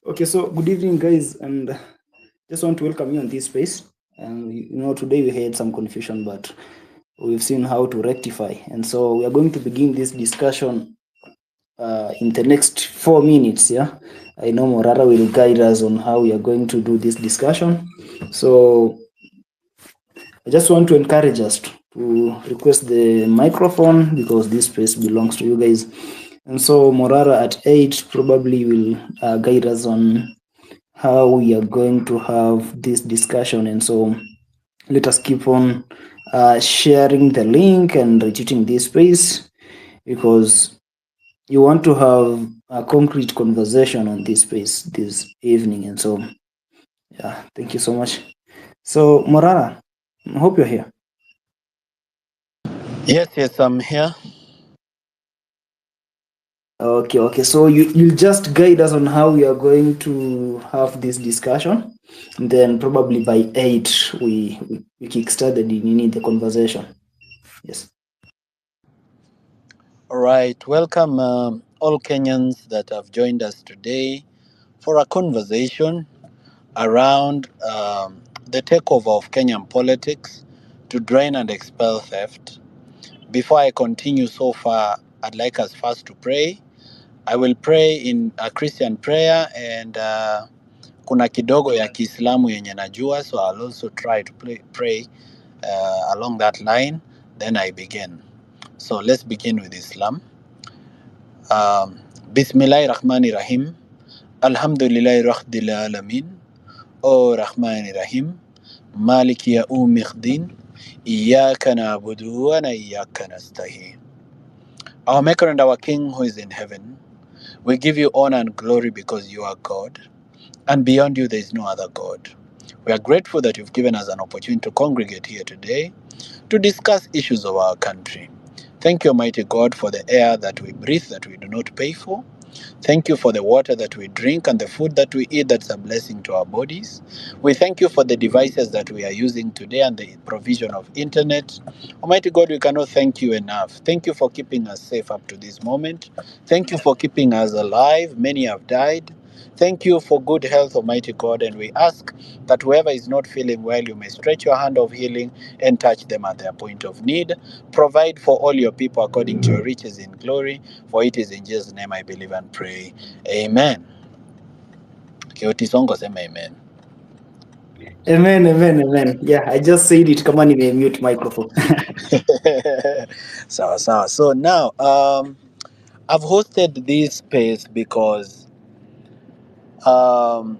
Okay, so good evening, guys, and just want to welcome you on this space. And today we had some confusion, but we've seen how to rectify. And so we are going to begin this discussion in the next 4 minutes. Yeah, I know Morara will guide us on how we are going to do this discussion. So I just want to encourage us to request the microphone because this space belongs to you guys. And so Morara at 8 probably will guide us on how we are going to have this discussion. And so let us keep on sharing the link and retweeting this space because you want to have a concrete conversation on this space this evening. And so, yeah, thank you so much. So, Morara, I hope you're here. Yes, I'm here. Okay. So you'll just guide us on how we are going to have this discussion. And then probably by 8, we kickstart the conversation. Yes. All right. Welcome, all Kenyans that have joined us today for a conversation around the takeover of Kenyan politics to drain and expel theft. Before I continue so far, I'd like us first to pray. I will pray in a Christian prayer and kuna kidogo ya Kiislamu yenye najua, so I'll also try to pray along that line. Then I begin. So let's begin with Islam. Um, Bismillahir Rahmanir Rahim. Alhamdulillahi Rabbil Alamin. O Rahmanir Rahim. Maliki Yawmiddin. Iyyaka na'budu wa iyyaka nasta'in. Our Maker and our King who is in heaven, we give you honor and glory because you are God, and beyond you there is no other God. We are grateful that you've given us an opportunity to congregate here today to discuss issues of our country. Thank you, Almighty God, for the air that we breathe that we do not pay for. Thank you for the water that we drink and the food that we eat that's a blessing to our bodies. We thank you for the devices that we are using today and the provision of internet. Almighty God, we cannot thank you enough. Thank you for keeping us safe up to this moment. Thank you for keeping us alive. Many have died. Thank you for good health, Almighty God, and we ask that whoever is not feeling well, you may stretch your hand of healing and touch them at their point of need. Provide for all your people according to your riches in glory. For it is in Jesus' name I believe and pray. Amen. Kioti Songo sema amen. Amen. Yeah, I just said it. Come on, mute microphone. So now, I've hosted this space because um,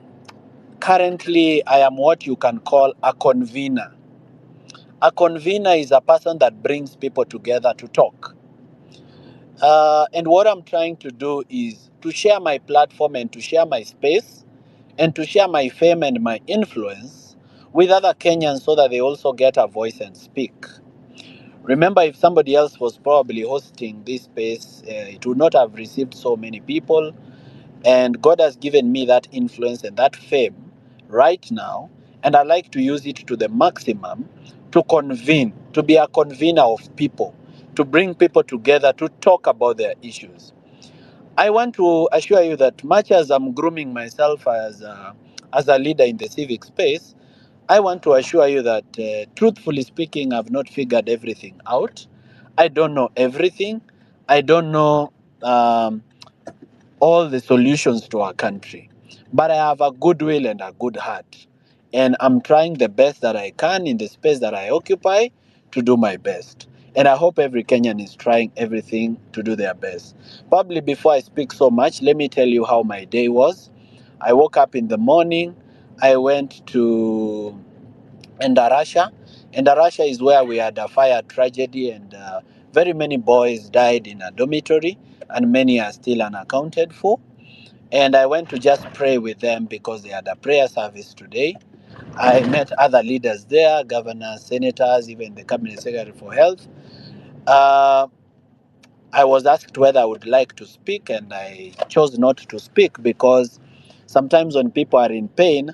currently I am what you can call a convener. A convener is a person that brings people together to talk. And what I'm trying to do is to share my platform and to share my space and to share my fame and my influence with other Kenyans so that they also get a voice and speak. Remember, if somebody else was probably hosting this space, it would not have received so many people. And God has given me that influence and that fame right now. And I like to use it to the maximum to convene, to be a convener of people, to bring people together to talk about their issues. I want to assure you that much as I'm grooming myself as a leader in the civic space, I want to assure you that, truthfully speaking, I've not figured everything out. I don't know everything. I don't know all the solutions to our country. But I have a good will and a good heart. And I'm trying the best that I can in the space that I occupy to do my best. And I hope every Kenyan is trying everything to do their best. Probably before I speak so much, let me tell you how my day was. I woke up in the morning. I went to Endarasha. Endarasha is where we had a fire tragedy, and very many boys died in a dormitory, and many are still unaccounted for. And I went to just pray with them because they had a prayer service today. I met other leaders there, governors, senators, even the cabinet secretary for health. Uh, I was asked whether I would like to speak, and I chose not to speak because sometimes when people are in pain,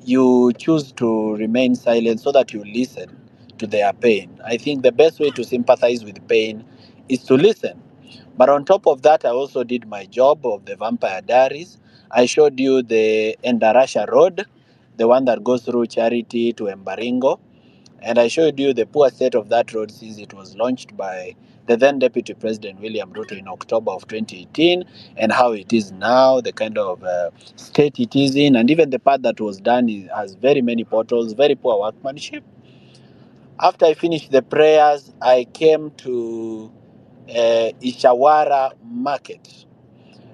you choose to remain silent so that you listen to their pain. I think the best way to sympathize with pain is to listen. But on top of that, I also did my job of the Vampire Diaries. I showed you the Endarasha Road, the one that goes through Charity to Embaringo. And I showed you the poor state of that road since it was launched by the then Deputy President William Ruto in October of 2018, and how it is now, the kind of state it is in, and even the part that was done has very many potholes, very poor workmanship. After I finished the prayers, I came to Ishawara Market.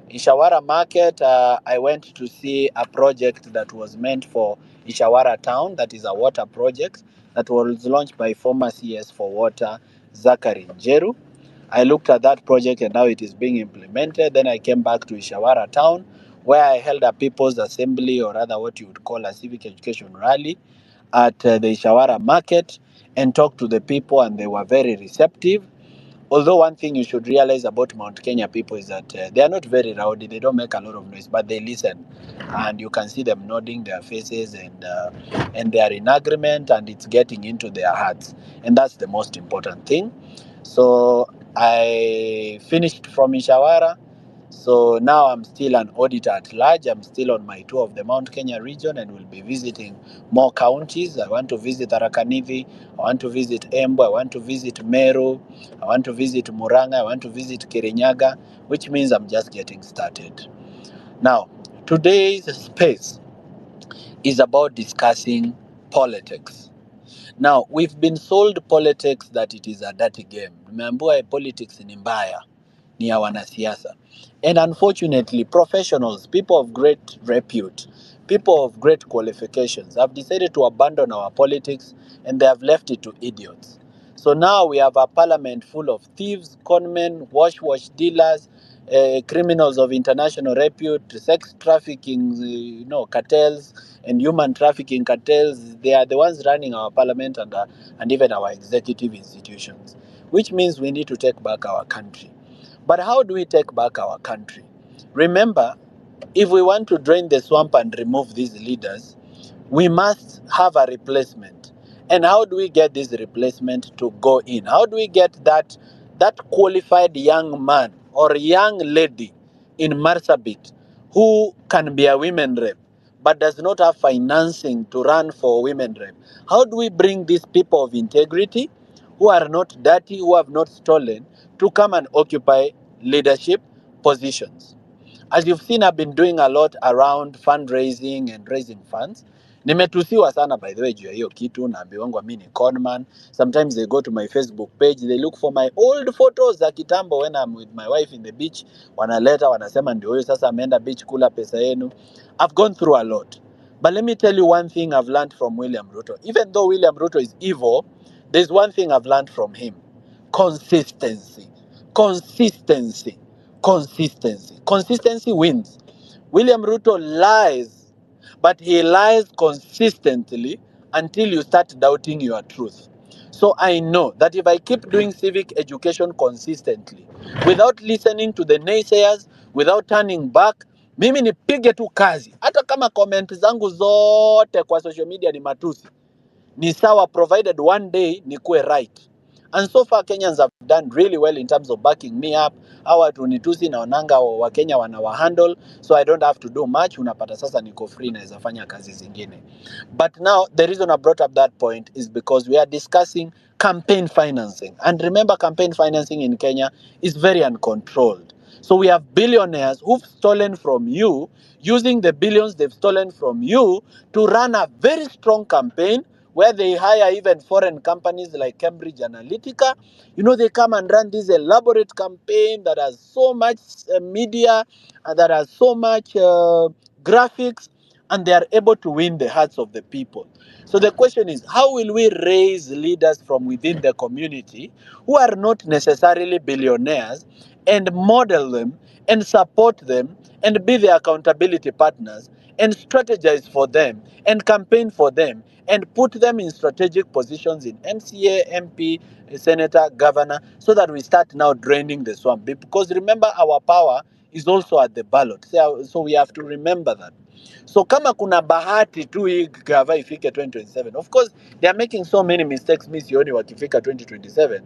Ishawara Market, I went to see a project that was meant for Ishawara Town, that is a water project that was launched by former CS for Water, Zachary Njeru. I looked at that project and how it is being implemented. Then I came back to Ishawara Town, where I held a people's assembly, or rather what you would call a civic education rally, at the Ishawara Market, and talked to the people, and they were very receptive. Although one thing you should realize about Mount Kenya people is that they are not very rowdy, they don't make a lot of noise, but they listen. And you can see them nodding their faces, and they are in agreement, and it's getting into their hearts. And that's the most important thing. So I finished from Ishawara. So now I'm still an auditor at large. I'm still on my tour of the Mount Kenya region and will be visiting more counties. I want to visit Tharaka Nithi. I want to visit Embu. I want to visit Meru. I want to visit Muranga. I want to visit Kirinyaga, which means I'm just getting started. Now, today's space is about discussing politics. Now, we've been sold politics that it is a dirty game. Tumeambiwa politics ni mbaya, ni ya wanasiasa. And unfortunately, professionals, people of great repute, people of great qualifications have decided to abandon our politics, and they have left it to idiots. So now we have a parliament full of thieves, conmen, wash dealers, criminals of international repute, sex trafficking, cartels, and human trafficking cartels. They are the ones running our parliament and even our executive institutions, which means we need to take back our country. But how do we take back our country? Remember, if we want to drain the swamp and remove these leaders, we must have a replacement. And how do we get this replacement to go in? How do we get that qualified young man or young lady in Marsabit who can be a women rep but does not have financing to run for women rep? How do we bring these people of integrity who are not dirty, who have not stolen, to come and occupy leadership positions? As you've seen, I've been doing a lot around fundraising and raising funds. Nimetusiwa sana by the way juu ya hiyo kitu, naambiwangwa mimi ni conman. Sometimes they go to my Facebook page, they look for my old photos za kitambo when I'm with my wife in the beach. Wanaleta, wanasema ndio huyo sasa ameenda beach kula pesa yenu. I've gone through a lot. But let me tell you one thing I've learned from William Ruto. Even though William Ruto is evil, there's one thing I've learned from him. Consistency. Consistency. Consistency. Consistency wins. William Ruto lies, but he lies consistently until you start doubting your truth. So I know that if I keep doing civic education consistently, without listening to the naysayers, without turning back, mimi nipige tu kazi. Hata kama comment zangu zote kwa social media ni matusi, ni sawa, provided one day nikuwe right. And so far Kenyans have done really well in terms of backing me up. Hawa tunitusi naonanga wa Kenya wanawa handle, so I don't have to do much. Unapata sasa niko free, naweza fanya kazi zingine. But now the reason I brought up that point is because we are discussing campaign financing. And remember, campaign financing in Kenya is very uncontrolled. So we have billionaires who've stolen from you, using the billions they've stolen from you to run a very strong campaign where they hire even foreign companies like Cambridge Analytica. They come and run this elaborate campaign that has so much media, that has so much graphics, and they are able to win the hearts of the people. So the question is, how will we raise leaders from within the community who are not necessarily billionaires, and model them and support them and be their accountability partners and strategize for them and campaign for them and put them in strategic positions in MCA, MP, senator, governor, so that we start now draining the swamp? Because remember, our power is also at the ballot. So we have to remember that. So kama kuna bahati tu hii gava ifike 2027, of course they are making so many mistakes, mi sioni wakifika 2027,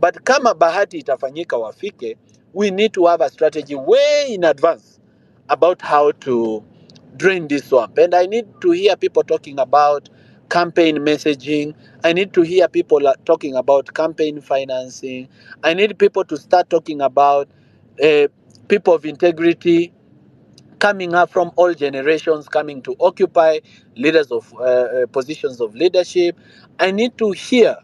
but kama bahati itafanyika wafike, we need to have a strategy way in advance about how to drain this swamp. And I need to hear people talking about campaign messaging. I need to hear people talking about campaign financing. I need people to start talking about uh, people of integrity coming up from all generations, coming to occupy leaders of positions of leadership. I need to hear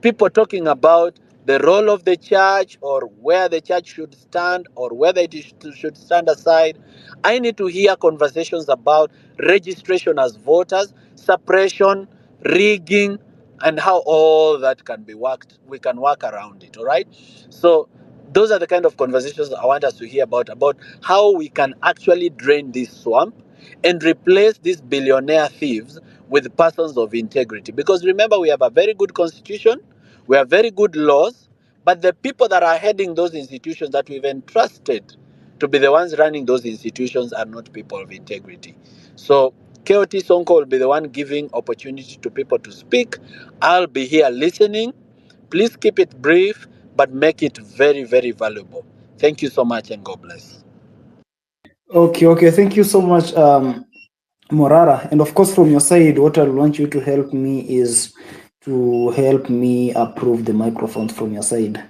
people talking about the role of the church, or where the church should stand, or whether should stand aside. I need to hear conversations about registration as voters, suppression, rigging, and how all that can be worked. We can work around it, all right? So those are the kind of conversations I want us to hear about how we can actually drain this swamp and replace these billionaire thieves with persons of integrity. Because remember, we have a very good constitution, we have very good laws, but the people that are heading those institutions that we've entrusted to be the ones running those institutions are not people of integrity. So KOT Sonko will be the one giving opportunity to people to speak. I'll be here listening. Please keep it brief, but make it very, very valuable. Thank you so much, and God bless. Okay. Thank you so much, Morara. And of course, from your side, what I want you to help me is to help me approve the microphones from your side.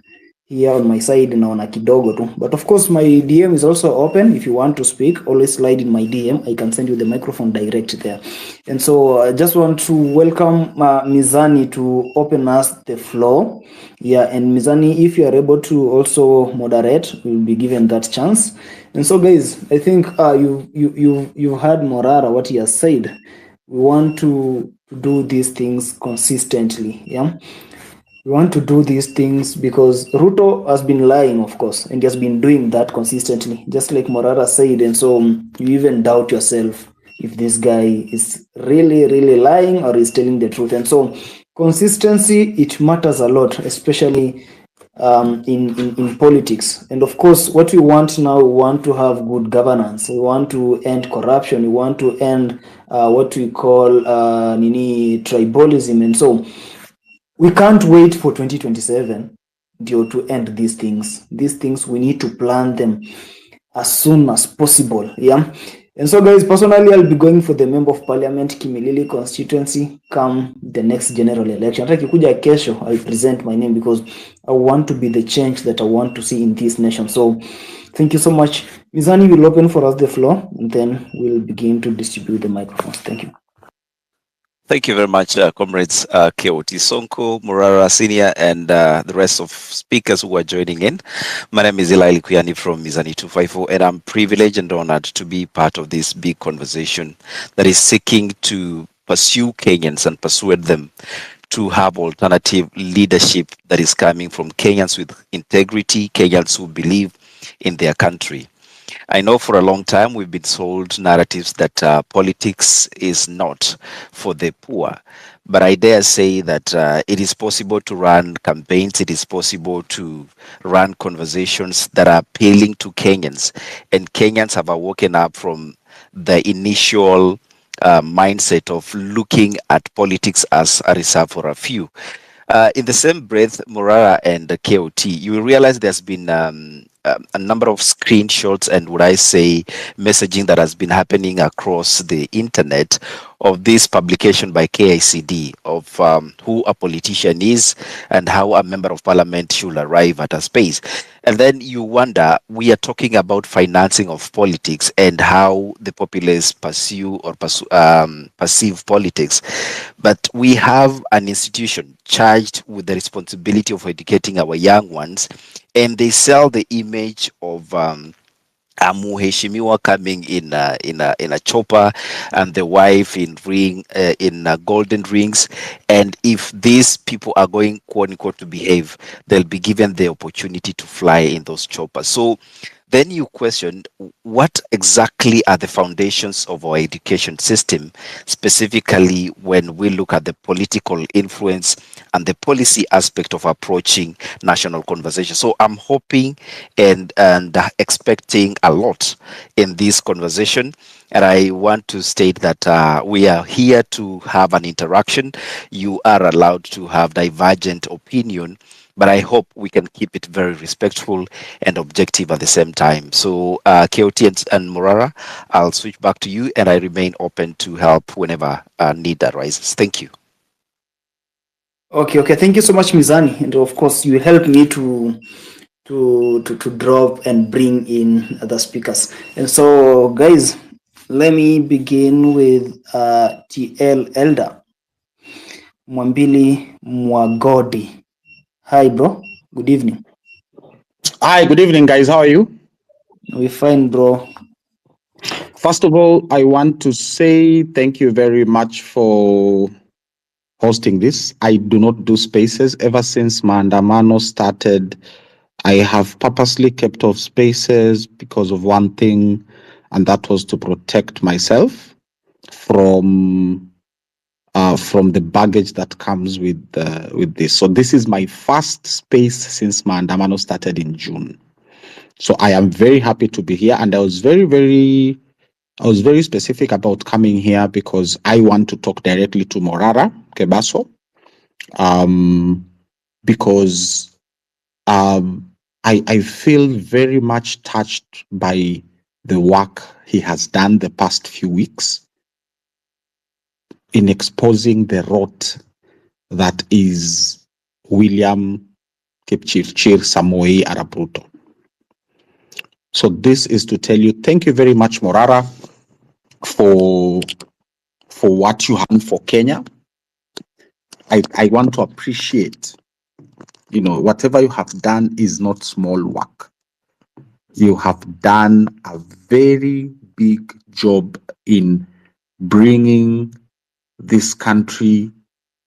Here on my side, naona kidogo tu. But of course, my DM is also open. If you want to speak, always slide in my DM. I can send you the microphone direct there. And so I just want to welcome Mizani to open us the floor. Yeah, and Mizani, if you are able to also moderate, we'll be given that chance. And so, guys, I think you've heard Morara what he has said. We want to do these things consistently. Yeah, we want to do these things because Ruto has been lying, of course, and he has been doing that consistently, just like Morara said. And so you even doubt yourself if this guy is really lying or is telling the truth. And so consistency, it matters a lot, especially in politics. And of course, what we want now, we want to have good governance. We want to end corruption. We want to end what we call tribalism. And so we can't wait for 2027 to end these things. These things, we need to plan them as soon as possible. Yeah. And so, guys, personally, I'll be going for the member of parliament Kimilili constituency come the next general election. Hata kikuja kesho, I'll present my name because I want to be the change that I want to see in this nation. So thank you so much. Mizani will open for us the floor, and then we'll begin to distribute the microphones. Thank you. Thank you very much, comrades KOT Sonko, Morara Senior, and the rest of speakers who are joining in. My name is Eli Kuyani from Mizani 254, and I'm privileged and honored to be part of this big conversation that is seeking to pursue Kenyans and persuade them to have alternative leadership that is coming from Kenyans with integrity, Kenyans who believe in their country. I know for a long time we've been sold narratives that politics is not for the poor. But I dare say that it is possible to run campaigns, it is possible to run conversations that are appealing to Kenyans. And Kenyans have woken up from the initial mindset of looking at politics as a reserve for a few. In the same breath, Morara and KOT, you will realize there's been a number of screenshots and, would I say, messaging that has been happening across the internet of this publication by KICD of who a politician is and how a member of parliament should arrive at a space. And then you wonder, we are talking about financing of politics and how the populace perceive politics. But we have an institution charged with the responsibility of educating our young ones, and they sell the image of a muheshimiwa coming in a chopper and the wife in golden rings. And if these people are going, quote unquote, to behave, they'll be given the opportunity to fly in those choppers. So then you question, what exactly are the foundations of our education system, specifically when we look at the political influence and the policy aspect of approaching national conversation. So I'm hoping and expecting a lot in this conversation. And I want to state that we are here to have an interaction. You are allowed to have divergent opinion, but I hope we can keep it very respectful and objective at the same time. So, KOT and Morara, I'll switch back to you, and I remain open to help whenever need arises. Thank you. Okay. Thank you so much, Mizani, and of course, you help me to drop and bring in other speakers. And so, guys, let me begin with TL Elder Mwambili Mwagodi. Hi, bro. Good evening. Hi, good evening, guys. How are you? We're fine, bro. First of all, I want to say thank you very much for hosting this. I do not do spaces. Ever since Maandamano started, I have purposely kept off spaces because of one thing, and that was to protect myself from the baggage that comes with this. So this is my first space since Maandamano started in June. So I am very happy to be here, and I was very specific about coming here because I want to talk directly to Morara Kebaso, because I feel very much touched by the work he has done the past few weeks in exposing the rot that is William Kipchirchir Samoei Arap Ruto. So this is to tell you, thank you very much, Morara, for what you have done for Kenya. I want to appreciate, whatever you have done is not small work. You have done a very big job in bringing this country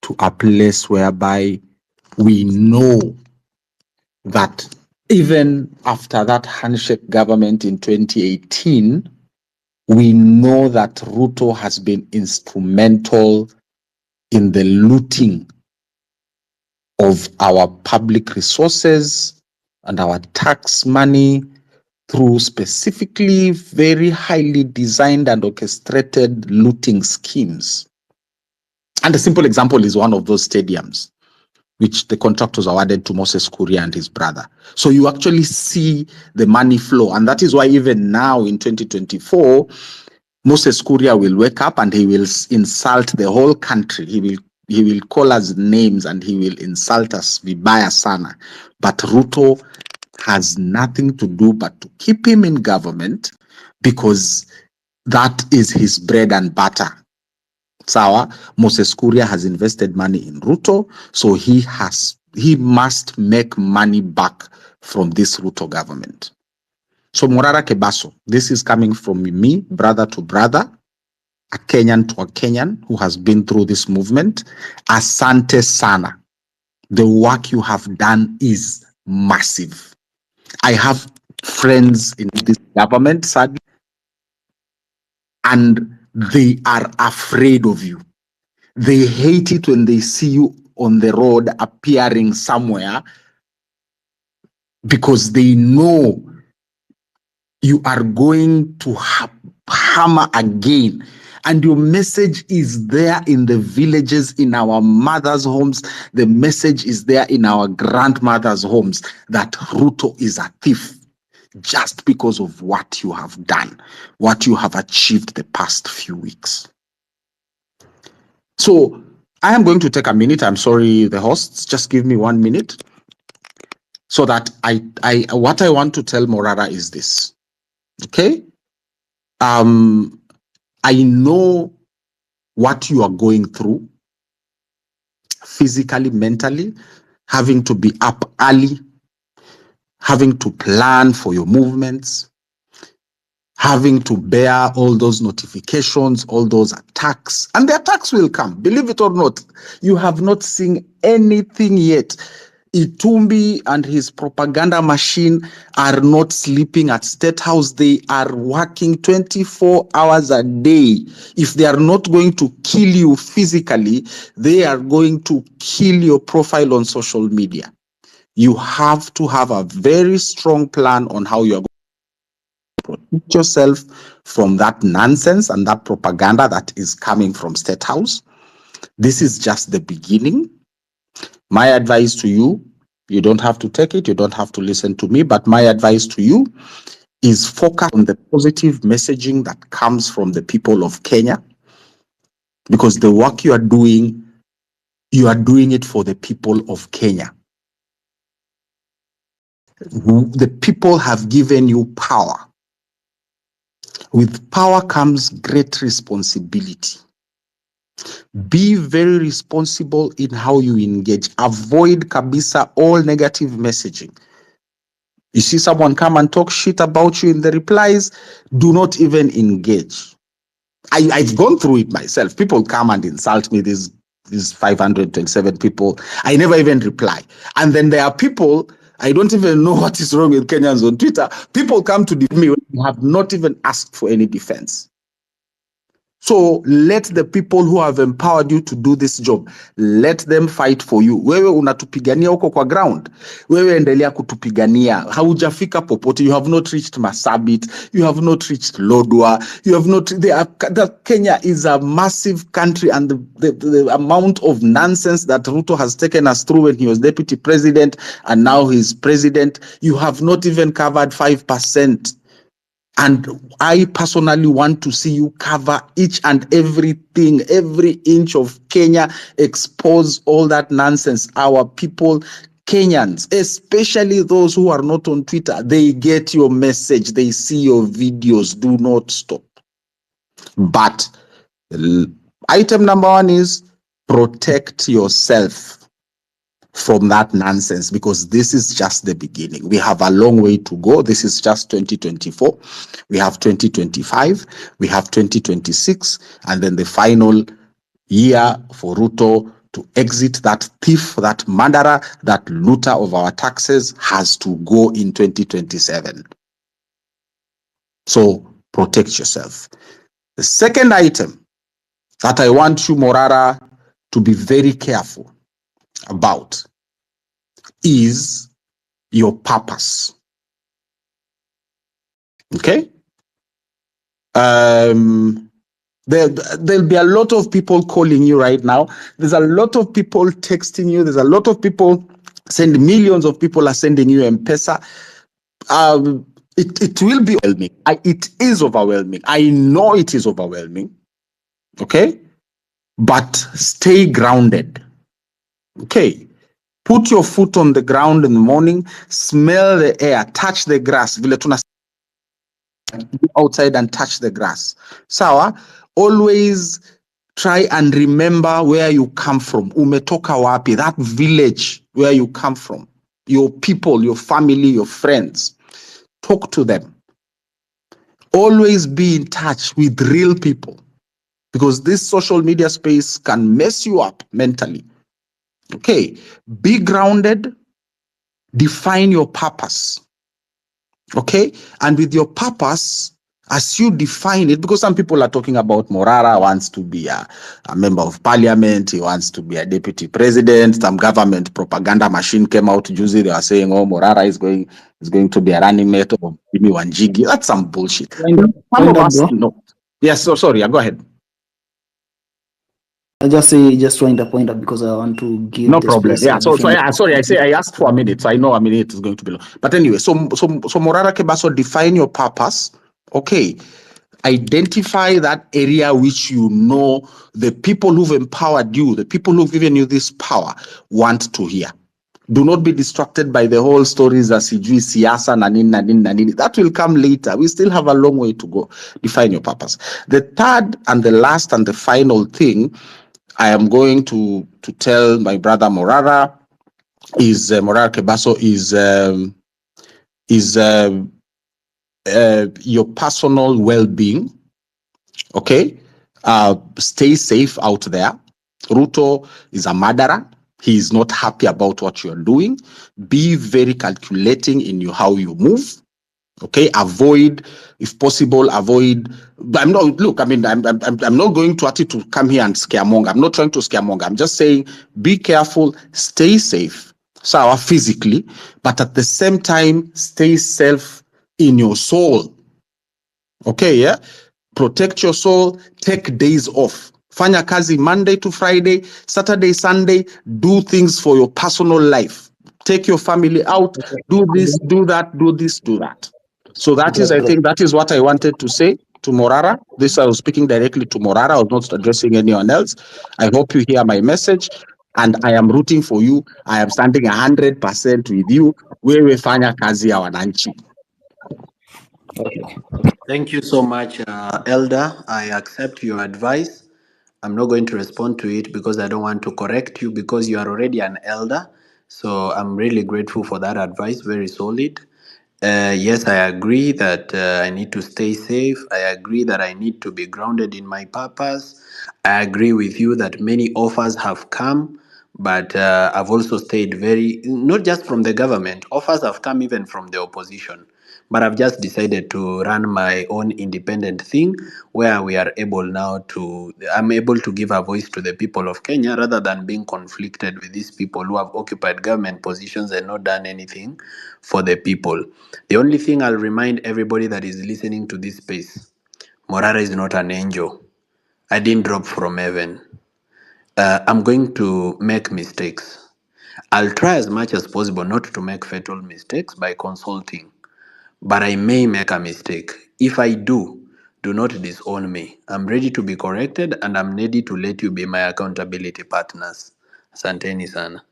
to a place whereby we know that even after that handshake government in 2018, we know that Ruto has been instrumental in the looting of our public resources and our tax money through specifically very highly designed and orchestrated looting schemes. And a simple example is one of those stadiums, which the contract was awarded to Moses Kuria and his brother. So you actually see the money flow. And that is why even now in 2024, Moses Kuria will wake up and he will insult the whole country. He will call us names and he will insult us vibaya sana. But Ruto has nothing to do but to keep him in government because that is his bread and butter. Sawa, Moses Kuria has invested money in Ruto, so he must make money back from this Ruto government. So Morara Kebaso, this is coming from me, brother to brother, a Kenyan to a Kenyan who has been through this movement. Asante sana. The work you have done is massive. I have friends in this government, sadly, and they are afraid of you. They hate it when they see you on the road appearing somewhere because they know you are going to hammer again. And your message is there in the villages, in our mothers' homes. The message is there in our grandmothers' homes that Ruto is a thief just because of what you have done, what you have achieved the past few weeks. So I am going to take a minute. I'm sorry, the hosts, just give me 1 minute so that what I want to tell Morara is this. Okay? I know what you are going through physically, mentally, having to be up early, having to plan for your movements, having to bear all those notifications, all those attacks. And the attacks will come. Believe it or not, you have not seen anything yet. Itumbi and his propaganda machine are not sleeping at State House. They are working 24 hours a day. If they are not going to kill you physically, they are going to kill your profile on social media. You have to have a very strong plan on how you are going to protect yourself from that nonsense and that propaganda that is coming from State House. This is just the beginning. My advice to you, You don't have to take it. You don't have to listen to me. But my advice to you is focus on the positive messaging that comes from the people of Kenya, because the work you are doing it for the people of Kenya. The people have given you power. With power comes great responsibility. Be very responsible in how you engage. Avoid kabisa all negative messaging. You see someone come and talk shit about you in the replies, do not even engage. I've gone through it myself. People come and insult me, these 527 people. I never even reply. And then there are people, I don't even know what is wrong with Kenyans on Twitter. People come to defend me when they have not even asked for any defense. So let the people who have empowered you to do this job, let them fight for you. Wewe unatupigania huko kwa ground. Wewe endelea kutupigania. Haujafika popote. You have not reached Masabit. You have not reached Lodwa. You have not. Kenya is a massive country, and the amount of nonsense that Ruto has taken us through when he was deputy president and now he's president, you have not even covered 5%. And I personally want to see you cover each and everything, every inch of Kenya, expose all that nonsense. Our people, Kenyans, especially those who are not on Twitter, they get your message, they see your videos. Do not stop. But item number one is protect yourself from that nonsense, because this is just the beginning. We have a long way to go. This is just 2024. We have 2025. We have 2026. And then the final year for Ruto to exit that thief, that murderer, that looter of our taxes has to go in 2027. So protect yourself. The second item that I want you, Morara, to be very careful about is your purpose. Okay? There'll be a lot of people calling you right now. There's a lot of people texting you. There's a lot of people millions of people are sending you M-Pesa. It will be overwhelming. It is overwhelming. I know it is overwhelming. Okay? But stay grounded. Okay? Put your foot on the ground in the morning, smell the air, touch the grass. Vile tuna go outside and touch the grass. Sawa, always try and remember where you come from. Umetoka wapi, that village where you come from. Your people, your family, your friends. Talk to them. Always be in touch with real people, because this social media space can mess you up mentally. Okay, be grounded, define your purpose. Okay, and with your purpose, as you define it, because some people are talking about Morara wants to be a member of parliament, he wants to be a deputy president. Some government propaganda machine came out juicy. They are saying, oh, Morara is going to be a running mate of Jimmy Wanjigi. That's some bullshit. Some of us know. Yes, so sorry, go ahead. I just wind up because I want to give no problem. Yeah. So sorry. I asked for a minute, so I know a minute is going to be long. But anyway, so Morara Kebaso, define your purpose. Okay. Identify that area which you know the people who've empowered you, the people who've given you this power want to hear. Do not be distracted by the whole stories as sijui siasa na nini. That will come later. We still have a long way to go. Define your purpose. The third and the last and the final thing I am going to tell my brother Morara is Morara Kebaso is your personal well-being. Okay, stay safe out there. Ruto is a murderer. He is not happy about what you are doing. Be very calculating in how you move. Okay, avoid, if possible, avoid. I'm not. Look, I mean, I'm not going to ask you to come here and scaremonger. I'm not trying to scaremonger. I'm just saying, be careful, stay safe, so physically, but at the same time, stay safe in your soul. Okay, yeah. Protect your soul. Take days off. Fanya kazi Monday to Friday, Saturday, Sunday. Do things for your personal life. take your family out, do this, do that, do this, do that. So that is, I think, that is what I wanted to say to Morara. This I was speaking directly to Morara. I was not addressing anyone else. I hope you hear my message, and I am rooting for you. I am standing 100% with you. Wewe fanya kazi ya wananchi. Okay. Thank you so much, Elder. I accept your advice. I'm not going to respond to it because I don't want to correct you because you are already an elder. So I'm really grateful for that advice, very solid. Yes, I agree that I need to stay safe. I agree that I need to be grounded in my purpose. I agree with you that many offers have come, but I've also stayed very, not just from the government, offers have come even from the opposition. But I've just decided to run my own independent thing where we are able now to, I'm able to give a voice to the people of Kenya rather than being conflicted with these people who have occupied government positions and not done anything for the people. The only thing I'll remind everybody that is listening to this space, Morara is not an angel. I didn't drop from heaven. I'm going to make mistakes. I'll try as much as possible not to make fatal mistakes by consulting, but I may make a mistake. If I do not disown me. I'm ready to be corrected and I'm ready to let you be my accountability partners. Asanteni sana.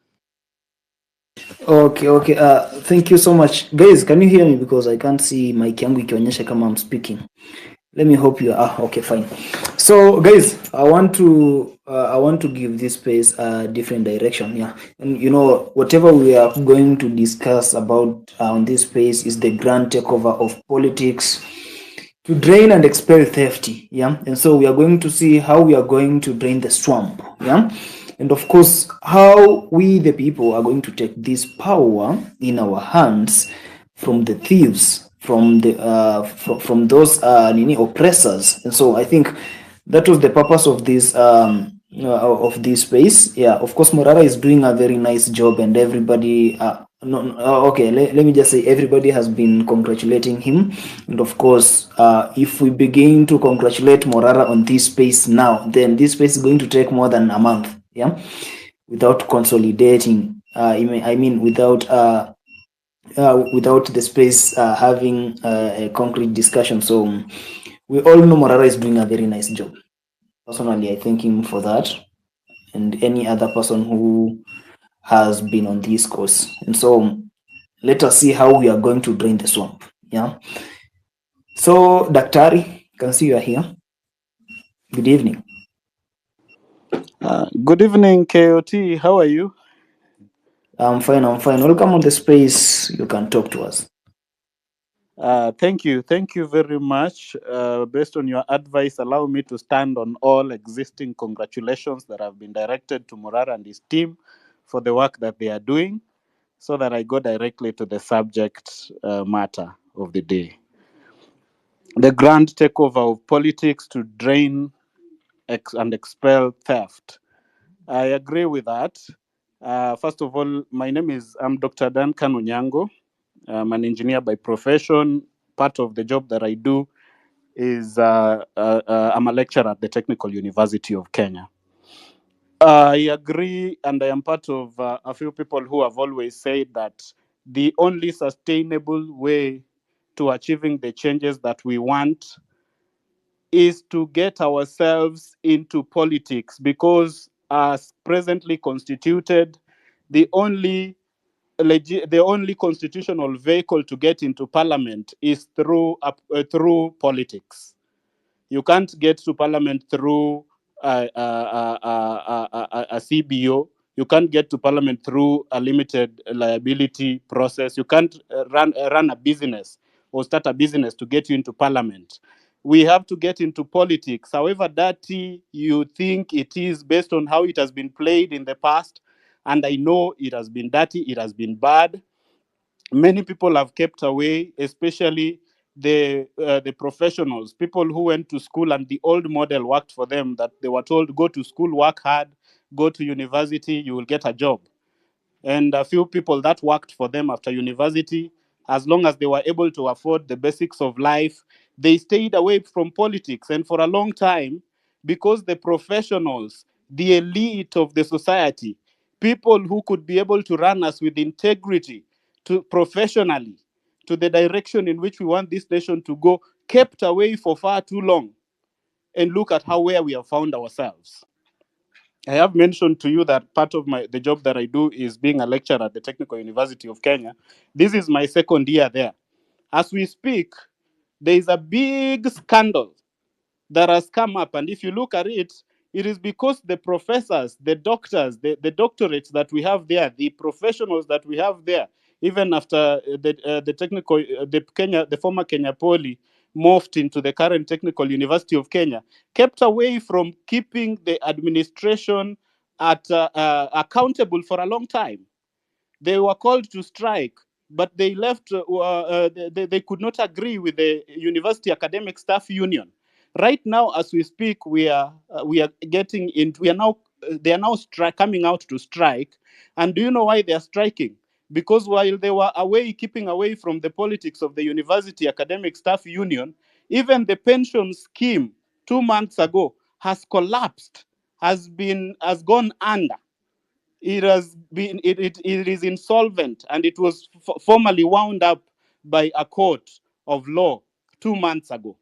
Okay. Thank you so much. Guys, can you hear me? Because I can't see mic yangu ikionyesha kama I'm speaking. Let me hope you are. Okay, fine. So guys, I want to give this space a different direction. Yeah. And whatever we are going to discuss about on this space is the grand takeover of politics to drain and expel theft. Yeah. And so we are going to see how we are going to drain the swamp. Yeah. And of course, how we, the people, are going to take this power in our hands from the thieves, from the from those oppressors. And so I think that was the purpose of this space. Yeah, of course, Morara is doing a very nice job, and everybody. Okay, let me just say everybody has been congratulating him, and of course, if we begin to congratulate Morara on this space now, then this space is going to take more than a month. Yeah, without consolidating. I mean, without the space having a concrete discussion. So we all know Morara is doing a very nice job. Personally, I thank him for that, and any other person who has been on this course. And so let us see how we are going to drain the swamp. Yeah. So, Daktari, can see you are here. Good evening. Good evening, KOT. How are you? I'm fine. Welcome on the space. You can talk to us. Thank you. Thank you very much. Based on your advice, allow me to stand on all existing congratulations that have been directed to Morara and his team for the work that they are doing, so that I go directly to the subject matter of the day. The grand takeover of politics to drain and expel theft. I agree with that. First of all, I'm Dr. Duncan Onyango. I'm an engineer by profession. Part of the job that I do is I'm a lecturer at the Technical University of Kenya. I agree, and I am part of a few people who have always said that the only sustainable way to achieving the changes that we want is to get ourselves into politics, because as presently constituted, the only constitutional vehicle to get into parliament is through politics. You can't get to parliament through a CBO. You can't get to parliament through a limited liability process. You can't run a business or start a business to get you into parliament. We have to get into politics, however dirty you think it is, based on how it has been played in the past. And I know it has been dirty, it has been bad. Many people have kept away, especially the professionals, people who went to school and the old model worked for them, that they were told, go to school, work hard, go to university, you will get a job. And a few people that worked for them after university, as long as they were able to afford the basics of life, they stayed away from politics. And for a long time, because the professionals, the elite of the society, people who could be able to run us with integrity, to professionally, to the direction in which we want this nation to go, kept away for far too long. And look at where we have found ourselves. I have mentioned to you that part of the job that I do is being a lecturer at the Technical University of Kenya. This is my second year there. As we speak, there is a big scandal that has come up. And if you look at it, it is because the professors, the doctors, the doctorates that we have there, the professionals that we have there, even after the technical, the former Kenya Poly morphed into the current Technical University of Kenya, kept away from keeping the administration accountable for a long time. They were called to strike, but they left. They could not agree with the University Academic Staff Union. Right now, as we speak, we are getting into. We are now. They are now coming out to strike. And do you know why they are striking? Because while they were keeping away from the politics of the University Academic Staff Union, even the pension scheme 2 months ago has collapsed, has gone under. It is insolvent, and it was formally wound up by a court of law 2 months ago.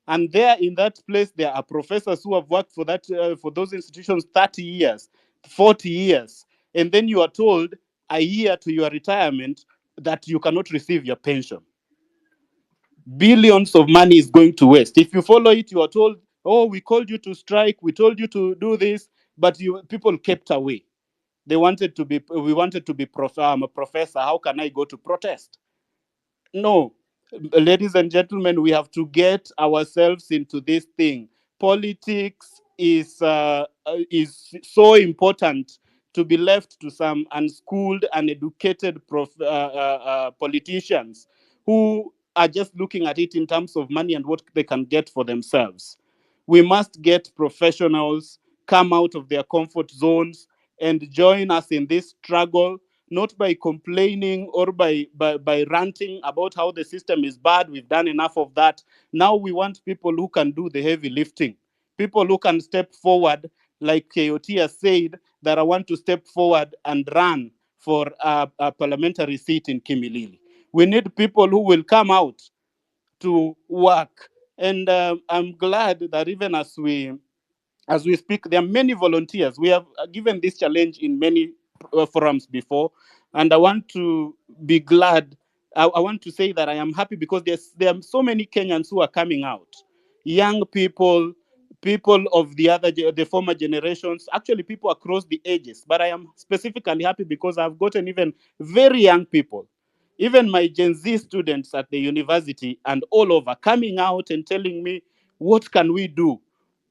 And there, in that place, there are professors who have worked for those institutions 30 years, 40 years, and then you are told a year to your retirement that you cannot receive your pension. Billions of money is going to waste. If you follow it, you are told, "Oh, we called you to strike, we told you to do this," but people kept away. We wanted to be a professor. How can I go to protest? No, ladies and gentlemen, we have to get ourselves into this thing. Politics is so important to be left to some unschooled, uneducated politicians who are just looking at it in terms of money and what they can get for themselves. We must get professionals come out of their comfort zones and join us in this struggle, not by complaining or by ranting about how the system is bad. We've done enough of that. Now we want people who can do the heavy lifting, people who can step forward, like KOT has said, that I want to step forward and run for a parliamentary seat in Kimilili. We need people who will come out to work. And I'm glad that even as we speak, there are many volunteers. We have given this challenge in many forums before, and I want to be glad. I want to say that I am happy because there are so many Kenyans who are coming out, young people, people of the former generations, actually people across the ages. But I am specifically happy because I've gotten even very young people, even my Gen Z students at the university and all over, coming out and telling me, what can we do?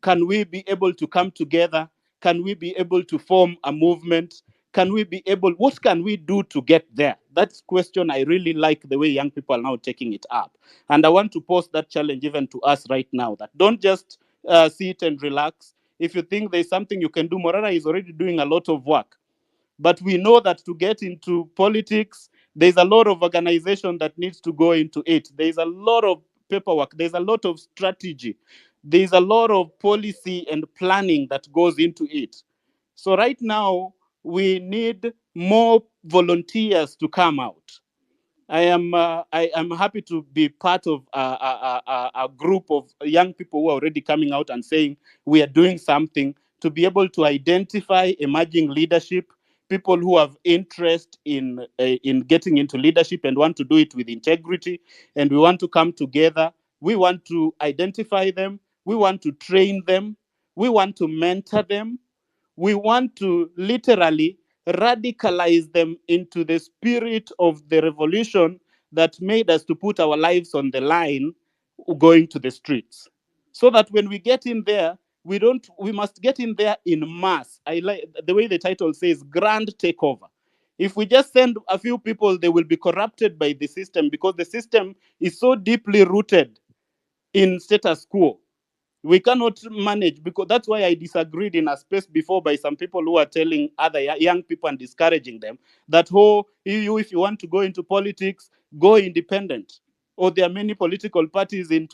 Can we be able to come together? Can we be able to form a movement? What can we do to get there? That's question. I really like the way young people are now taking it up. And I want to pose that challenge even to us right now, that don't just sit and relax. If you think there's something you can do, Morara is already doing a lot of work. But we know that to get into politics, there's a lot of organization that needs to go into it. There's a lot of paperwork. There's a lot of strategy. There's a lot of policy and planning that goes into it. So right now, we need more volunteers to come out. I am happy to be part of a group of young people who are already coming out and saying we are doing something to be able to identify emerging leadership, people who have interest in getting into leadership and want to do it with integrity, and we want to come together. We want to identify them. We want to train them. We want to mentor them. We want to literally radicalize them into the spirit of the revolution that made us to put our lives on the line going to the streets. So that when we get in there, we must get in there in mass. I like the way the title says, grand takeover. If we just send a few people, they will be corrupted by the system, because the system is so deeply rooted in status quo. We cannot manage, because that's why I disagreed in a space before by some people who are telling other young people and discouraging them that, oh, if you want to go into politics, go independent. Or there are many political parties in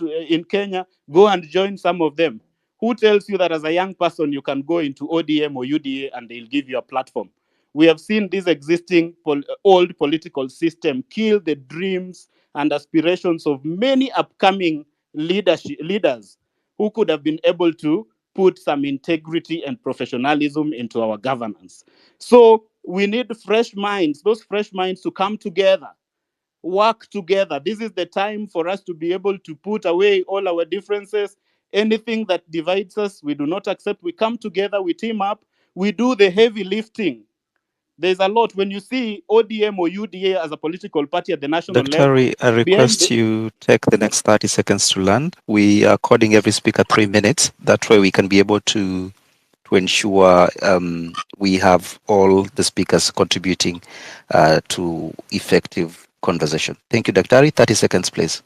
Kenya, go and join some of them. Who tells you that as a young person you can go into ODM or UDA and they'll give you a platform? We have seen this existing old political system kill the dreams and aspirations of many upcoming leaders who could have been able to put some integrity and professionalism into our governance. So we need fresh minds, those fresh minds to come together, work together. This is the time for us to be able to put away all our differences. Anything that divides us, we do not accept. We come together, we team up, we do the heavy lifting. There's a lot. When you see ODM or UDA as a political party at the national Dr. level, I behind request the, you take the next 30 seconds to land. We are according every speaker 3 minutes. That way we can be able to ensure we have all the speakers contributing to effective conversation. Thank you, Dr. 30 seconds, please.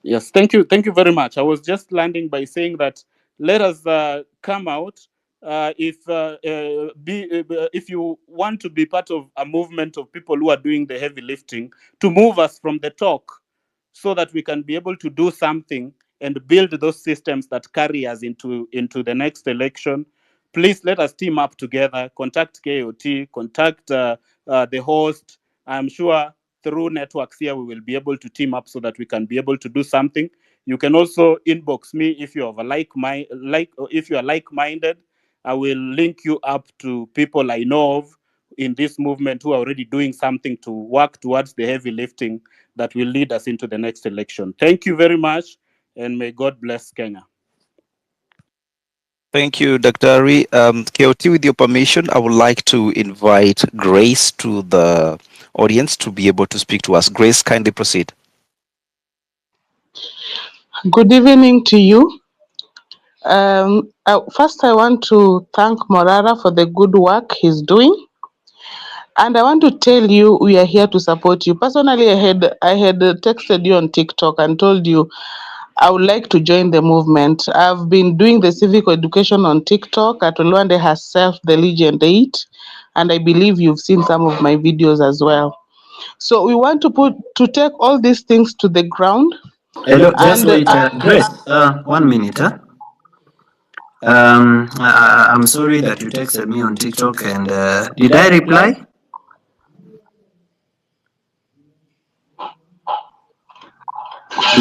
Yes, thank you. Thank you very much. I was just landing by saying that let us come out if you want to be part of a movement of people who are doing the heavy lifting to move us from the talk so that we can be able to do something and build those systems that carry us into the next election. Please let us team up together, contact KOT, contact the host. I'm sure through networks here we will be able to team up so that we can be able to do something. You can also inbox me if you have a if you are like-minded. I will link you up to people I know of in this movement who are already doing something to work towards the heavy lifting that will lead us into the next election. Thank you very much, and may God bless Kenya. Thank you, Dr. Ari. KOT, with your permission, I would like to invite Grace to the audience to be able to speak to us. Grace, kindly proceed. Good evening to you. First, I want to thank Morara for the good work he's doing. And I want to tell you we are here to support you. Personally, I had texted you on TikTok and told you I would like to join the movement. I've been doing the civic education on TikTok. Atolwande herself, the Legend 8, and I believe you've seen some of my videos as well. So we want to take all these things to the ground. Hello, just wait, Grace. 1 minute, huh? I'm sorry that you texted me on TikTok, and did I reply?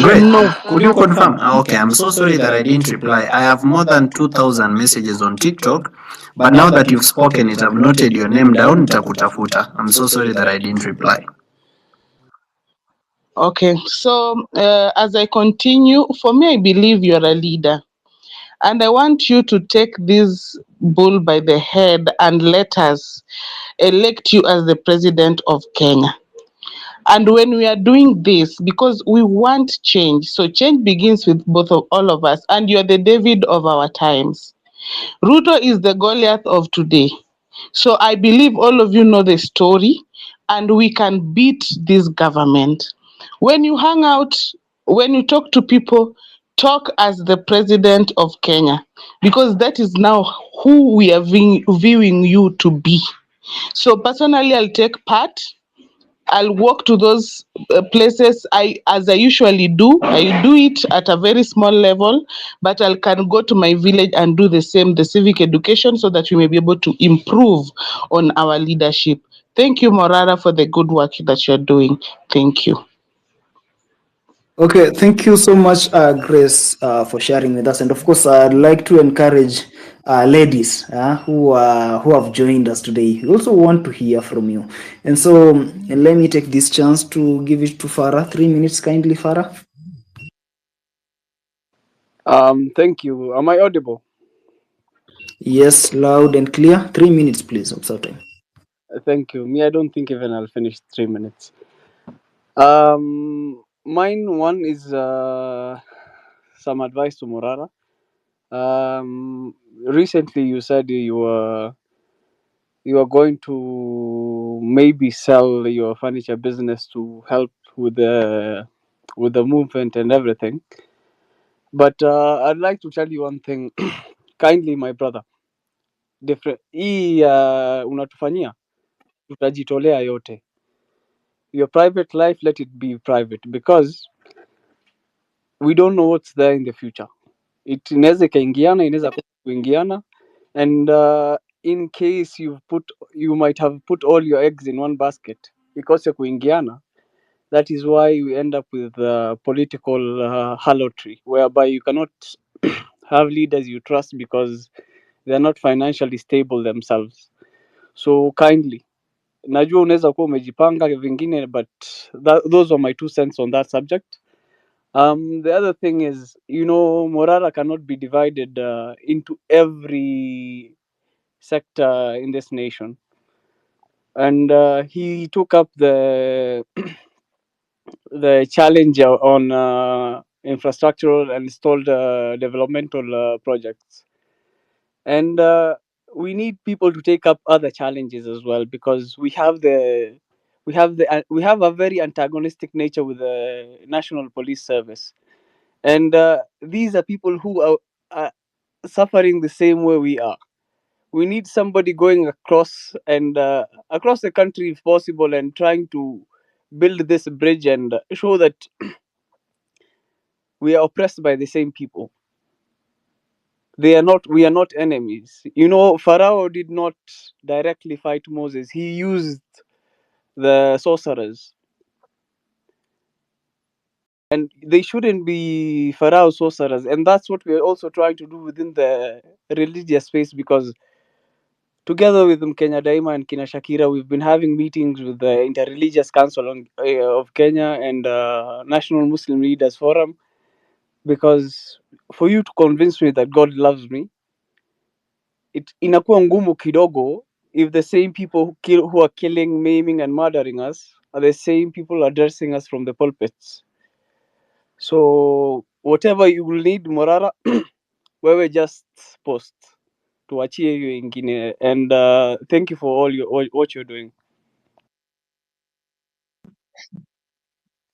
Great. No. Could you confirm? Okay, I'm so sorry that I didn't reply. I have more than 2,000 messages on TikTok, but now that you've spoken it, I've noted your name down, Takutafuta. I'm so sorry that I didn't reply. Okay, so as I continue, for me, I believe you're a leader. And I want you to take this bull by the head and let us elect you as the president of Kenya. And when we are doing this, because we want change, so change begins with both of all of us, and you're the David of our times. Ruto is the Goliath of today. So I believe all of you know the story, and we can beat this government. When you hang out, when you talk to people, talk as the president of Kenya, because that is now who we are viewing you to be. So personally, I'll take part. I'll walk to those places as I usually do. I do it at a very small level, but I can go to my village and do the same, the civic education, so that we may be able to improve on our leadership. Thank you, Morara, for the good work that you're doing. Thank you. Okay, thank you so much, Grace, for sharing with us. And of course, I'd like to encourage ladies who have joined us today. We also want to hear from you. And so let me take this chance to give it to Farah. 3 minutes, kindly, Farah. Thank you. Am I audible? Yes, loud and clear. 3 minutes, please. Observe time. Thank you. Me, I don't think even I'll finish 3 minutes. Mine one is some advice to Morara. Recently, you said you were going to maybe sell your furniture business to help with the movement and everything. But I'd like to tell you one thing, kindly, my brother. Hii unatufanyia tutajitolea yote. Your private life, let it be private, because we don't know what's there in the future. It inaweza ikaingiana, inaweza kuingiana, and in case you might have put all your eggs in one basket because ya kuingiana. That is why we end up with political harlotry, whereby you cannot have leaders you trust because they are not financially stable themselves. So kindly, najua unaweza kuwa umejipanga vingine, but those are my 2 cents on that subject. The other thing is, Morara cannot be divided into every sector in this nation, and he took up the challenge on infrastructural and stalled developmental projects, and we need people to take up other challenges as well, because we have a very antagonistic nature with the National Police Service, and these are people who are suffering the same way we are. We need somebody going across and across the country if possible, and trying to build this bridge and show that we are oppressed by the same people. We are not enemies. Pharaoh did not directly fight Moses. He used the sorcerers, and they shouldn't be Pharaoh sorcerers. And that's what we're also trying to do within the religious space, because together with Kenya Daima and Kina Shakira, we've been having meetings with the Interreligious Council of Kenya and National Muslim Leaders Forum, because for you to convince me that God loves me, inakuwa ngumu kidogo if the same people who are killing, maiming and murdering us are the same people addressing us from the pulpits. So whatever you will need, Morara, wewe just post tuachie hiyo ingine, and thank you for what you're doing.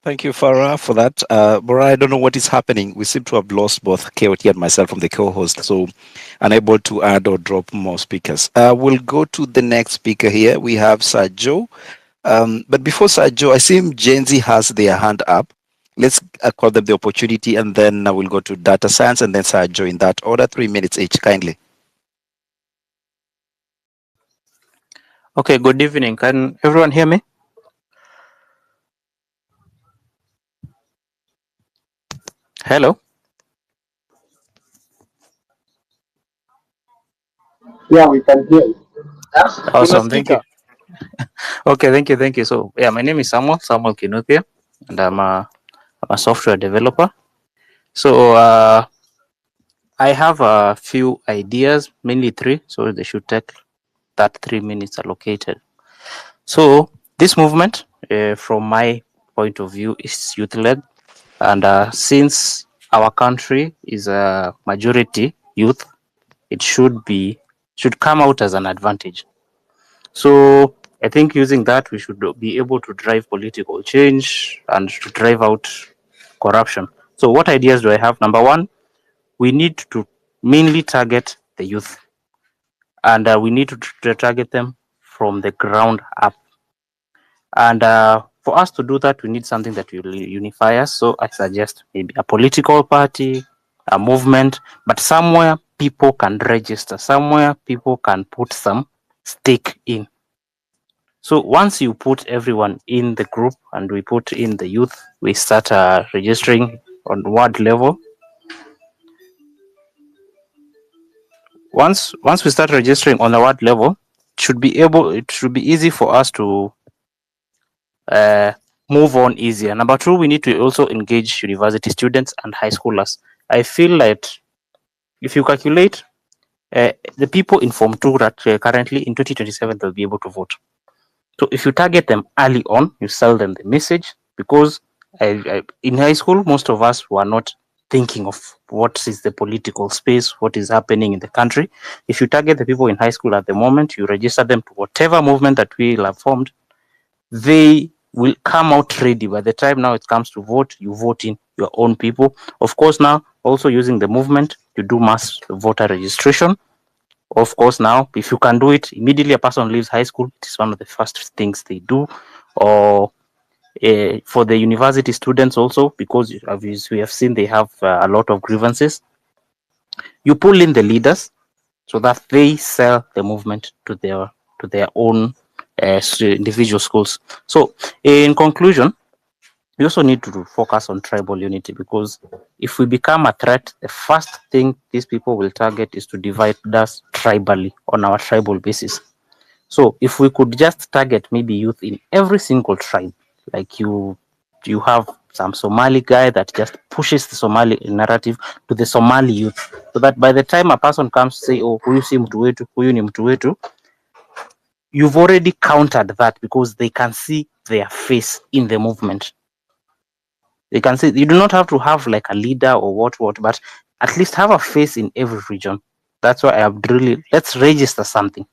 Thank you, Farah, for that. Bora, I don't know what is happening. We seem to have lost both KOT and myself from the co-host, so unable to add or drop more speakers. We'll go to the next speaker here. We have Sir Joe. But before Sir Joe, I see Gen Z has their hand up. Let's call them the opportunity, and then we'll go to data science, and then Sir Joe in that order. 3 minutes each, kindly. Okay, good evening. Can everyone hear me? Hello? Yeah, we can hear you. Awesome, thank you. Okay, thank you. So, yeah, my name is Samuel Kinuthia, and I'm a software developer. So, I have a few ideas, mainly 3, so they should take that 3 minutes allocated. So, this movement, from my point of view, is youth-led, and since our country is a majority youth, it should come out as an advantage. So I think using that, we should be able to drive political change and to drive out corruption. So what ideas do I have? Number 1, we need to mainly target the youth, and we need to target them from the ground up. And for us to do that, we need something that will unify us. So I suggest maybe a political party, a movement, but somewhere people can register, somewhere people can put some stake in. So once you put everyone in the group and we put in the youth, we start registering on ward level. Once we start registering on the ward level, it should be easy for us to move on easier. Number 2, we need to also engage university students and high schoolers. I feel like if you calculate the people in Form 2 that currently in 2027 they'll be able to vote. So if you target them early on, you sell them the message, because in high school, most of us were not thinking of what is the political space, what is happening in the country. If you target the people in high school at the moment, you register them to whatever movement that we have formed, they will come out ready. By the time now it comes to vote, you vote in your own people. Of course, now also using the movement, you do mass voter registration. Of course, now if you can do it immediately, a person leaves high school, it is one of the first things they do. Or for the university students also, because as we have seen, they have a lot of grievances. You pull in the leaders, so that they sell the movement to their own individual schools. So in conclusion, we also need to focus on tribal unity, because if we become a threat, the first thing these people will target is to divide us tribally on our tribal basis. So if we could just target maybe youth in every single tribe, like you have some Somali guy that just pushes the Somali narrative to the Somali youth, so that by the time a person comes to say, oh, huyu si mtu wetu, huyu ni mtu wetu, you've already countered that, because they can see their face in the movement. They can see, you do not have to have like a leader or what, but at least have a face in every region. That's why I have really, let's register something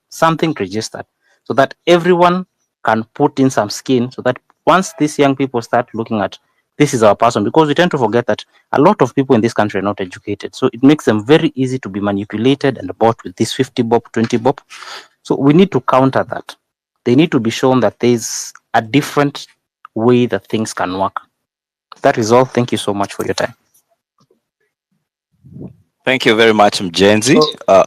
registered, so that everyone can put in some skin, so that once these young people start looking at, this is our person, because we tend to forget that a lot of people in this country are not educated. So it makes them very easy to be manipulated and bought with this 50 bob, 20 bob. So we need to counter that. They need to be shown that there's a different way that things can work. That is all. Thank you so much for your time. Thank you very much, Mjenzi.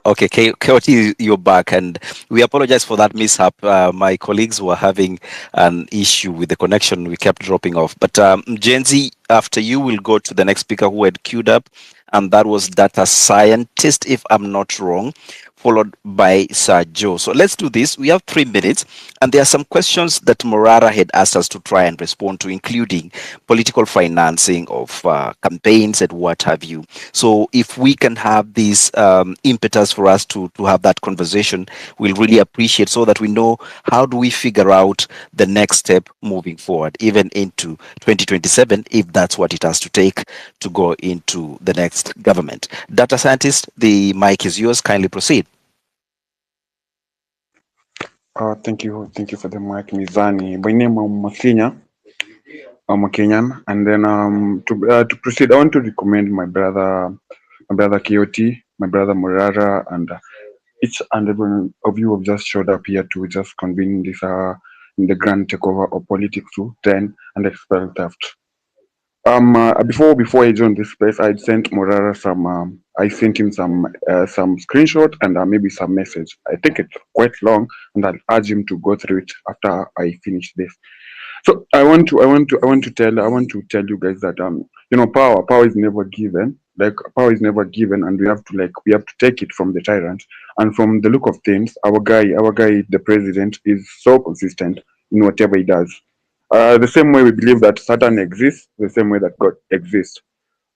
Okay, KOT, you're back, and we apologize for that mishap. My colleagues were having an issue with the connection. We kept dropping off. But Mjenzi, after you, will go to the next speaker who had queued up, and that was data scientist, if I'm not wrong, followed by Sir Joe. So let's do this. We have 3 minutes, and there are some questions that Morara had asked us to try and respond to, including political financing of campaigns and what have you. So if we can have this impetus for us to have that conversation, we'll really appreciate, so that we know how do we figure out the next step moving forward, even into 2027, if that's what it has to take to go into the next government. Data scientist, the mic is yours. Kindly proceed. Thank you for the mic, Mizani. By name, I'm Makenya. I'm a Kenyan, and then to proceed, I want to recommend my brother Kioti, my brother Morara, and each and every one of you have just showed up here to just convene this in the grand takeover of politics to then and expel theft. Before I joined this place, I sent Morara I sent him some screenshot and maybe some message. I think it's quite long, and I'll urge him to go through it after I finish this. So I want to tell you guys that power is never given. Like, power is never given, and we have to take it from the tyrant. And from the look of things, our guy, the president, is so consistent in whatever he does. The same way we believe that Satan exists, the same way that God exists.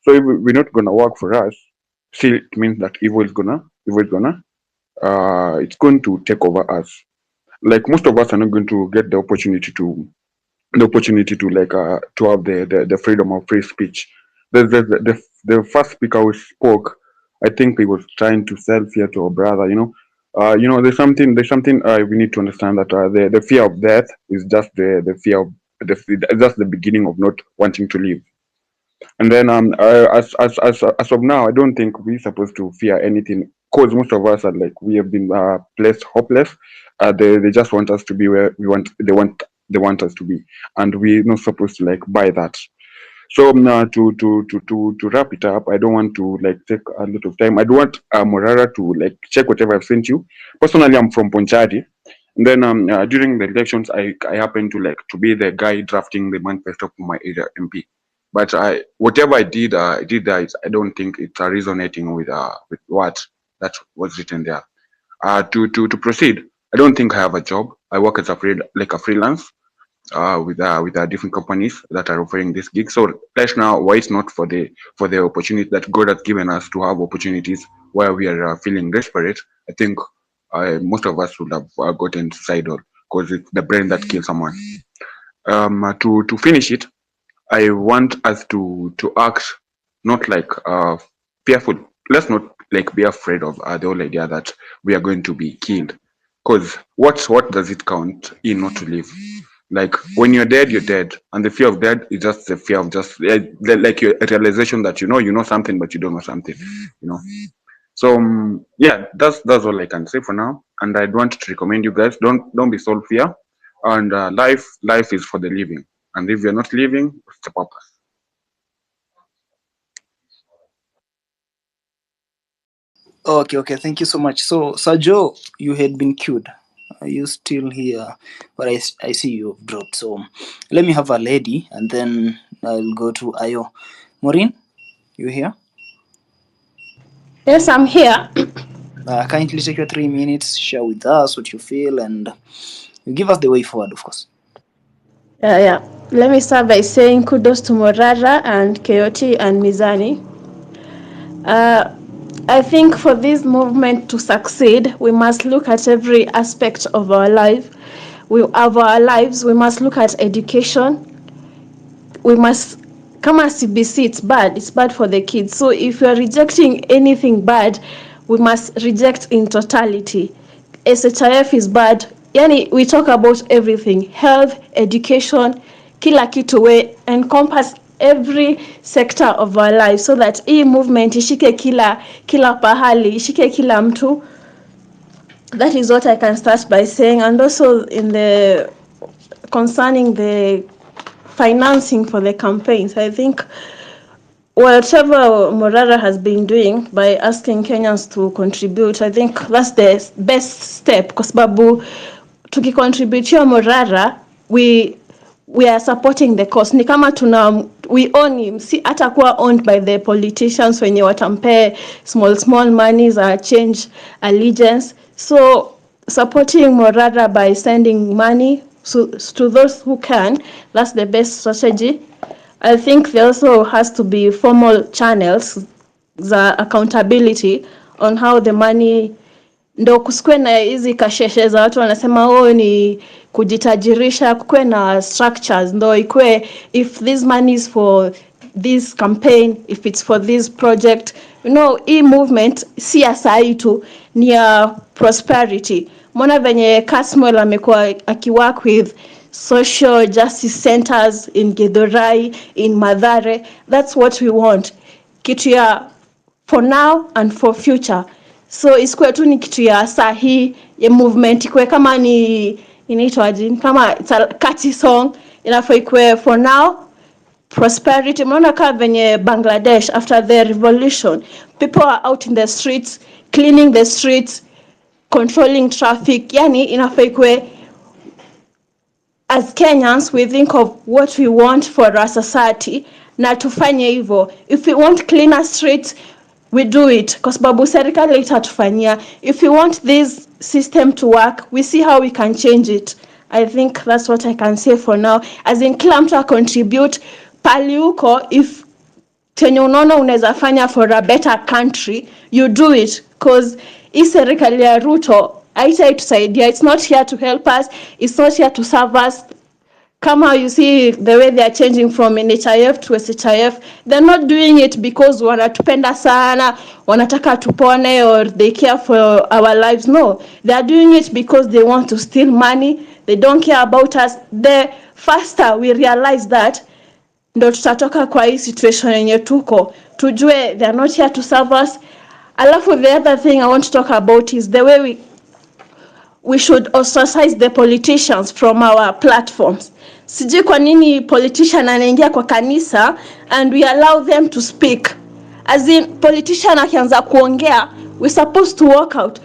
So if we're not gonna work for us, still it means that it's going to take over us. Like, most of us are not going to get the opportunity to have the freedom of free speech. The first speaker who spoke, I think he was trying to sell fear to our brother. There's something we need to understand, that the fear of death is just the fear of just the beginning of not wanting to live. And then as of now, I don't think we're supposed to fear anything, because most of us are like, we have been placed hopeless. They just want us to be where they want us to be, and we're not supposed to buy that. So to wrap it up, I don't want to take a lot of time. I don't want Morara to check whatever I've sent you. Personally, I'm from Ponchadi, and then during the elections, I happened to be the guy drafting the manifesto for my area MP. But whatever I did there, I don't think it's resonating with what that was written there. To proceed, I don't think I have a job. I work as a freelance with different companies that are offering this gig. So right now, why it's not for the opportunity that God has given us to have opportunities where we are feeling desperate. I think most of us would have gotten suicidal, because it's the brain that kills someone. To finish it, I want us to act not fearful. Let's not be afraid of the whole idea that we are going to be killed. Because what does it count in not to live? Like, when you're dead, you're dead, and the fear of death is just the fear of just your realization that you know something, but you don't know something. So yeah, that's all I can say for now. And I'd want to recommend you guys, don't be soul fear, and life is for the living. And if you're not living, what's the purpose? Okay, thank you so much. So, Sir Joe, you had been queued. Are you still here? But I see you've dropped. So, let me have a lady and then I'll go to Ayo. Maureen, you here? Yes, I'm here. Kindly take your 3 minutes, share with us what you feel, and you give us the way forward, of course. Yeah. Let me start by saying kudos to Morara and Keoti and Mizani. Uh, I think for this movement to succeed, we must look at every aspect of our life. Of our lives, we must look at education. We must, kama CBC, it's bad for the kids. So if we are rejecting anything bad, we must reject in totality. SHIF is bad. Yani, we talk about everything, health, education, kila kitu, we encompass every sector of our life so that hii movement ishike kila pahali, ishike kila mtu. That is what I can start by saying. And also concerning the financing for the campaigns, I think whatever Morara has been doing by asking Kenyans to contribute, I think that's the best step, kwa sababu tukicontributia Morara, we are supporting the cause. Ni kama we own him, si atakuwa owned by the politicians wenye watampe small monies or change allegiance. So supporting Morara by sending money to those who can, that's the best strategy. I think there also has to be formal channels za accountability on how the money, ndo kusikwe na hizi kasheshe za watu wanasema ni kujitajirisha, kukwe na structures ndo ikwe, if this money is for this campaign, if it's for this project, hii movement si ya sahi tu, ni ya prosperity. Mona venye Kasmuel amekuwa akiwork with social justice centers in Githurai, in Mathare. That's what we want, kitu ya for now and for future. So isikuwe tu ni kitu ya sahi ya movement, ikwe kama ni inaitwaje, kama it's a catchy song, inafaa ikwe for now prosperity. Mnaona kama venye Bangladesh after the revolution, people are out in the streets cleaning the streets, controlling traffic. Yani inafaa ikwe, as Kenyans we think of what we want for our society na tufanye hivyo. If we want cleaner streets, we do it kwa sababu serikali itatufanyia. If we want this system to work, we see how we can change it. I think that's what I can say for now. As in, kila mtu contribute pali uko, if chenye unaona unaweza fanya for a better country, you do it, because hii serikali ya Ruto haitaitusaidia. It's not here to help us, it's not here to serve us. Kama you see the way they are changing from NHIF to SHIF, they're not doing it because wanatupenda sana, wanataka tupone, or they care for our lives. No, they are doing it because they want to steal money. They don't care about us. The faster we realize that, ndo tutatoka kwa hii situation yenye tuko, tujue they are not here to serve us. Alafu the other thing I want to talk about is the way we should ostracize the politicians from our platforms. Sijui kwa nini politician anaingia kwa kanisa and we allow them to speak. As in, politician akianza kuongea, we supposed to walk out.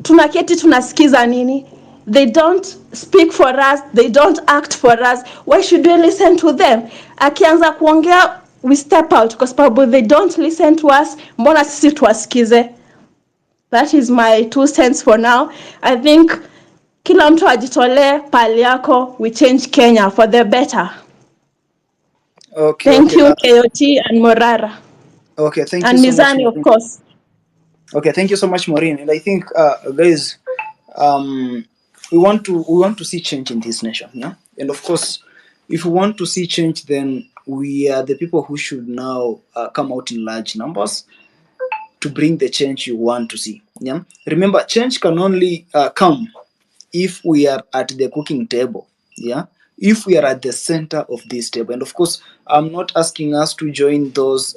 Tunaketi tunasikiza nini? They don't speak for us, they don't act for us. Why should we listen to them? Akianza kuongea, we step out kwa sababu they don't listen to us. Mbona sisi tuwasikize? That is my 2 cents for now. I think kila mtu ajitolee pali yako, we change Kenya for the better. Thank you, KOT and Morara. Okay, thank and you so much, Mizani, Maureen. of course. Okay, thank you so much, Maureen. And I think, guys, we want to see change in this nation, yeah. And of course, if we want to see change, then we are the people who should now come out in large numbers to bring the change you want to see. Yeah. Remember, change can only come if we are at the cooking table. Yeah. If we are at the center of this table, and of course, I'm not asking us to join those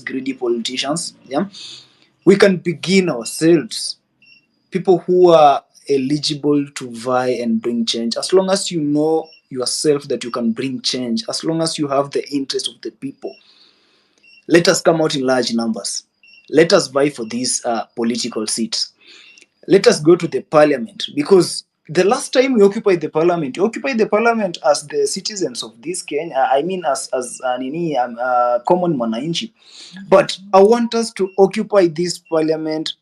greedy politicians. Yeah. We can begin ourselves, people who are eligible to vie and bring change. As long as you know yourself that you can bring change, as long as you have the interest of the people, let us come out in large numbers. let us vie for these political seats. Let us go to the parliament, because the last time we occupied the parliament as the citizens of this Kenya. I mean, as common mwananchi. But I want us to occupy this parliament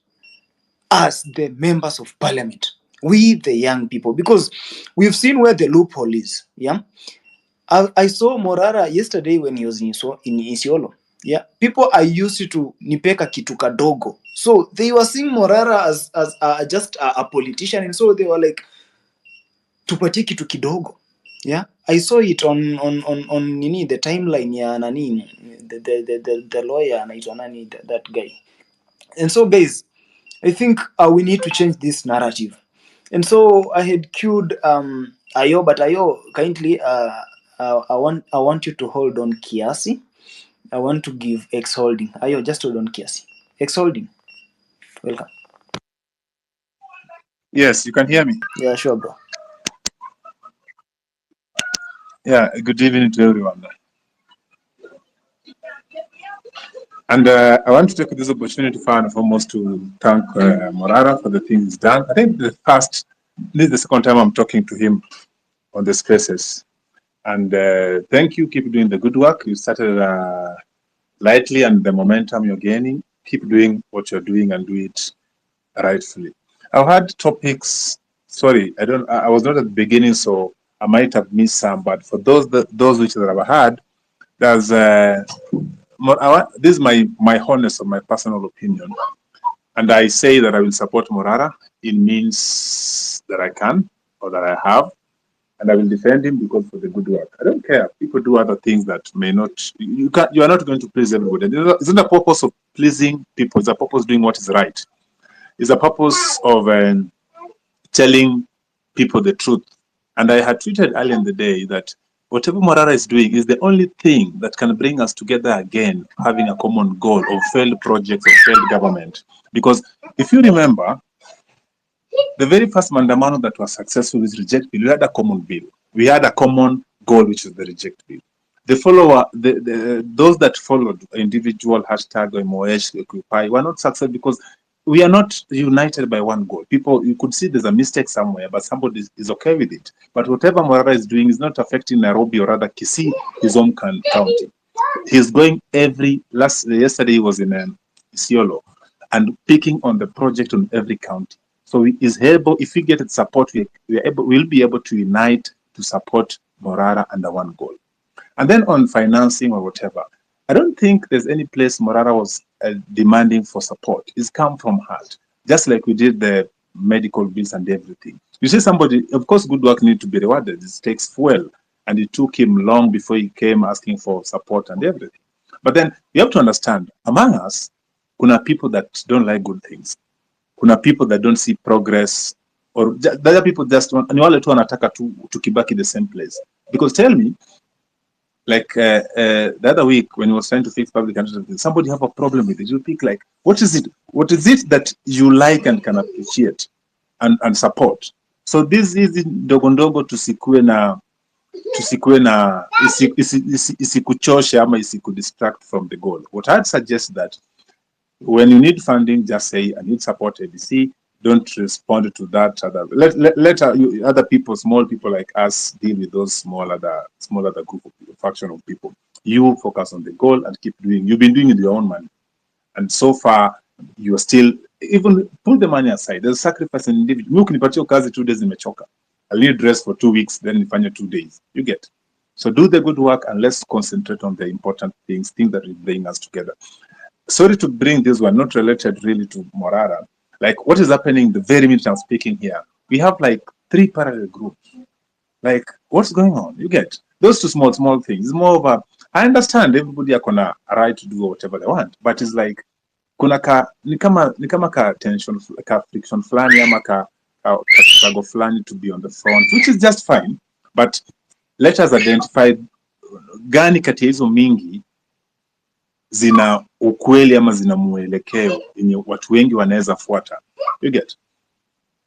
as the members of parliament, we the young people, because we've seen where the loophole is. Yeah, I saw Morara yesterday when he was in Isiolo. Yeah, people are used to nipeka kitu kadogo, so they were seeing Morara as just a politician, and so they were like, tupatie kitu kidogo. Yeah, I saw it on nini, the timeline ya nani, the lawyer anaitwa nani, that guy. And so guys, I think we need to change this narrative. And so I had queued Ayo, but Ayo, kindly, I want you to hold on kiasi. I want to give X holding. Ayo, just hold on kiasi. X holding. Welcome. Yes, you can hear me. Yeah, sure, bro. Yeah, good evening to everyone. And I want to take this opportunity first and foremost to thank Morara for the things he's done. I think this is the second time I'm talking to him on the spaces. And thank you. Keep doing the good work. You started lightly, and the momentum you're gaining. Keep doing what you're doing and do it rightfully. I've had topics. Sorry, I was not at the beginning, so I might have missed some. But for those which I've had, there's this is my honest or my personal opinion, and I say that I will support Morara in means that I can or that I have, and I will defend him because for the good work. I don't care. People do other things that may not. You are not going to please everybody. Isn't the purpose of pleasing people? It's a purpose of doing what is right. It's a purpose of telling people the truth. And I had tweeted earlier in the day that whatever Morara is doing is the only thing that can bring us together again, having a common goal of failed projects, of failed government. Because if you remember, the very first Mandamano that was successful with Reject Bill, we had a common bill. We had a common goal, which is the Reject Bill. Those that followed individual hashtag or Moesh Occupy were not successful because we are not united by one goal. People, you could see there's a mistake somewhere, but somebody is okay with it. But whatever Morara is doing is not affecting Nairobi or rather Kisii, his own county. He's going yesterday he was in Isiolo and picking on the project on every county. So he is able, if we get support, we'll be able to unite to support Morara under one goal. And then on financing or whatever, I don't think there's any place Morara was demanding for support. It's come from heart, just like we did the medical bills and everything. You see somebody, of course, good work needs to be rewarded. It takes fuel, and it took him long before he came asking for support and everything. But then you have to understand, among us, kuna people that don't like good things. Kuna people that don't see progress, or the other people just want, ni wale tu wanataka to kibaki the same place. Because tell me, like the other week when he was trying to fix public transport, somebody have a problem with it. You pick like, what is it? What is it that you like and can appreciate and support? So this is ndogo ndogo tusikue na isikuchoshe ama isikudistract from the goal. What I'd suggest that when you need funding, just say I need support ABC. Don't respond to that. Let other people, small people like us, deal with those small other group of people, faction of people. You focus on the goal and keep doing. You've been doing it with your own money, and so far you are still, even put the money aside. There's a sacrifice in individual. You can put your kazi 2 days in mechoka. I'll need dress for 2 weeks, then you find 2 days. You get. So do the good work and let's concentrate on the important things that will bring us together. Sorry to bring this one, not related really to Morara. Like what is happening the very minute I'm speaking here? We have like 3 parallel groups. Like what's going on? You get those 2 small things. It's more of a, I understand everybody are gonna right to do whatever they want, but it's like kuna ni kama ka tension, ka friction flani ama ka struggle flani to be on the front, which is just fine. But let us identify gani kati hizo mingi zina ukweli ama zina mwelekeo yenye watu wengi wanaweza fuata. You get?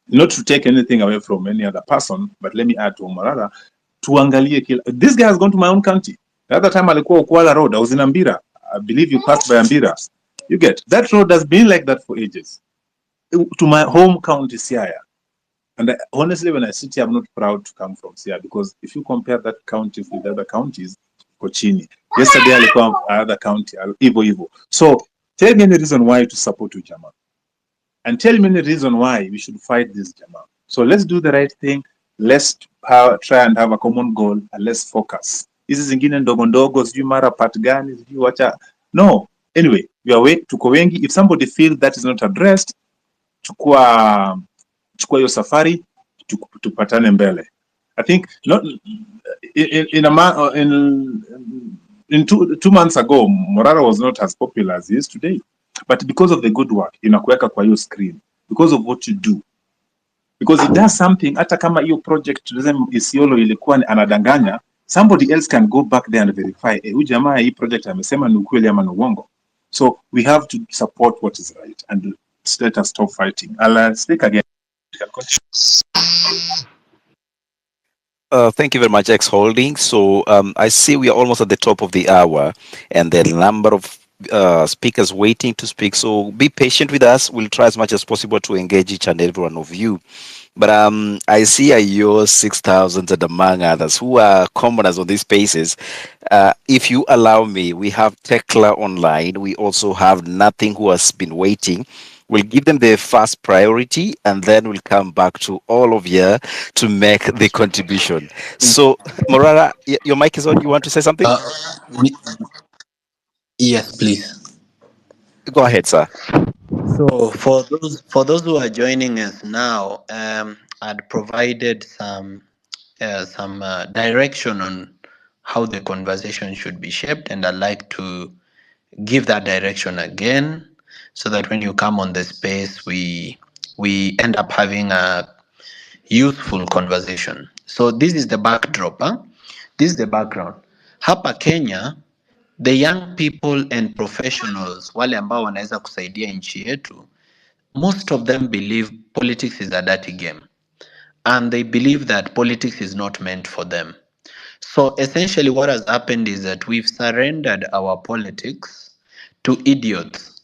Not to take anything away from any other person, but let me add to Morara, tuangalie kila. This guy has gone to my own county. The other time alikuwa Ukwala Road, I was in Ambira. I believe you passed by Ambira. You get that road has been like that for ages. To my home county, Siaya. And honestly, when I sit here, I'm not proud to come from Siaya because if you compare that county with other counties, Kochini. Yesterday, I come other county, Ivo. So tell me any reason why to support Ujama. And tell me any reason why we should fight this Jama. So let's do the right thing. Let's try and have a common goal and let's focus. Hizi zingine ndogo ndogo, sijui mara part gani, sijui wacha. No. Anyway, we are tuko wengi. If somebody feels that is not addressed, chukua hiyo safari, tupatane mbele. I think not in a month in 2 months ago, Morara was not as popular as he is today. But because of the good work, inakuweka kwa hiyo screen, because of what you do, because it does something. Hata kama hiyo project Isiolo ilikuwa anadanganya, somebody else can go back there and verify, huyu jamaa hii project amesema ni ukweli ama ni uongo. So we have to support what is right and let us stop fighting. I'll speak again. Thank you very much, X Holding. So I see we are almost at the top of the hour, and there are a number of speakers waiting to speak. So be patient with us. We'll try as much as possible to engage each and every one of you. But I see your 6,000 and among others who are commoners on these spaces. If you allow me, we have Tekla online. We also have Nothing who has been waiting. We'll give them the first priority, and then we'll come back to all of you to make the contribution. So, Morara, your mic is on. You want to say something? Me- yes, please. Go ahead, sir. So for those who are joining us now, I'd provided some direction on how the conversation should be shaped, and I'd like to give that direction again, so that when you come on the space, we end up having a useful conversation. So this is the backdrop. This is the background. Hapa Kenya, the young people and professionals wale ambao wanaweza kusaidia nchi yetu, most of them believe politics is a dirty game, and they believe that politics is not meant for them. So essentially what has happened is that we've surrendered our politics to idiots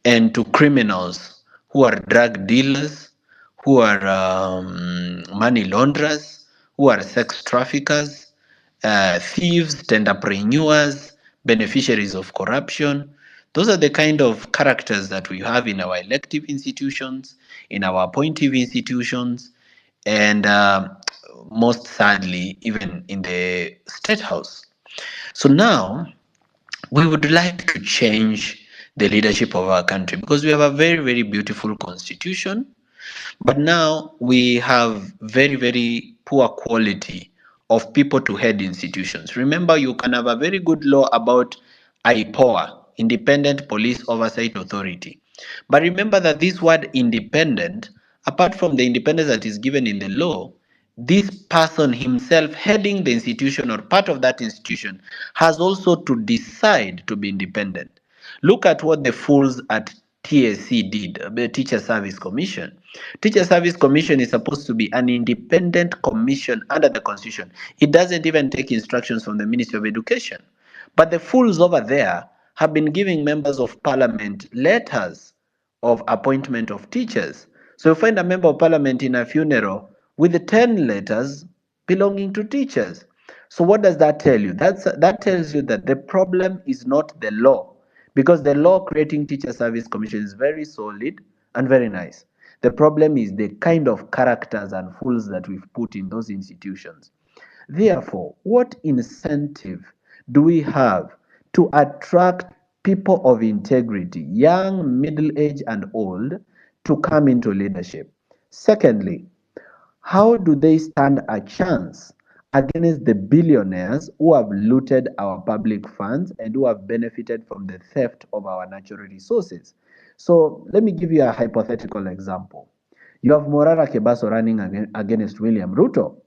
and to criminals who are drug dealers, who are money launderers, who are sex traffickers, thieves, tenderpreneurs, beneficiaries of corruption. Those are the kind of characters that we have in our elective institutions, in our appointive institutions, and most sadly, even in the state house. So now we would like to change the leadership of our country because we have a very, very beautiful constitution, but now we have very, very poor quality of people to head institutions. Remember, you can have a very good law about IPOA, Independent Police Oversight Authority. But remember that this word independent, apart from the independence that is given in the law, this person himself heading the institution or part of that institution has also to decide to be independent. Look at what the fools at TSC did, the Teacher Service Commission. Teacher Service Commission is supposed to be an independent commission under the Constitution. It doesn't even take instructions from the Ministry of Education. But the fools over there have been giving members of parliament letters of appointment of teachers. So you find a member of parliament in a funeral with 10 letters belonging to teachers. So what does that tell you? That tells you that the problem is not the law, because the law creating Teacher Service Commission is very solid and very nice. The problem is the kind of characters and fools that we've put in those institutions. Therefore, what incentive do we have to attract people of integrity, young, middle-aged, and old, to come into leadership? Secondly, how do they stand a chance against the billionaires who have looted our public funds and who have benefited from the theft of our natural resources? So let me give you a hypothetical example. You have Morara Kebaso running against William Ruto.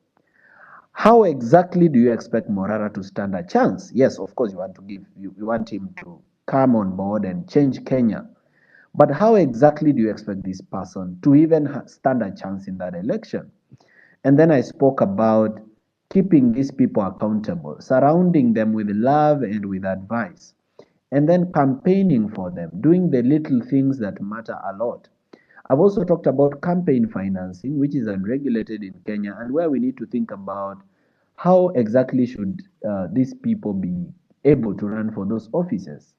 How exactly do you expect Morara to stand a chance? Yes, of course, you want him to come on board and change Kenya. But how exactly do you expect this person to even stand a chance in that election? And then I spoke about keeping these people accountable, surrounding them with love and with advice. and then campaigning for them, doing the little things that matter a lot. I've also talked about campaign financing, which is unregulated in Kenya, and where we need to think about how exactly should these people be able to run for those offices.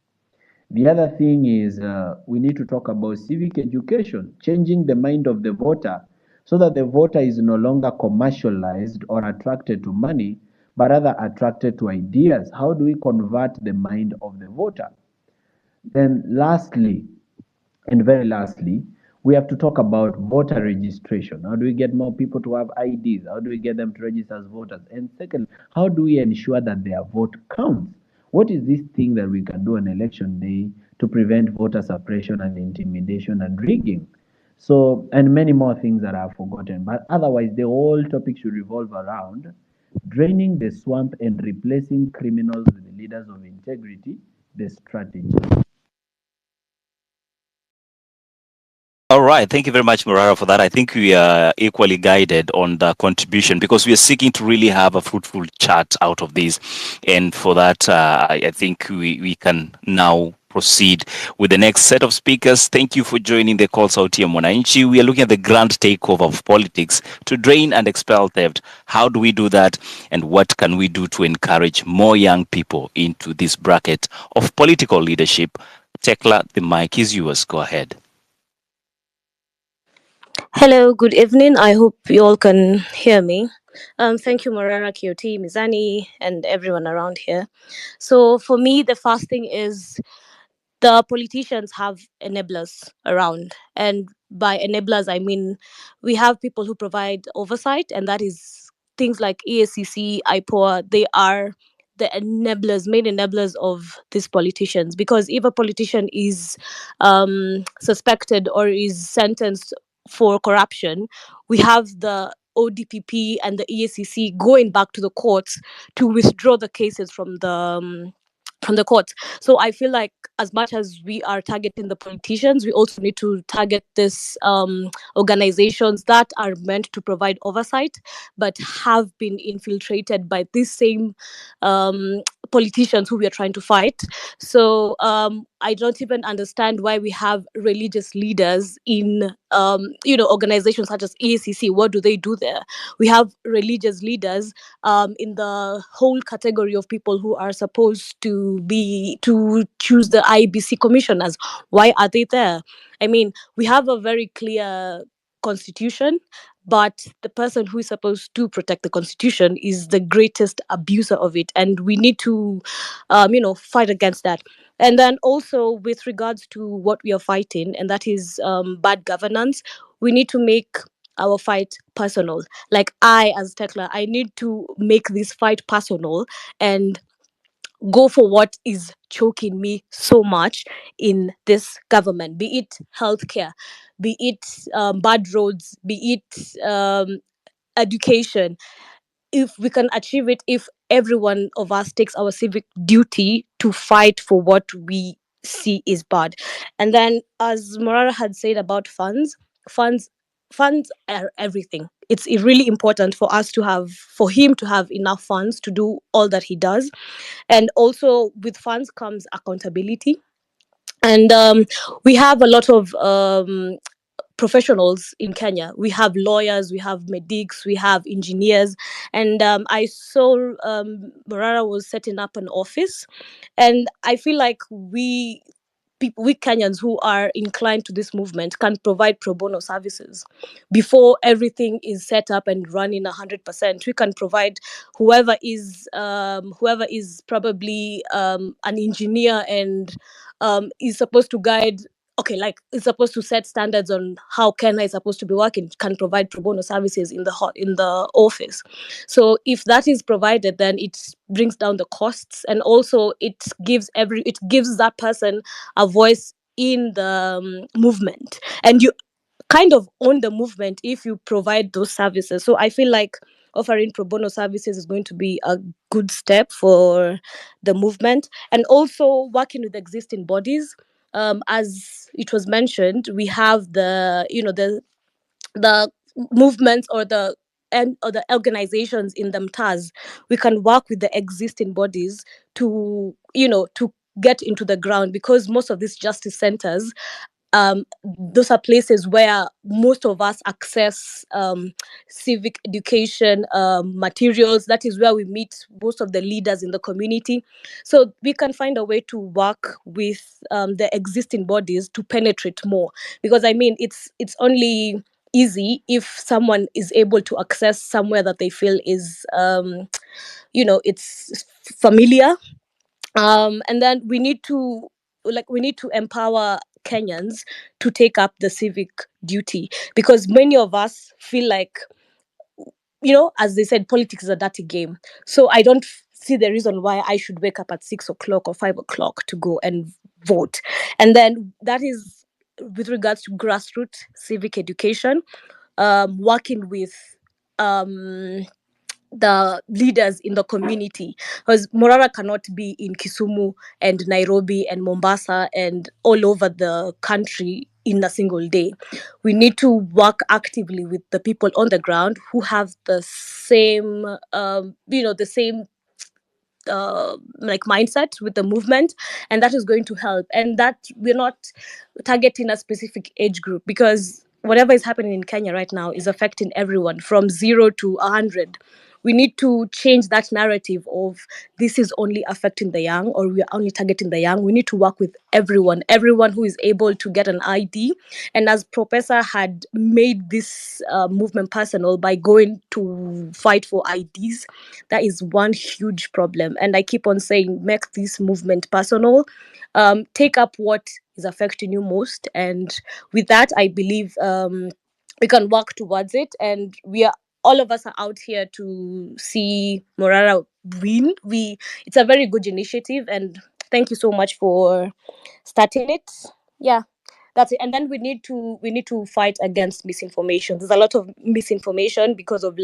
The other thing is we need to talk about civic education, changing the mind of the voter so that the voter is no longer commercialized or attracted to money, but rather attracted to ideas. How do we convert the mind of the voter? Then, lastly, and very lastly, we have to talk about voter registration. How do we get more people to have IDs? How do we get them to register as voters? And second, how do we ensure that their vote counts? What is this thing that we can do on election day to prevent voter suppression and intimidation and rigging? So, and many more things that I've forgotten. But otherwise, the whole topic should revolve around draining the swamp and replacing criminals with the leaders of integrity, the strategy. All right. Thank you very much, Morara, for that. I think we are equally guided on the contribution because we are seeking to really have a fruitful chat out of this. And for that, I think we can now proceed with the next set of speakers. Thank you for joining the Call Sauti ya Mwananchi. We are looking at the grand takeover of politics to drain and expel theft. How do we do that? And what can we do to encourage more young people into this bracket of political leadership? Tekla, the mic is yours. Go ahead. Hello, good evening. I hope you all can hear me. Thank you, Morara, Kioti, Mizani, and everyone around here. So, for me, the first thing is the politicians have enablers around. And by enablers, I mean we have people who provide oversight, and that is things like EACC, IPOA. They are the enablers, main enablers of these politicians. Because if a politician is suspected or is sentenced for corruption, we have the ODPP and the EACC going back to the courts to withdraw the cases from the courts. So I feel like as much as we are targeting the politicians, we also need to target this organizations that are meant to provide oversight, but have been infiltrated by these same um, politicians who we are trying to fight. So I don't even understand why we have religious leaders in organizations such as EACC. What do they do there? We have religious leaders in the whole category of people who are supposed to choose the IBC commissioners. Why are they there? I mean, we have a very clear constitution, but the person who is supposed to protect the constitution is the greatest abuser of it, and we need to fight against that. And then also with regards to what we are fighting, and that is bad governance, we need to make our fight personal. Like I, as Tekla, I need to make this fight personal and go for what is choking me so much in this government, be it healthcare, be it bad roads, be it education. If we can achieve it, if every one of us takes our civic duty to fight for what we see is bad. And then, as Morara had said about funds funds are everything. It's really important for us to have, for him to have enough funds to do all that he does. And also with funds comes accountability. And we have a lot of professionals in Kenya. We have lawyers, we have medics, we have engineers. And I saw Morara was setting up an office. And I feel like we Kenyans who are inclined to this movement can provide pro bono services before everything is set up and running 100%. We can provide whoever is probably an engineer and is supposed to guide. Okay, like is supposed to set standards on how Kenya is supposed to be working, can provide pro bono services in the office. So if that is provided, then it brings down the costs, and also it gives that person a voice in the movement, and you kind of own the movement if you provide those services. So I feel like offering pro bono services is going to be a good step for the movement, and also working with existing bodies. As it was mentioned, we have the movements or the organizations in the mtas. We can work with the existing bodies to get into the ground, because most of these justice centers, those are places where most of us access civic education materials. That is where we meet most of the leaders in the community. So we can find a way to work with the existing bodies to penetrate more, because I mean it's only easy if someone is able to access somewhere that they feel is it's familiar. And then we need to empower Kenyans to take up the civic duty, because many of us feel like, as they said, politics is a dirty game. So I don't see the reason why I should wake up at 6 o'clock or 5 o'clock to go and vote. And then that is with regards to grassroots civic education, working with the leaders in the community, because Morara cannot be in Kisumu and Nairobi and Mombasa and all over the country in a single day. We need to work actively with the people on the ground who have the same, the same like mindset with the movement, and that is going to help. And that we're not targeting a specific age group, because whatever is happening in Kenya right now is affecting everyone from 0 to 100. We need to change that narrative of this is only affecting the young, or we are only targeting the young. We need to work with everyone who is able to get an ID. And as Professor had made this movement personal by going to fight for IDs, that is one huge problem. And I keep on saying, make this movement personal. Take up what is affecting you most, and with that, I believe we can work towards it. And all of us are out here to see Morara win. It's a very good initiative, and thank you so much for starting it. Yeah, that's it. And then we need to fight against misinformation. There's a lot of misinformation because of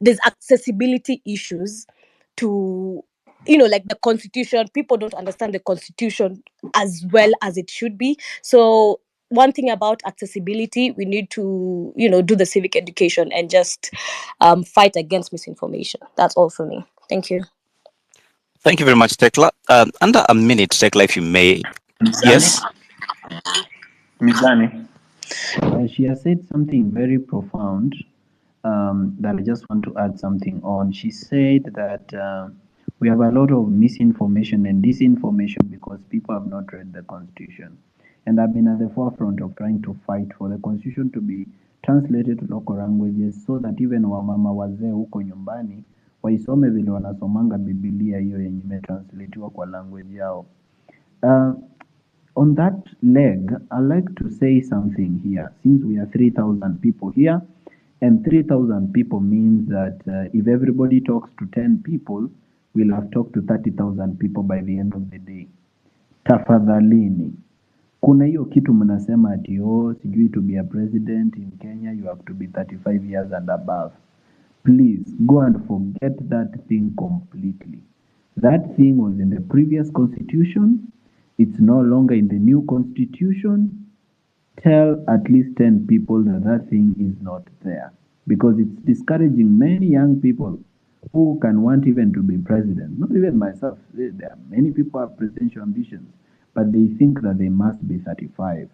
there's accessibility issues to, like the constitution. People don't understand the constitution as well as it should be. So one thing about accessibility, we need to do the civic education and just fight against misinformation. That's all for me. Thank you. Thank you very much, Tekla. Under a minute, Tekla, if you may. Mizani, Yes. Mizani. She has said something very profound that I just want to add something on. She said that we have a lot of misinformation and disinformation because people have not read the Constitution. And I've been at the forefront of trying to fight for the Constitution to be translated to local languages so that even wamama wazee huko nyumbani waisome vile wanasomanga Biblia hiyo yenye imetranslatiwa kwa language yao. On that leg, I'd like to say something here. Since we are 3,000 people here, and 3,000 people means that if everybody talks to 10 people, we'll have talked to 30,000 people by the end of the day. Tafadhalini, kuna hiyo kitu mnasema ati sijui to be a president in Kenya you have to be 35 years and above. Please go and forget that thing completely. That thing was in the previous constitution. It's no longer in the new constitution. Tell at least 10 people that that thing is not there, because it's discouraging many young people who can want even to be president. Not even myself. There are many people who have presidential ambitions, but they think that they must be 35.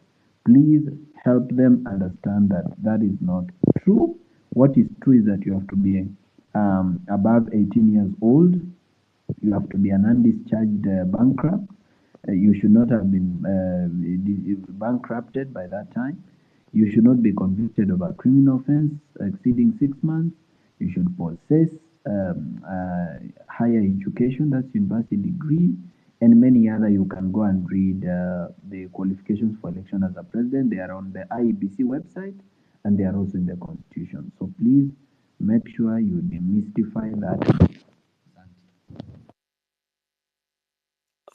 Please help them understand that that is not true. What is true is that you have to be above 18 years old. You have to be an undischarged bankrupt. You should not have been bankrupted by that time. You should not be convicted of a criminal offense exceeding 6 months. You should possess higher education, that's university degree, and many other. You can go and read the qualifications for election as a president. They are on the IEBC website, and they are also in the constitution. So please make sure you demystify that.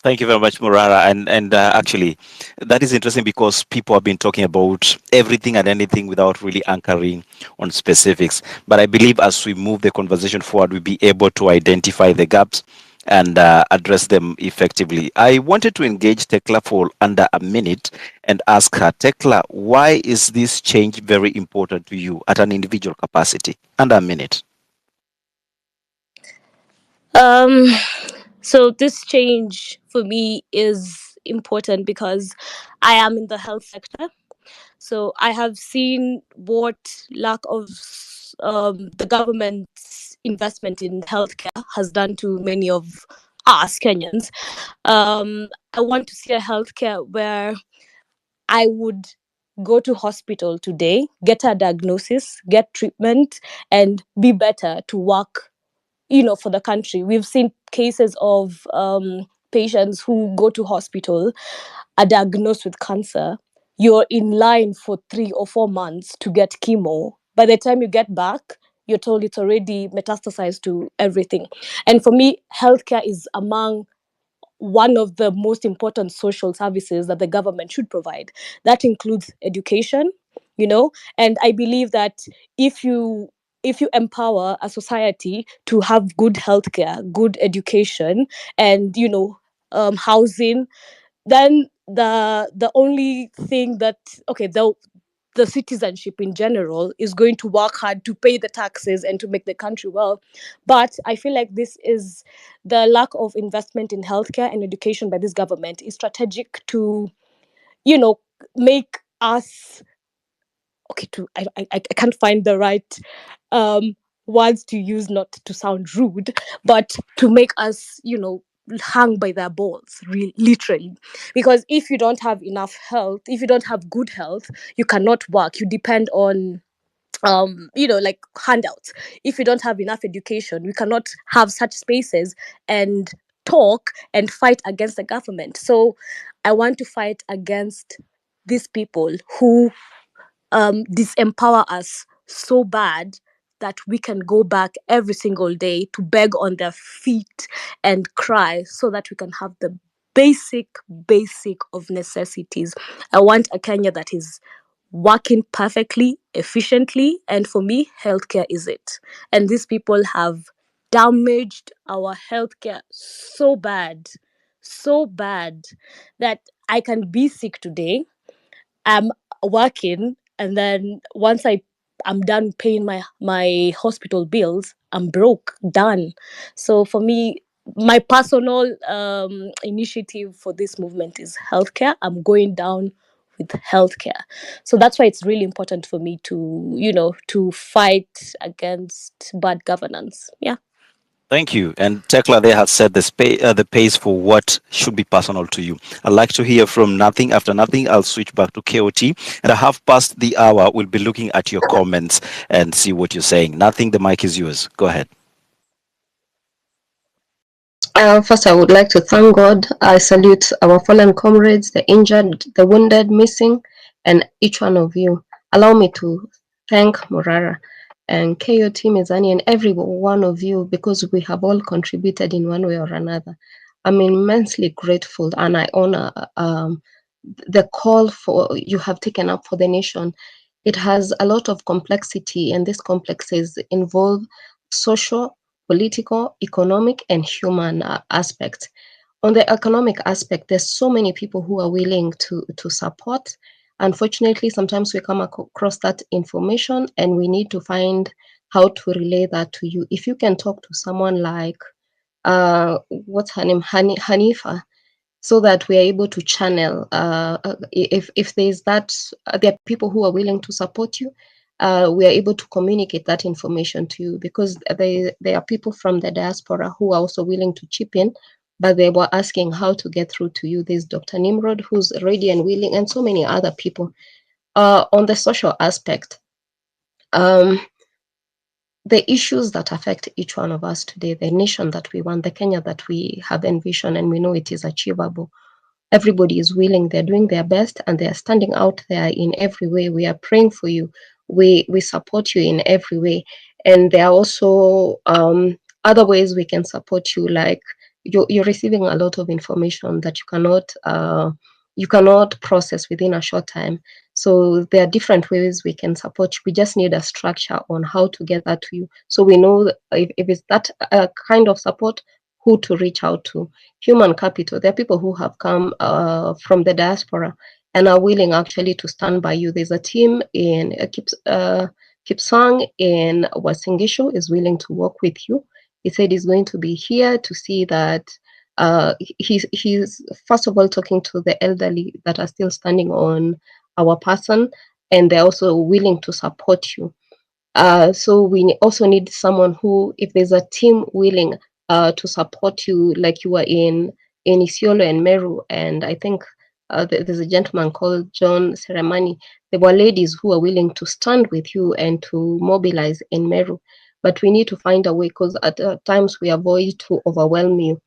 Thank you very much, Morara. And actually, that is interesting because people have been talking about everything and anything without really anchoring on specifics. But I believe as we move the conversation forward, we'll be able to identify the gaps and address them effectively. I wanted to engage Tekla for under a minute and ask her, Tekla, why is this change very important to you at an individual capacity? Under a minute. Um, So this change for me is important because I am in the health sector. So I have seen what lack of the government's investment in healthcare has done to many of us Kenyans. I want to see a healthcare where I would go to hospital today, get a diagnosis, get treatment, and be better to work, for the country. We've seen cases of patients who go to hospital, are diagnosed with cancer. You're in line for 3 or 4 months to get chemo. By the time you get back, you're told it's already metastasized to everything. And for me, healthcare is among one of the most important social services that the government should provide. That includes education, and I believe that if you if you empower a society to have good healthcare, good education, and housing, then the only thing that okay the citizenship in general is going to work hard to pay the taxes and to make the country well. But I feel like this is the lack of investment in healthcare and education by this government is strategic to, you know, make us okay to I can't find the right um words to use, not to sound rude, but to make us, hang by their balls, literally. Because if you don't have enough health, if you don't have good health, you cannot work. You depend on like handouts. If you don't have enough education, we cannot have such spaces and talk and fight against the government. So I want to fight against these people who disempower us so bad that we can go back every single day to beg on their feet and cry so that we can have the basic of necessities. I want a Kenya that is working perfectly, efficiently, and for me, healthcare is it. And these people have damaged our healthcare so bad that I can be sick today, I'm working, and then once I'm done paying my hospital bills, I'm broke, done. So for me, my personal initiative for this movement is healthcare. I'm going down with healthcare. So that's why it's really important for me to, to fight against bad governance. Yeah. Thank you. And Tekla there has set the pace for what should be personal to you. I'd like to hear from Nothing. After Nothing, I'll switch back to KOT. And at half past the hour, we'll be looking at your comments and see what you're saying. Nothing, the mic is yours. Go ahead. First, I would like to thank God. I salute our fallen comrades, the injured, the wounded, missing, and each one of you. Allow me to thank Morara and KOT Mizani and every one of you, because we have all contributed in one way or another. I'm immensely grateful, and I honor the call for you have taken up for the nation. It has a lot of complexity, and these complexes involve social, political, economic, and human aspects. On the economic aspect, there's so many people who are willing to support. Unfortunately, sometimes we come across that information and we need to find how to relay that to you. If you can talk to someone like, what's her name, Hanifa, so that we are able to channel, if there's that, there are people who are willing to support you, we are able to communicate that information to you, because there are people from the diaspora who are also willing to chip in, but they were asking how to get through to you. There's Dr. Nimrod, who's ready and willing, and so many other people. On the social aspect, the issues that affect each one of us today, the nation that we want, the Kenya that we have envisioned and we know it is achievable, everybody is willing, they're doing their best, and they're standing out there in every way. We are praying for you, we support you in every way. And there are also other ways we can support you, like you're receiving a lot of information that you cannot process within a short time. So there are different ways we can support you. We just need a structure on how to get that to you, so we know if it's that kind of support, who to reach out to. Human capital, there are people who have come from the diaspora and are willing actually to stand by you. There's a team in Kipsang in Wasingishu is willing to work with you. He said he's going to be here to see that He's first of all talking to the elderly that are still standing on our person, and they're also willing to support you. So we also need someone who, if there's a team willing to support you, like you were in Isiolo and Meru, and I think there's a gentleman called John Seremani. There were ladies who are willing to stand with you and to mobilize in Meru. But we need to find a way, because at times we avoid to overwhelm you.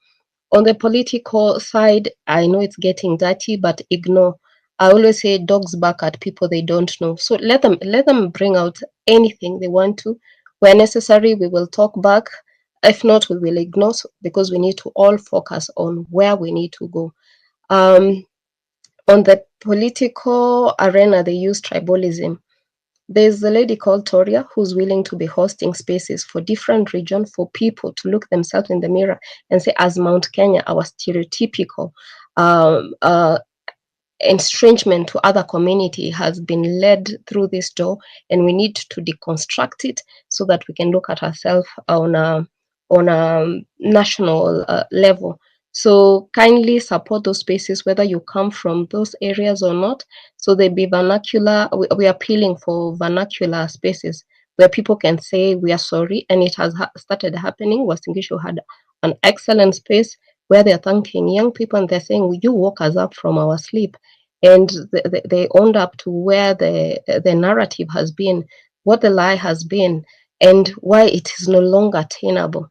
On the political side, I know it's getting dirty, but ignore. I always say dogs bark at people they don't know. So let them bring out anything they want to. Where necessary, we will talk back. If not, we will ignore, because we need to all focus on where we need to go. On the political arena, they use tribalism. There's a lady called Toria who's willing to be hosting spaces for different regions for people to look themselves in the mirror and say, as Mount Kenya, our stereotypical um, uh, estrangement to other community has been led through this door, and we need to deconstruct it so that we can look at ourselves on a national level. So kindly support those spaces, whether you come from those areas or not. So they be vernacular. We are appealing for vernacular spaces where people can say we are sorry, and it has started happening. Western Gishu had an excellent space where they're thanking young people and they're saying, "Will you woke us up from our sleep?" And they owned up to where the narrative has been, what the lie has been, and why it is no longer tenable.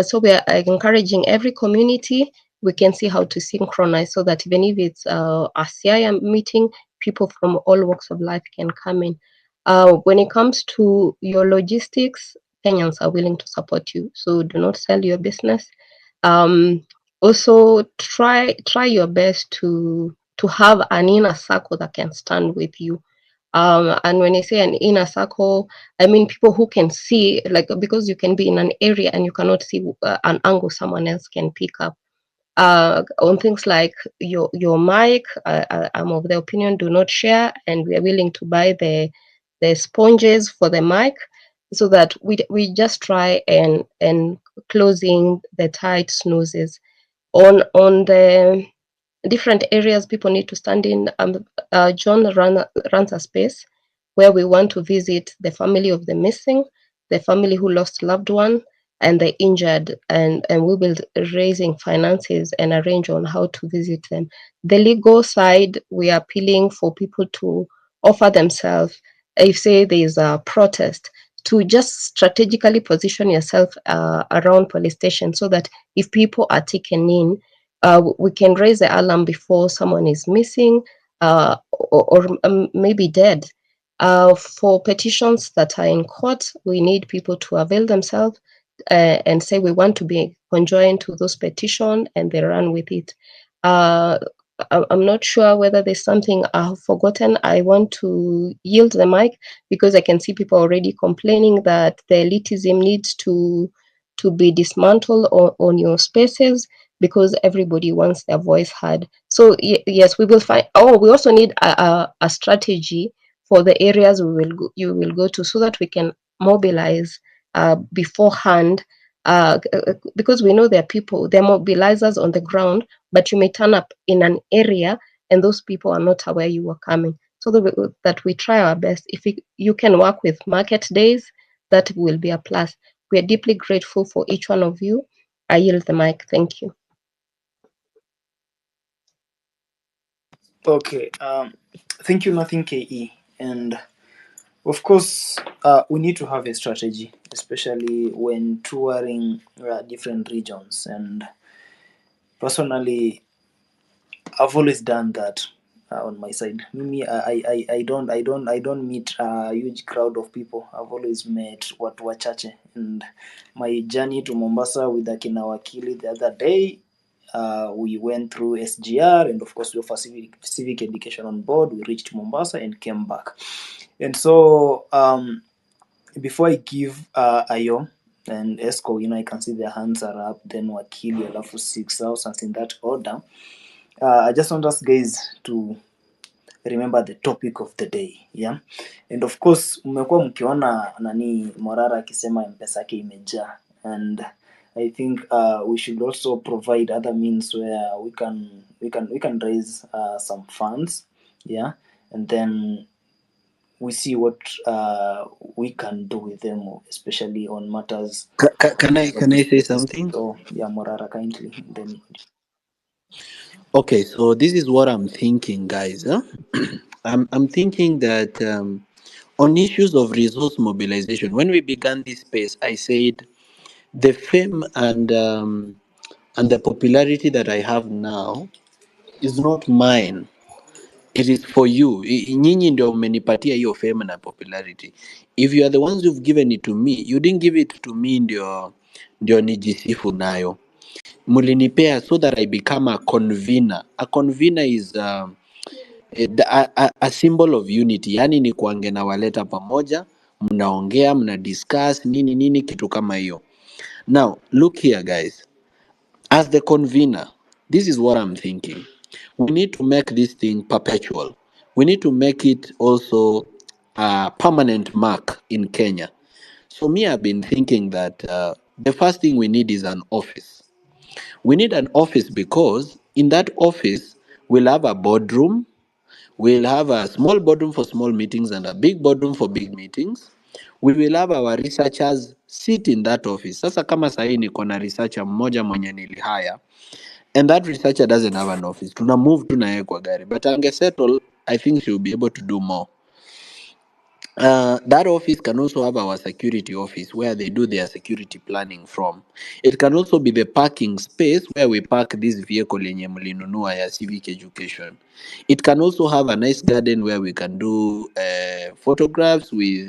So we are encouraging every community. We can see how to synchronize so that even if it's a CIM meeting, people from all walks of life can come in. When it comes to your logistics, Kenyans are willing to support you. So do not sell your business. Also, try your best to have an inner circle that can stand with you. And when I say an inner circle, I mean people who can see, like, because you can be in an area and you cannot see an angle someone else can pick up. On things like your mic, I'm of the opinion do not share, and we are willing to buy the sponges for the mic, so that we just try and closing the tight snoozes on the different areas people need to stand in. John runs a space where we want to visit the family of the missing, the family who lost loved one, and the injured, and we will raising finances and arrange on how to visit them. The legal side, we are appealing for people to offer themselves. If say there is a protest, to just strategically position yourself around police station, so that if people are taken in, we can raise the alarm before someone is missing or maybe dead. For petitions that are in court, we need people to avail themselves and say we want to be conjoined to those petitions, and they run with it. I'm not sure whether there's something I've forgotten. I want to yield the mic because I can see people already complaining that the elitism needs to be dismantled on your spaces, because everybody wants their voice heard. So yes, we will find. Oh, we also need a strategy for the areas you will go to, so that we can mobilize beforehand. Because we know there are people, there are mobilizers on the ground, but you may turn up in an area and those people are not aware you are coming. So that we try our best. If you can work with market days, that will be a plus. We are deeply grateful for each one of you. I yield the mic. Thank you. Okay. Thank you, nothing KE. And of course, we need to have a strategy, especially when touring different regions. And personally, I've always done that on my side. Me, I don't meet a huge crowd of people. I've always met watu wachache. And my journey to Mombasa with Akina Wakili the other day, we went through SGR, and of course we offer civic education on board. We reached Mombasa and came back. And so before I give Ayo and Esco, I can see their hands are up, then Wakili, alafu 6,000 in that order. I just want us guys to remember the topic of the day, yeah. And of course mmekuwa mkiona nani Morara akisema mpesa yake imejaa, and I think we should also provide other means where we can raise some funds, yeah, and then we see what we can do with them, especially on matters. Can I say something? So yeah, Morara, kindly. Then Okay, so this is what I'm thinking, guys. Huh? I'm thinking that on issues of resource mobilization, when we began this space, I said the fame and the popularity that I have now is not mine. It is for you. Nyinyi ndio mmenipatia hiyo fame na popularity. If you are the ones who've given it to me, you didn't give it to me ndio nijisifu nayo. Mulinipea so that I become a convener. A convener is a symbol of unity, yani ni kuange na waleta pamoja, mnaongea, mna discuss nini nini, kitu kama hiyo. Now look here guys, as the convener, this is what I'm thinking. We need to make this thing perpetual. We need to make it also a permanent mark in Kenya. So me, I've been thinking that the first thing we need is an office. We need an office because in that office we'll have a boardroom. We'll have a small boardroom for small meetings and a big boardroom for big meetings. We will have our researchers sit in that office. Sasa kama sahi niko na researcher mmoja mwenye nilihire, and that researcher doesn't have an office, tuna move tu naye kwa gari, but ange settle, I think she will be able to do more. That office can also have our security office where they do their security planning from. It can also be the parking space where we park this vehicle yenye mlinunua ya civic education. It can also have a nice garden where we can do photographs with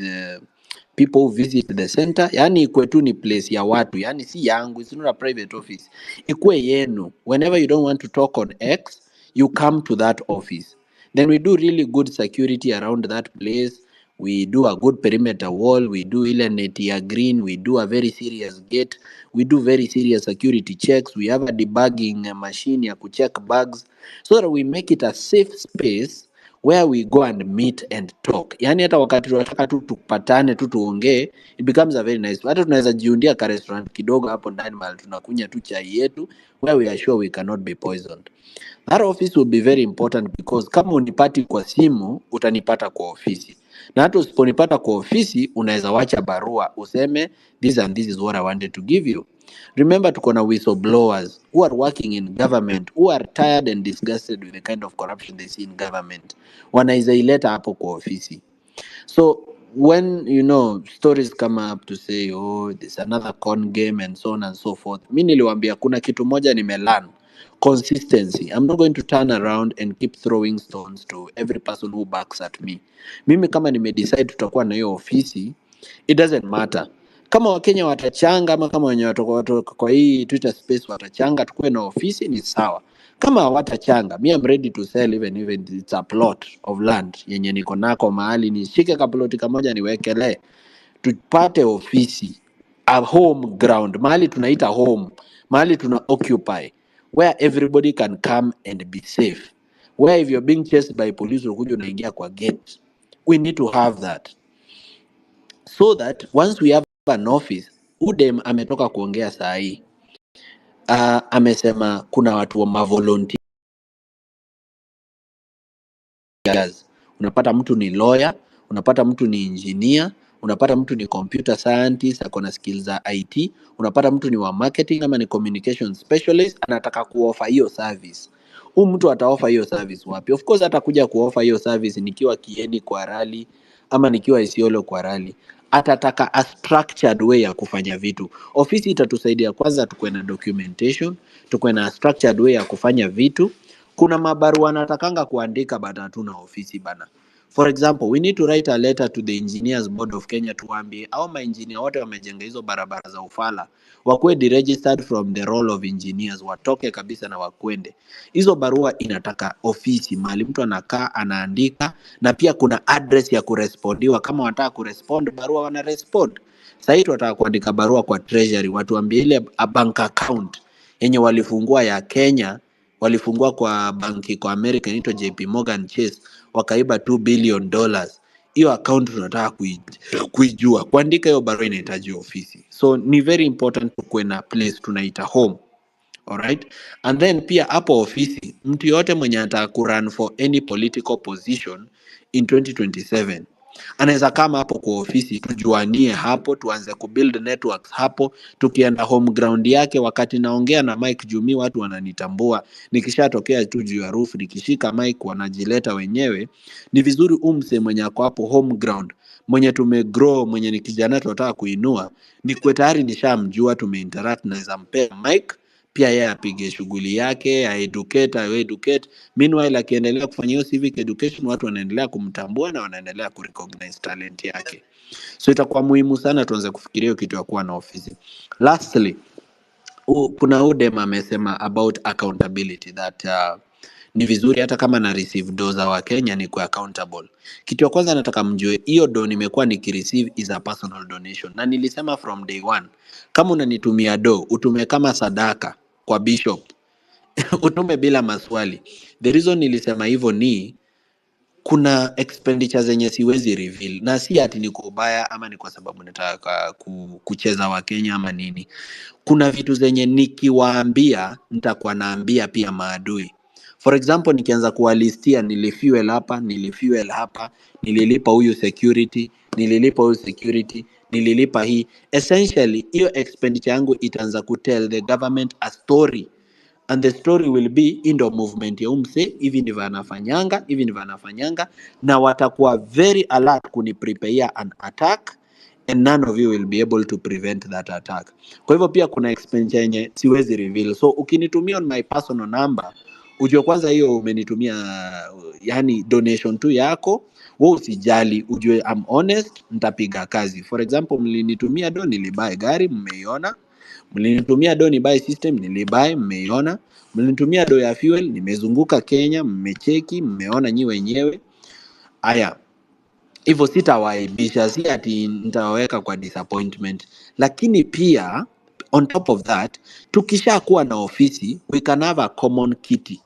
people who visit the center. Yani ikwe tu ni place ya watu, yani si yangu, it's not a private office. Ikwe yenu. Whenever you don't want to talk on X, you come to that office. Then we do really good security around that place. We do a good perimeter wall, we do ile net ya green, we do a very serious gate, we do very serious security checks, we have a debugging machine ya kucheck bugs, so that we make it a safe space where we go and meet and talk. Yani hata wakati tunataka tu tupatane tu tuongee, it becomes a very nice. Hata tunaweza jiundia ka restaurant kidogo hapo ndani mahali tunakunya tu chai yetu, where we are sure we cannot be poisoned. That office will be very important because kama unipati kwa simu utanipata kwa ofisi, na hata usiponipata kwa ofisi unaweza wacha barua useme this and this is what I wanted to give you. Remember, tuko na whistleblowers who are working in government who are tired and disgusted with the kind of corruption they see in government, wanaweza ileta hapo kwa ofisi. So when stories come up to say oh there's another con game and so on and so forth, mi niliwambia kuna kitu moja nimelearn: consistency. I'm not going to turn around and keep throwing stones to every person who backs at me. Mimi kama nimedecide tutakuwa na hiyo ofisi, it doesn't matter kama wakenya watachanga ama kama wenye watoka kwa hii Twitter space watachanga tukuwe na ofisi, ni sawa. Kama hawatachanga, me I'm ready to sell even it's a plot of land yenye niko nako mahali, nishike kaploti kamoja niwekele, tupate ofisi, a home ground, mahali tunaita home, mahali tuna occupy, where everybody can come and be safe, where if you're being chased by police ukuja unaingia kwa gate. We need to have that, so that once we have an office, udem ametoka kuongea saa hii amesema kuna watu wa mavolunteers. Unapata mtu ni lawyer, unapata mtu ni engineer, unapata mtu ni computer scientist ako na skills za IT, unapata mtu ni wa marketing ama ni communication specialist, anataka kuoffer hiyo service. Huyu mtu ataoffer hiyo service wapi? Of course atakuja kuoffer hiyo service nikiwa Kieni kwa rally ama nikiwa Isiolo kwa rally. Atataka a structured way ya kufanya vitu. Ofisi itatusaidia kwanza tukuwe na documentation, tukuwe na structured way ya kufanya vitu. Kuna mabarua natakanga kuandika but hatuna ofisi bana. For example, we need to write a letter to the Engineers Board of Kenya tuambie au maengineer wote wamejenga hizo barabara za ufala wakuwe deregistered from the role of engineers, watoke kabisa na wakwende. Hizo barua inataka ofisi mahali mtu anakaa anaandika, na pia kuna address ya kurespondiwa. Kama wataka kurespond barua wana respond. Sasa hivi tunataka kuandika barua kwa treasury watuambie ile bank account yenye walifungua ya Kenya, walifungua kwa banki kwa America inaitwa JP Morgan Chase, wakaiba $2 billion. hiyo account tunataka kuijua. Kuandika hiyo barua inahitaji ofisi, so ni very important tukuwe na place tunaita home. Alright, and then pia hapo ofisi, mtu yote mwenye anataka kurun for any political position in 2027 anaweza kama hapo kwa ofisi, tujuanie hapo, tuanze kubuild networks hapo, tukienda home ground yake. Wakati naongea na Mike Jumi, watu wananitambua, nikishatokea tu juu ya roof, nikishika mic wanajileta wenyewe. Ni vizuri umse mwenye ako hapo home ground, mwenye tumegrow, mwenye ni kijana tunataka kuinua, ni kwa tayari nishamjua, tumeinteract, naweza mpea mic pia yeye apige shughuli yake, educate. Meanwhile akiendelea kufanya hiyo civic education, watu wanaendelea kumtambua na wanaendelea kurecognize talent yake. So itakuwa muhimu sana tuanze kufikiria hiyo kitu ya kuwa na ofisi. Lastly, kuna udem amesema about accountability that ni vizuri hata kama na receive do za Wakenya ni kuwa accountable. Kitu ya kwanza nataka mjue, hiyo do nimekuwa nikireceive is a personal donation, na nilisema from day one, kama unanitumia do utume kama sadaka kwa bishop utume bila maswali. The reason nilisema hivyo ni kuna expenditure zenye siwezi reveal, na si ati ni kwa ubaya ama ni kwa sababu nataka kucheza Wakenya ama nini. Kuna vitu zenye nikiwaambia nitakuwa naambia pia maadui. For example, nikianza kuwalistia nilifuel hapa, nililipa huyu security, nililipa hii. Essentially, hiyo expenditure yangu itaanza kutell the government a story. And the story will be indo movement ya umse, hivi ndivyo anafanyanga, na watakuwa very alert kuniprepare an attack, and none of you will be able to prevent that attack. Kwa hivyo pia kuna expenditure yenye siwezi reveal. So ukinitumia on my personal number, ujue kwanza hiyo umenitumia yani donation tu yako, wewe usijali, ujue I'm honest, nitapiga kazi. For example, mlinitumia do nilibuy gari, mmeiona. Mlinitumia do ni buy system, nilibuy, mmeiona. Mlinitumia do ya fuel, nimezunguka Kenya, mmecheki, mmeona nyi wenyewe. Aya, hivyo sitawaibisha, si ati nitawaweka kwa disappointment. Lakini pia on top of that, tukisha kuwa na ofisi, we can have a common kitty.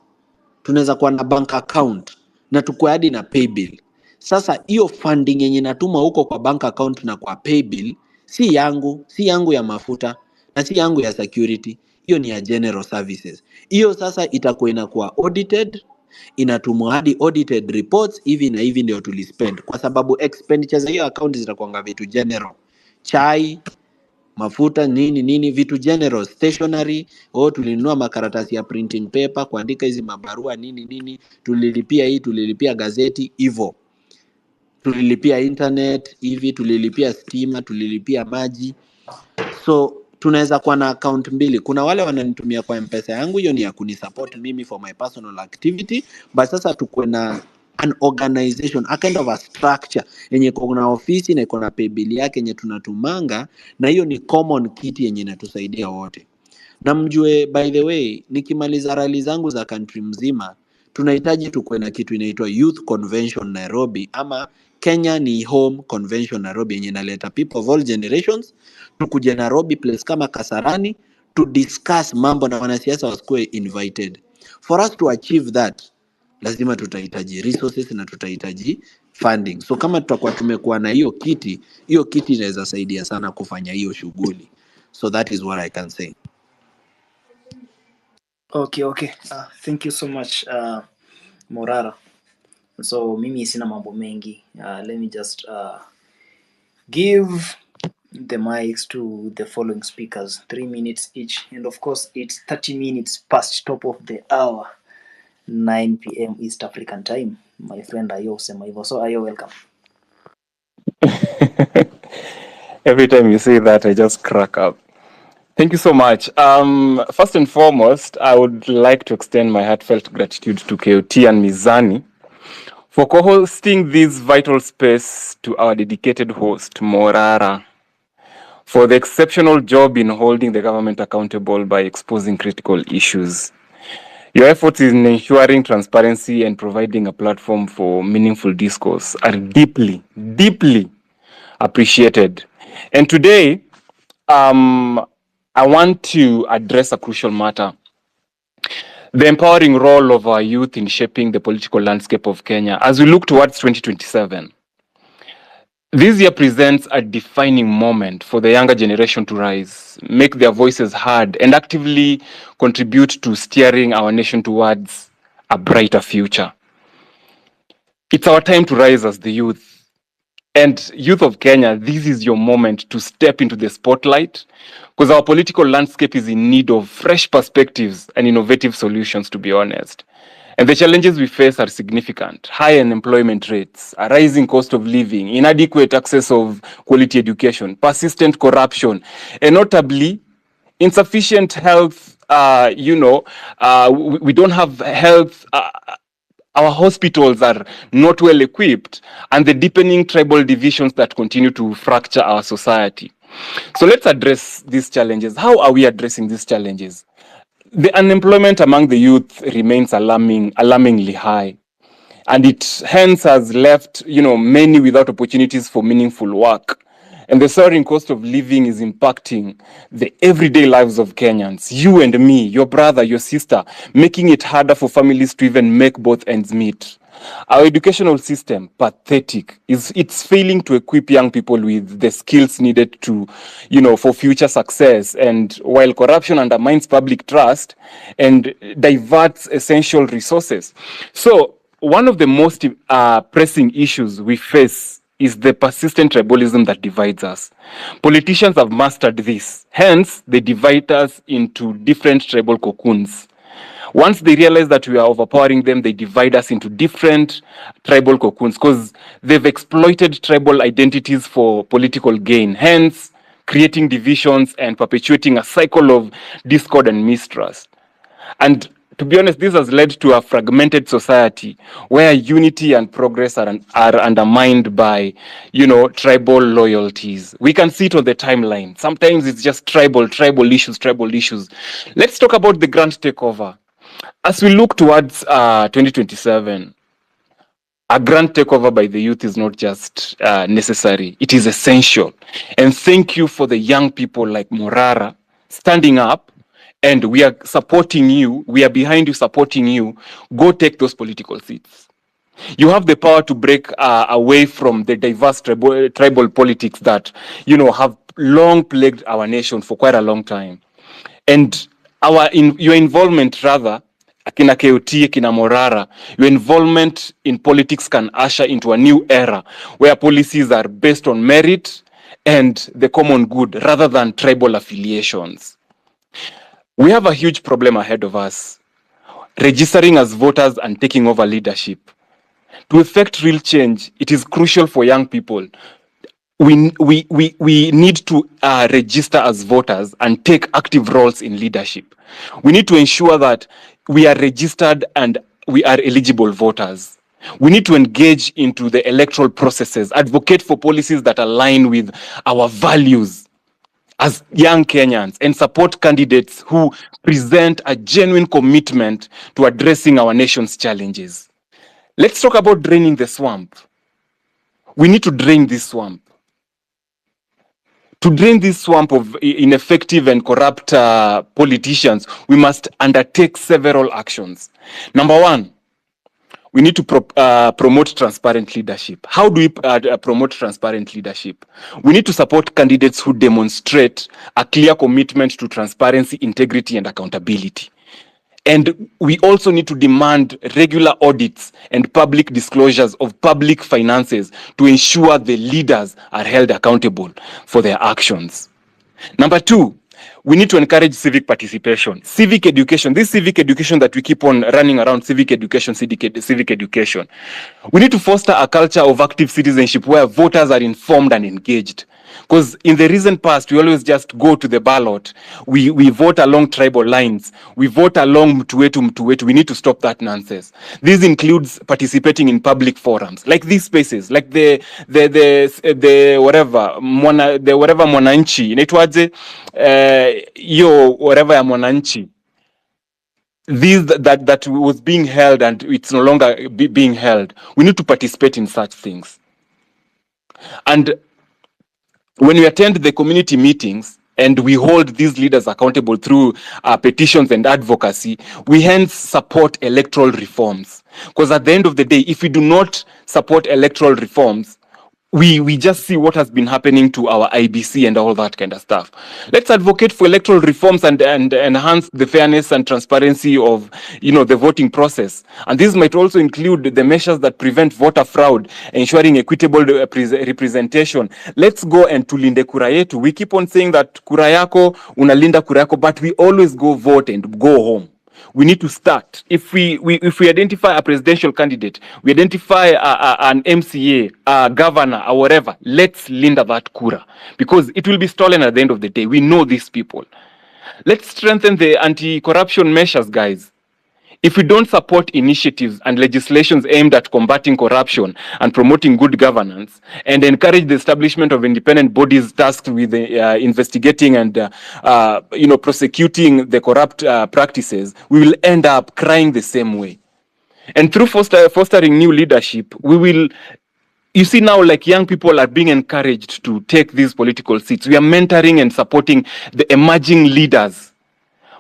Tunaweza kuwa na bank account na tukue hadi na pay bill. Sasa hiyo funding yenye natuma huko kwa bank account na kwa pay bill si yangu ya mafuta na si yangu ya security, hiyo ni ya general services. Hiyo sasa itakuwa inakuwa audited, inatumwa hadi audited reports, hivi na hivi ndio tulispend, kwa sababu expenditures za hiyo account zitakuwa vitu general, chai, mafuta, nini, vitu general, stationery. Tulinunua makaratasi ya printing paper, kuandika hizi mabarua, nini, tulilipia hii, tulilipia gazeti, hivyo tulilipia internet, hivi tulilipia stima, tulilipia maji. So tunaweza kuwa na account mbili. Kuna wale wananitumia kwa M-Pesa yangu, hiyo ni ya kunisupport mimi for my personal activity, but sasa tukuwe na an organization, a kind of a structure yenye kuna ofisi na iko na pay bill yake yenye tunatumanga, na hiyo ni common kit yenye inatusaidia wote. Na mjue, by the way, nikimaliza rally zangu za country mzima, tunahitaji tukuwe na kitu inaitwa Youth Convention Nairobi, ama Kenya ni Home Convention Nairobi, yenye inaleta people of all generations tukuje Nairobi place kama Kasarani to discuss mambo na wanasiasa wasikuwe invited. For us to achieve that, lazima tutahitaji resources na tutahitaji funding. So kama tutakuwa tumekuwa na hiyo kiti inaweza saidia sana kufanya hiyo shughuli. So that is what I can say. Okay. Thank you so much, Morara. So mimi sina mambo mengi. Let me just give the mics to the following speakers, 3 minutes each, and of course it's 30 minutes past top of the hour, 9 p.m. East African time. My friend Ayo sema hivyo. So Ayo, welcome. Every time you say that, I just crack up. Thank you so much. First and foremost, I would like to extend my heartfelt gratitude to KOT and Mizani for co-hosting this vital space, to our dedicated host, Morara, for the exceptional job in holding the government accountable by exposing critical issues. Your efforts in ensuring transparency and providing a platform for meaningful discourse are deeply, deeply appreciated. And today, I want to address a crucial matter: the empowering role of our youth in shaping the political landscape of Kenya as we look towards 2027. This year presents a defining moment for the younger generation to rise, make their voices heard, and actively contribute to steering our nation towards a brighter future. It's our time to rise as the youth. And youth of Kenya, this is your moment to step into the spotlight because our political landscape is in need of fresh perspectives and innovative solutions, to be honest. And the challenges we face are significant. High unemployment rates, a rising cost of living, inadequate access of quality education, persistent corruption, and notably, insufficient health, we don't have health, our hospitals are not well equipped, and the deepening tribal divisions that continue to fracture our society. So let's address these challenges. How are we addressing these challenges? The unemployment among the youth remains alarmingly high, and it hence has left many without opportunities for meaningful work. And the soaring cost of living is impacting the everyday lives of Kenyans, you and me, your brother, your sister, making it harder for families to even make both ends meet. Our educational system, pathetic, it's failing to equip young people with the skills needed to, for future success. And while corruption undermines public trust and diverts essential resources. So one of the most pressing issues we face is the persistent tribalism that divides us. Politicians have mastered this. Hence, they divide us into different tribal cocoons. Once they realize that we are overpowering them, they divide us into different tribal cocoons because they've exploited tribal identities for political gain, hence creating divisions and perpetuating a cycle of discord and mistrust. And to be honest, this has led to a fragmented society where unity and progress are undermined by, tribal loyalties. We can see it on the timeline. Sometimes it's just tribal issues. Let's talk about the grand takeover. As we look towards 2027, a grand takeover by the youth is not just necessary, it is essential. And thank you for the young people like Morara standing up, and we are supporting you. We are behind you, supporting you. Go take those political seats. You have the power to break away from the diverse tribal politics that, have long plagued our nation for quite a long time. And your involvement, rather, Akina KOT, Akina Morara, your involvement in politics can usher into a new era where policies are based on merit and the common good rather than tribal affiliations. We have a huge problem ahead of us, registering as voters and taking over leadership. To effect real change, it is crucial for young people. We need to register as voters and take active roles in leadership. We need to ensure that we are registered and we are eligible voters. We need to engage into the electoral processes, advocate for policies that align with our values as young Kenyans, and support candidates who present a genuine commitment to addressing our nation's challenges. Let's talk about draining the swamp. We need to drain this swamp. To drain this swamp of ineffective and corrupt politicians, we must undertake several actions. Number one, we need to promote transparent leadership. How do we promote transparent leadership? We need to support candidates who demonstrate a clear commitment to transparency, integrity, and accountability. And we also need to demand regular audits and public disclosures of public finances to ensure the leaders are held accountable for their actions. Number two, we need to encourage civic participation. Civic education, this civic education that we keep on running around, civic education. We need to foster a culture of active citizenship where voters are informed and engaged. Because in the recent past, we always just go to the ballot. We vote along tribal lines. We vote along mtuwetu. We need to stop that nonsense. This includes participating in public forums, like these spaces, like the whatever mwananchi inaitwaje yo whatever ya mwananchi. This that was being held and it's no longer being held. We need to participate in such things. And when we attend the community meetings and we hold these leaders accountable through petitions and advocacy, we hence support electoral reforms. Because at the end of the day, if we do not support electoral reforms, we just see what has been happening to our IBC and all that kind of stuff. Let's advocate for electoral reforms and enhance the fairness and transparency of the voting process. And this might also include the measures that prevent voter fraud, ensuring equitable representation. Let's go and tulinde kura yetu. We keep on saying that kura yako unalinda kura yako, but we always go vote and go home. We need to start. If we identify a presidential candidate, we identify an MCA, a governor, or whatever, let's linda that kura, because it will be stolen at the end of the day. We know these people. Let's strengthen the anti-corruption measures, guys. If we don't support initiatives and legislations aimed at combating corruption and promoting good governance, and encourage the establishment of independent bodies tasked with investigating and prosecuting the corrupt practices, we will end up crying the same way. And through fostering new leadership, we will. You see now, like, young people are being encouraged to take these political seats. We are mentoring and supporting the emerging leaders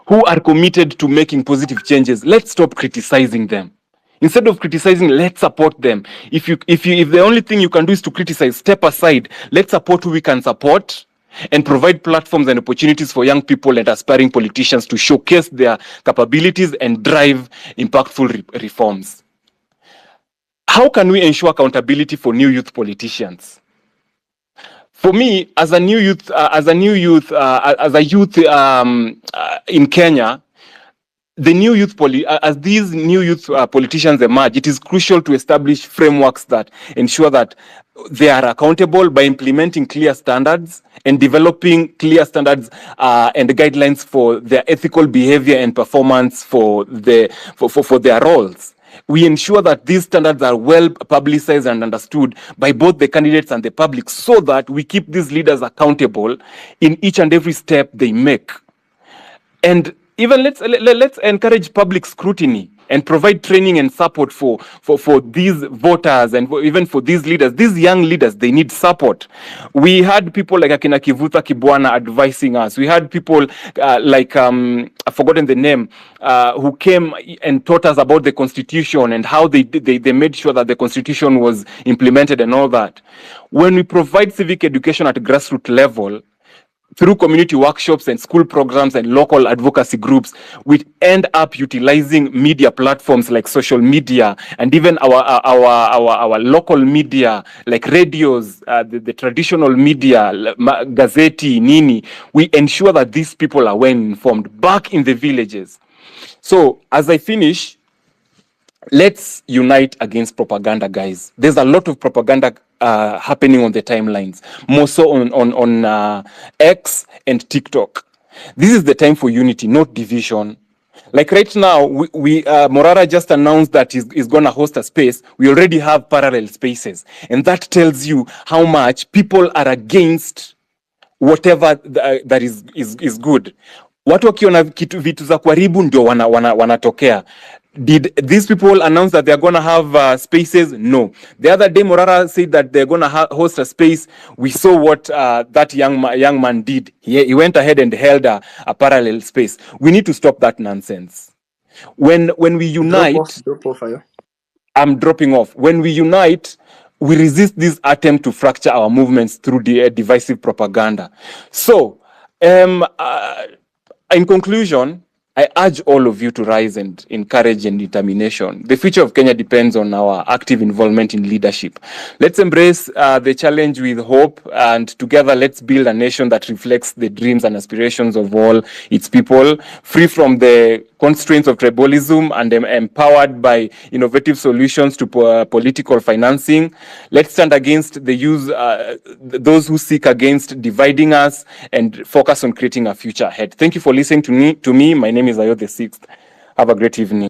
who are committed to making positive changes. Let's stop criticizing them. Instead of criticizing, let's support them. If the only thing you can do is to criticize, step aside. Let's support who we can support and provide platforms and opportunities for young people and aspiring politicians to showcase their capabilities and drive impactful reforms. How can we ensure accountability for new youth politicians? For me, as a youth in Kenya, the new youth as these new youth politicians emerge, it is crucial to establish frameworks that ensure that they are accountable by implementing clear standards and developing clear standards and guidelines for their ethical behavior and performance for their roles. We ensure that these standards are well publicized and understood by both the candidates and the public, so that we keep these leaders accountable in each and every step they make. And even let's encourage public scrutiny and provide training and support for these voters and even for these leaders. These young leaders, they need support. We had people like Akina Kivuta Kibwana advising us. We had people like I've forgotten the name, who came and taught us about the constitution and how they made sure that the constitution was implemented and all that. When we provide civic education at grassroots level, through community workshops and school programs and local advocacy groups, we end up utilizing media platforms like social media and even our local media like radios, the traditional media, gazeti, nini. We ensure that these people are well informed back in the villages. So as I finish, let's unite against propaganda, guys. There's a lot of propaganda happening on the timelines, more so on X and TikTok. This is the time for unity, not division. Like right now, we Morara just announced that he's going to host a space. We already have parallel spaces, and that tells you how much people are against whatever that is good. Watu wakiona vitu za kuharibu ndio wanatokea. Did these people announce that they're going to have spaces? No. The other day, Morara said that they're going to host a space. We saw what that young man did. He went ahead and held a parallel space. We need to stop that nonsense. When we unite, drop off, I'm dropping off. When we unite, we resist this attempt to fracture our movements through the divisive propaganda. So, in conclusion, I urge all of you to rise and encourage and determination. The future of Kenya depends on our active involvement in leadership. Let's embrace the challenge with hope, and together let's build a nation that reflects the dreams and aspirations of all its people, free from the constraints of tribalism and empowered by innovative solutions to political financing. Let's stand against the those who seek against dividing us and focus on creating a future ahead. Thank you for listening to me. My name is Ayo the Sixth. Have a great evening.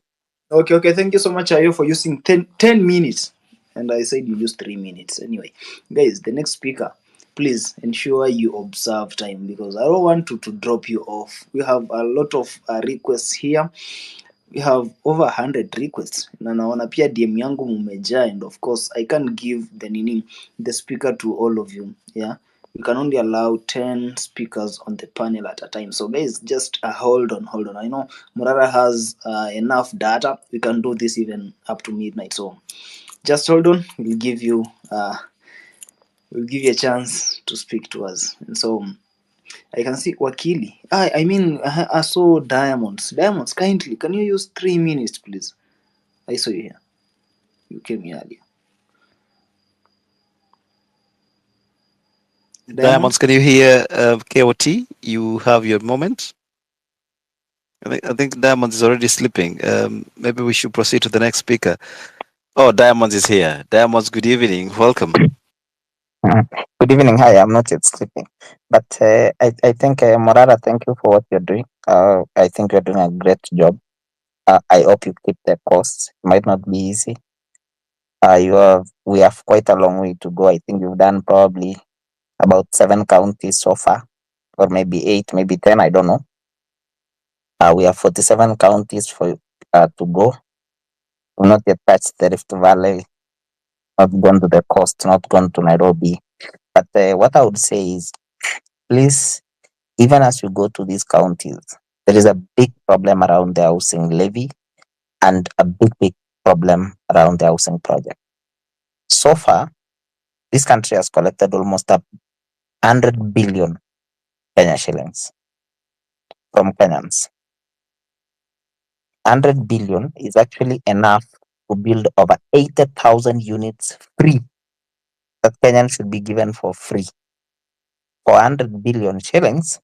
Okay. Thank you so much, Ayo, for using 10 minutes. And I said you used 3 minutes. Anyway, guys, the next speaker, please ensure you observe time, because I don't want to drop you off. We have a lot of requests here. We have over 100 requests. Na naona pia DM yangu mumejaa, and of course I can't give the speaker to all of you. Yeah. We can only allow 10 speakers on the panel at a time. So guys, just hold on. I know Morara has enough data. We can do this even up to midnight. So just hold on. We'll give you we'll give you a chance to speak to us. And so I can see Wakili. I saw Diamonds. Diamonds, kindly, can you use 3 minutes, please? I saw you here. You came here earlier. Diamonds, can you hear KOT? You have your moment. I think Diamonds is already sleeping. Maybe we should proceed to the next speaker. Oh, Diamonds is here. Diamonds, good evening. Welcome. Good evening. Hi, I'm not yet sleeping. But I think, Morara, thank you for what you're doing. I think you're doing a great job. I hope you keep the course. It might not be easy. We have quite a long way to go. I think you've done probably about 7 counties so far, or maybe 8, maybe 10. I don't know. We have 47 counties to go. We've not yet touched the Rift Valley, not gone to the coast, not gone to Nairobi. But what I would say is, please, even as you go to these counties, there is a big problem around the housing levy and a big problem around the housing project. So far, this country has collected almost 100 billion Kenya shillings from Kenyans. 100 billion is actually enough to build over 80,000 units free that Kenyans should be given for free. For 100 billion shillings,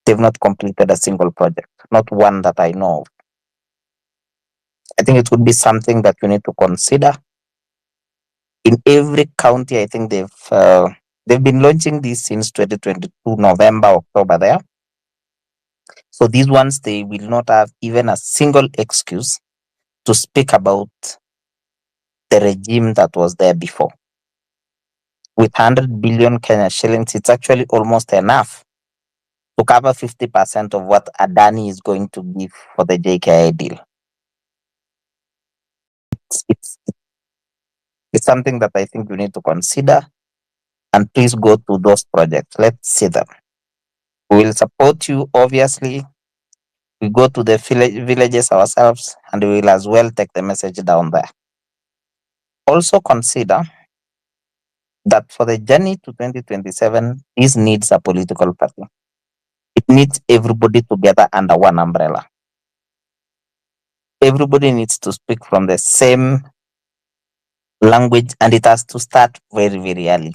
they've not completed a single project, not one that I know of. I think it would be something that you need to consider. In every county, I think they've been launching this since 2022 November, October there. So these ones, they will not have even a single excuse to speak about the regime that was there before. With 100 billion Kenya shillings, it's actually almost enough to cover 50% of what Adani is going to give for the JKI deal. It's something that I think you need to consider, and please go to those projects. Let's see them. We will support you, obviously. We go to the villages ourselves, and we will as well take the message down there. Also consider that for the journey to 2027, this needs a political party. It needs everybody together under one umbrella. Everybody needs to speak from the same language, and it has to start very early.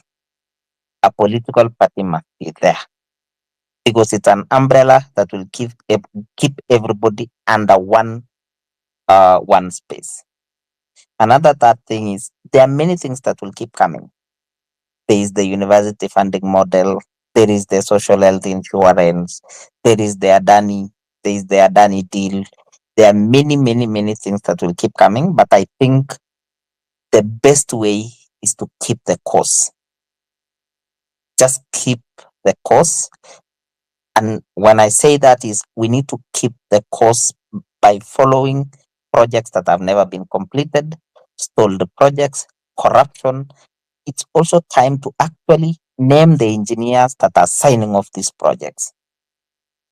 A political party must be there, because it's an umbrella that will keep everybody under one space. Another third thing is, there are many things that will keep coming. There is the university funding model, there is the social health insurance, there is the Adani deal. There are many things that will keep coming, but I think the best way is to keep the course. Just keep the course. And when I say that, is we need to keep the course by following projects that have never been completed, stalled projects, corruption. It's also time to actually name the engineers that are signing off these projects.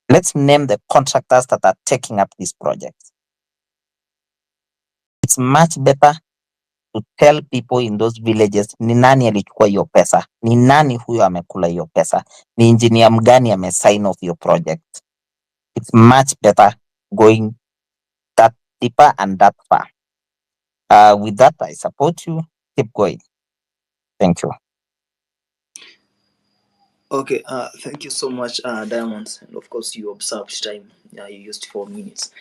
Let's name the contractors that are taking up these projects. It's much better to tell people in those villages, ni nani alichukua hiyo pesa, ni nani huyo amekula hiyo pesa, ni engineer mgani amesign off your project. It's much better going that deeper and that far. With that, I support you. Keep going. Thank you. Okay, thank you so much, Diamonds. And of course, you observed time. You used 4 minutes.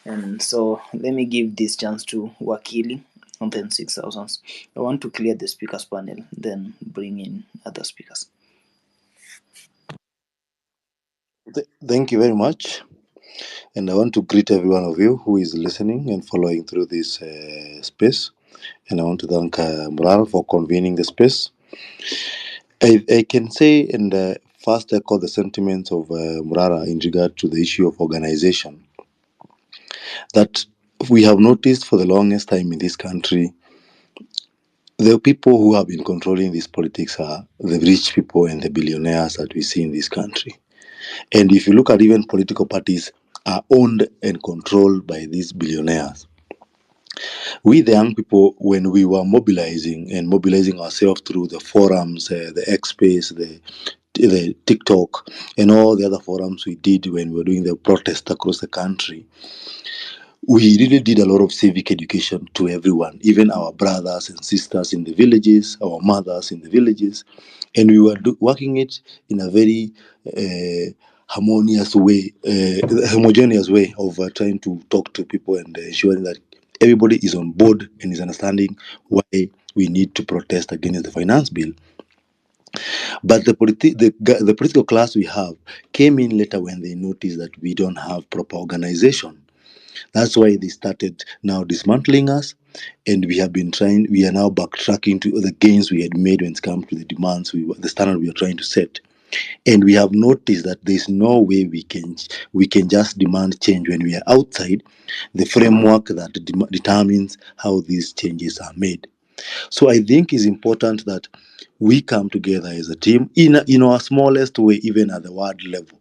And so let me give this chance to Wakili and then 6,000. I want to clear the speakers panel, then bring in other speakers. Thank you very much. And I want to greet every one of you who is listening and following through this space. And I want to thank Morara for convening the space. I can say, and first echo the sentiments of Morara in regard to the issue of organization, that we have noticed for the longest time in this country, the people who have been controlling this politics are the rich people and the billionaires that we see in this country. And if you look at even political parties are owned and controlled by these billionaires. We, the young people, when we were mobilizing ourselves through the forums, the X Space, the TikTok, and all the other forums we did when we were doing the protest across the country, we really did a lot of civic education to everyone, even our brothers and sisters in the villages, our mothers in the villages, and we were working it in a very harmonious way, homogeneous way of trying to talk to people and ensuring that everybody is on board and is understanding why we need to protest against the finance bill. But the political class we have came in later when they noticed that we don't have proper organization. That's why they started now dismantling us, and we are now backtracking to the gains we had made when it comes to the demands the standard we are trying to set. And we have noticed that there's no way we can just demand change when we are outside the framework that determines how these changes are made. So I think it's important that we come together as a team in our smallest way, even at the ward level.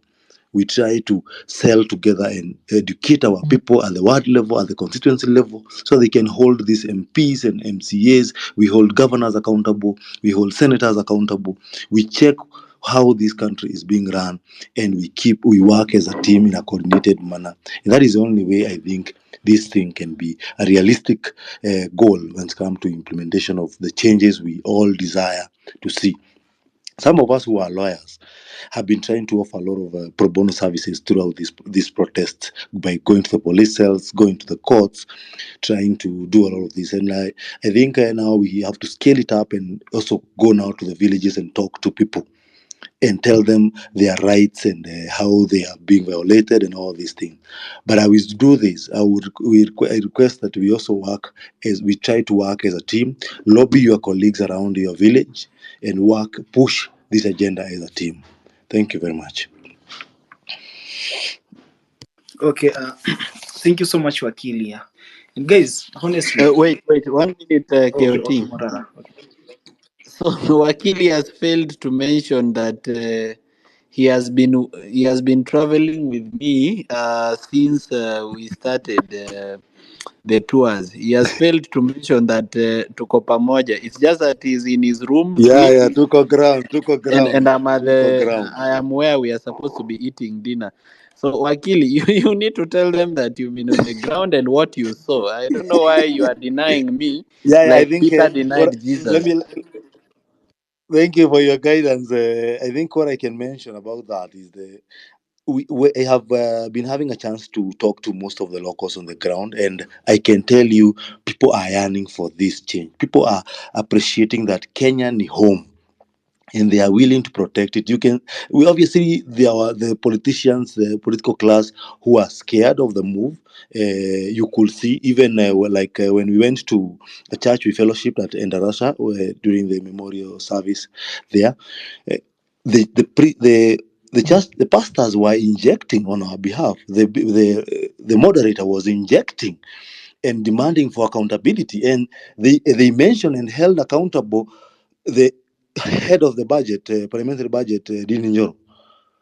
We try to sell together and educate our people at the ward level, at the constituency level, so they can hold these MPs and MCAs. We hold governors accountable. We hold senators accountable. We check how this country is being run, and we work as a team in a coordinated manner. And that is the only way I think this thing can be a realistic goal when it comes to implementation of the changes we all desire to see. Some of us who are lawyers have been trying to offer a lot of pro bono services throughout these protests by going to the police cells, going to the courts, trying to do a lot of this. And I think now we have to scale it up and also go now to the villages and talk to people and tell them their rights and how they are being violated and all these things. But I will do this. I request that we also we try to work as a team, lobby your colleagues around your village, and push this agenda as a team. Thank you very much. Okay, thank you so much, Wakili. And guys, honestly, Wait, 1 minute, okay, KOT. Morara. Okay. So Wakili has failed to mention that he has been traveling with me since we started the tours. He has failed to mention that tuko pamoja. It's just that he's in his room Yeah, sleeping, tuko ground, and I'm at ground. I am where we are supposed to be eating dinner. So Wakili, you need to tell them that you've been on the ground and what you saw. I don't know why you are denying me, Yeah, I like think Peter what, denied let Jesus. me thank you for your guidance. I think what I can mention about that is we have been having a chance to talk to most of the locals on the ground, and I can tell you, people are yearning for this change. People are appreciating that Kenya ni home, and they are willing to protect it. We obviously, there are the politicians, the political class who are scared of the move. You could see even when we went to a church we fellowship at Endarasha during the memorial service there, uh, the pastors were injecting on our behalf. The moderator was injecting and demanding for accountability, and they mentioned and held accountable the head of the budget, parliamentary budget, Dini Nyoro.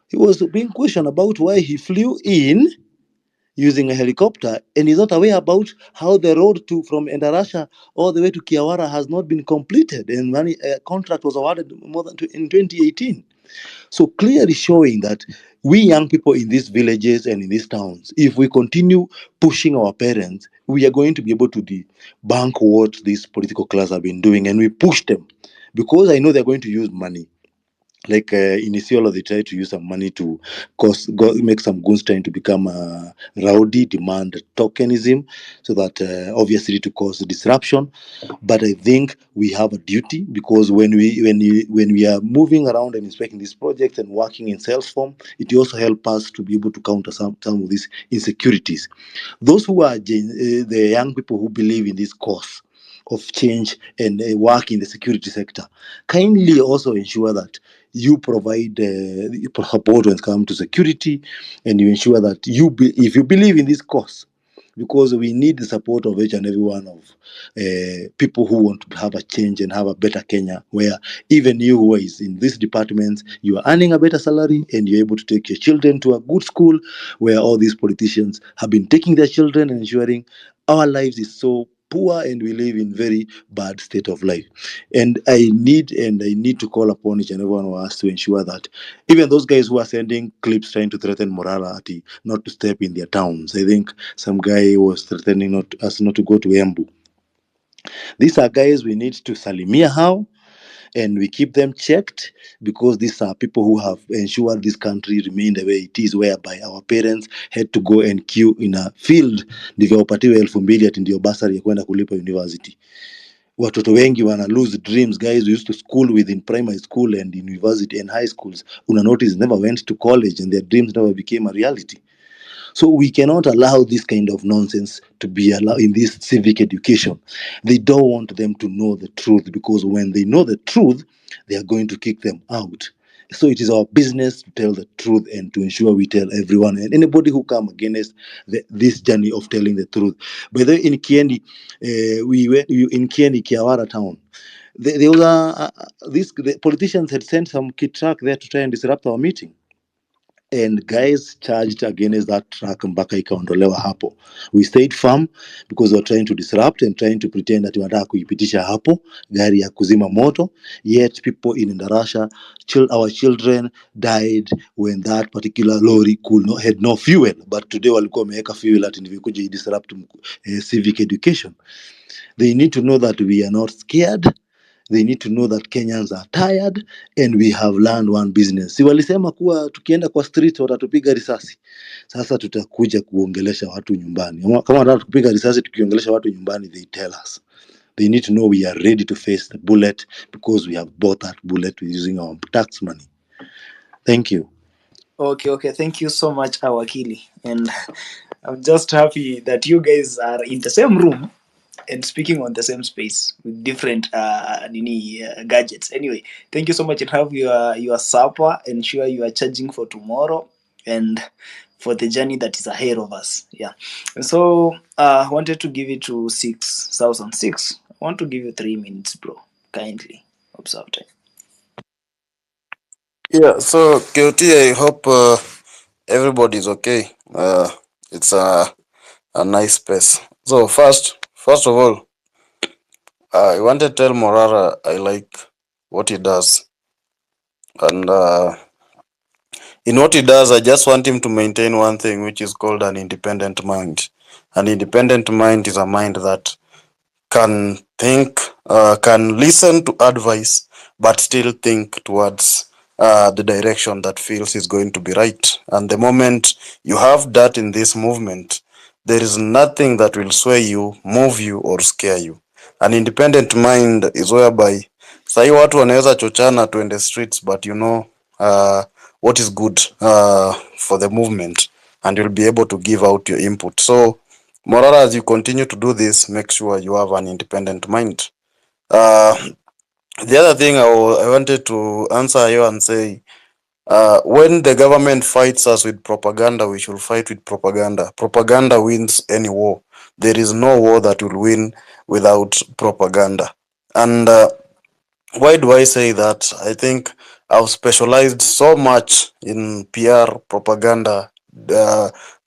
He was being questioned about why he flew in using a helicopter and he's not aware about how the road from Endarasha all the way to Kiawara has not been completed, and money contract was awarded more than in 2018. So clearly showing that we young people in these villages and in these towns, if we continue pushing our parents, we are going to be able to debunk what this political class have been doing, and we push them because I know they're going to use money. Like in Isiolo, they try to use some money to make some goons trying to become rowdy, demand tokenism, so that obviously to cause disruption. But I think we have a duty, because when we are moving around and inspecting these projects and working in sales form, it also helps us to be able to counter some of these insecurities. Those who are the young people who believe in this cause of change and work in the security sector, kindly also ensure that you provide support when it comes to security, and you ensure that if you believe in this cause, because we need the support of each and every one of people who want to have a change and have a better Kenya, where even you who is in these departments, you are earning a better salary and you're able to take your children to a good school, where all these politicians have been taking their children and ensuring our lives is so poor and we live in very bad state of life. And I need to call upon each and every one of us to ensure that even those guys who are sending clips trying to threaten morality not to step in their towns. I think some guy was threatening us not to go to Embu. These are guys we need to salimia how, and we keep them checked, because these are people who have ensured this country remain the way it is, whereby our parents had to go and queue in a field ndivyo wapatiwe 2,000 ati ndio basari ya kwenda kulipa university. Watoto wengi wana lose dreams. Guys we used to school within primary school and university and high schools, una notice, never went to college and their dreams never became a reality. So we cannot allow this kind of nonsense to be allowed in this civic education. They don't want them to know the truth, because when they know the truth, they are going to kick them out. So it is our business to tell the truth and to ensure we tell everyone and anybody who come against this journey of telling the truth. By the way, in Kiendi, we went in Kiendi, Kiawara town. There was the politicians had sent some kid truck there to try and disrupt our meeting, and guys charged against that truck mpaka ikaondolewa hapo. We stayed firm because we were trying to disrupt and trying to pretend that wanataka kuipitisha hapo gari ya kuzima moto, yet people in Ndarasha, our children died when that particular lorry had no fuel, but today walikuwa wameweka fuel ati ndivyo kuja disrupt civic education. They need to know that we are not scared. They need to know that Kenyans are tired and we have learned one business. Si walisema kuwa tukienda kwa street watatupiga risasi. Sasa tutakuja kuongelesha watu nyumbani. Kama wanataka kupiga risasi tukiongelesha watu nyumbani, they tell us. They need to know we are ready to face the bullet because we have bought that bullet using our tax money. Thank you. Okay. Thank you so much, Awakili. And I'm just happy that you guys are in the same room and speaking on the same space with different gadgets. Anyway, thank you so much, and have your supper. Ensure you are charging for tomorrow and for the journey that is ahead of us. Yeah. So I wanted to give it to 6,006. I want to give you 3 minutes, bro. Kindly observe time. Yeah, so KOT, I hope everybody's okay. It's a nice space. So first of all, I want to tell Morara I like what he does, and in what he does, I just want him to maintain one thing, which is called an independent mind. An independent mind is a mind that can think, can listen to advice, but still think towards the direction that feels is going to be right. And the moment you have that in this movement, there is nothing that will sway you, move you, or scare you. An independent mind is whereby sahi watu wanaweza chochana tuende streets, but you know what is good for the movement, and you'll be able to give out your input. So Morara, as you continue to do this, make sure you have an independent mind. The other thing I wanted to answer you and say, when the government fights us with propaganda, we should fight with propaganda. Propaganda wins any war. There is no war that will win without propaganda. And why do I say that? I think I've specialized so much in PR, propaganda,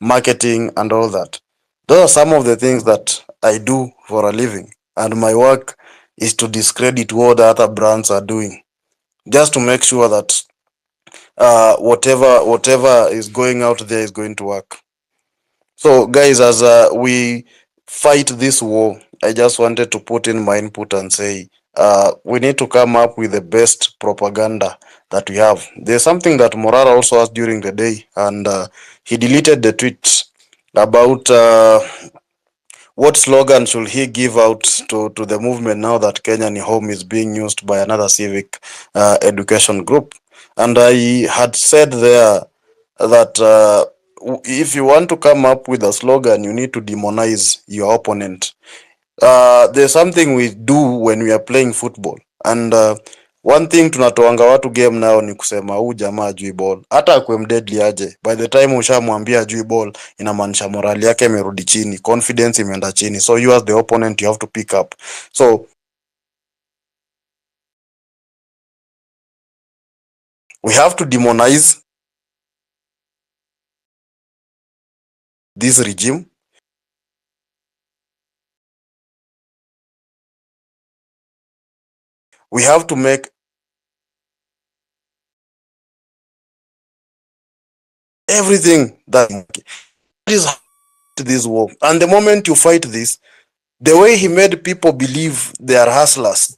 marketing, and all that. Those are some of the things that I do for a living. And my work is to discredit what the other brands are doing, just to make sure that whatever is going out there is going to work. So guys, as we fight this war, I just wanted to put in my input and say we need to come up with the best propaganda that we have. There's something that Morara also asked during the day, and he deleted the tweet about what slogan should he give out to the movement now that Kenya ni Home is being used by another civic education group. And I had said there that if you want to come up with a slogan, you need to demonize your opponent. There's something we do when we are playing football, and one thing tunatoanga watu game nao ni kusema huu jamaa ajui ball, hata akwe mdeadly aje, by the time ushamwambia ajui ball, inamaanisha morali yake imerudi chini, confidence imeenda chini. So you as the opponent, you have to pick up. So we have to demonize this regime. We have to make everything that is this war. And the moment you fight this, the way he made people believe they are hustlers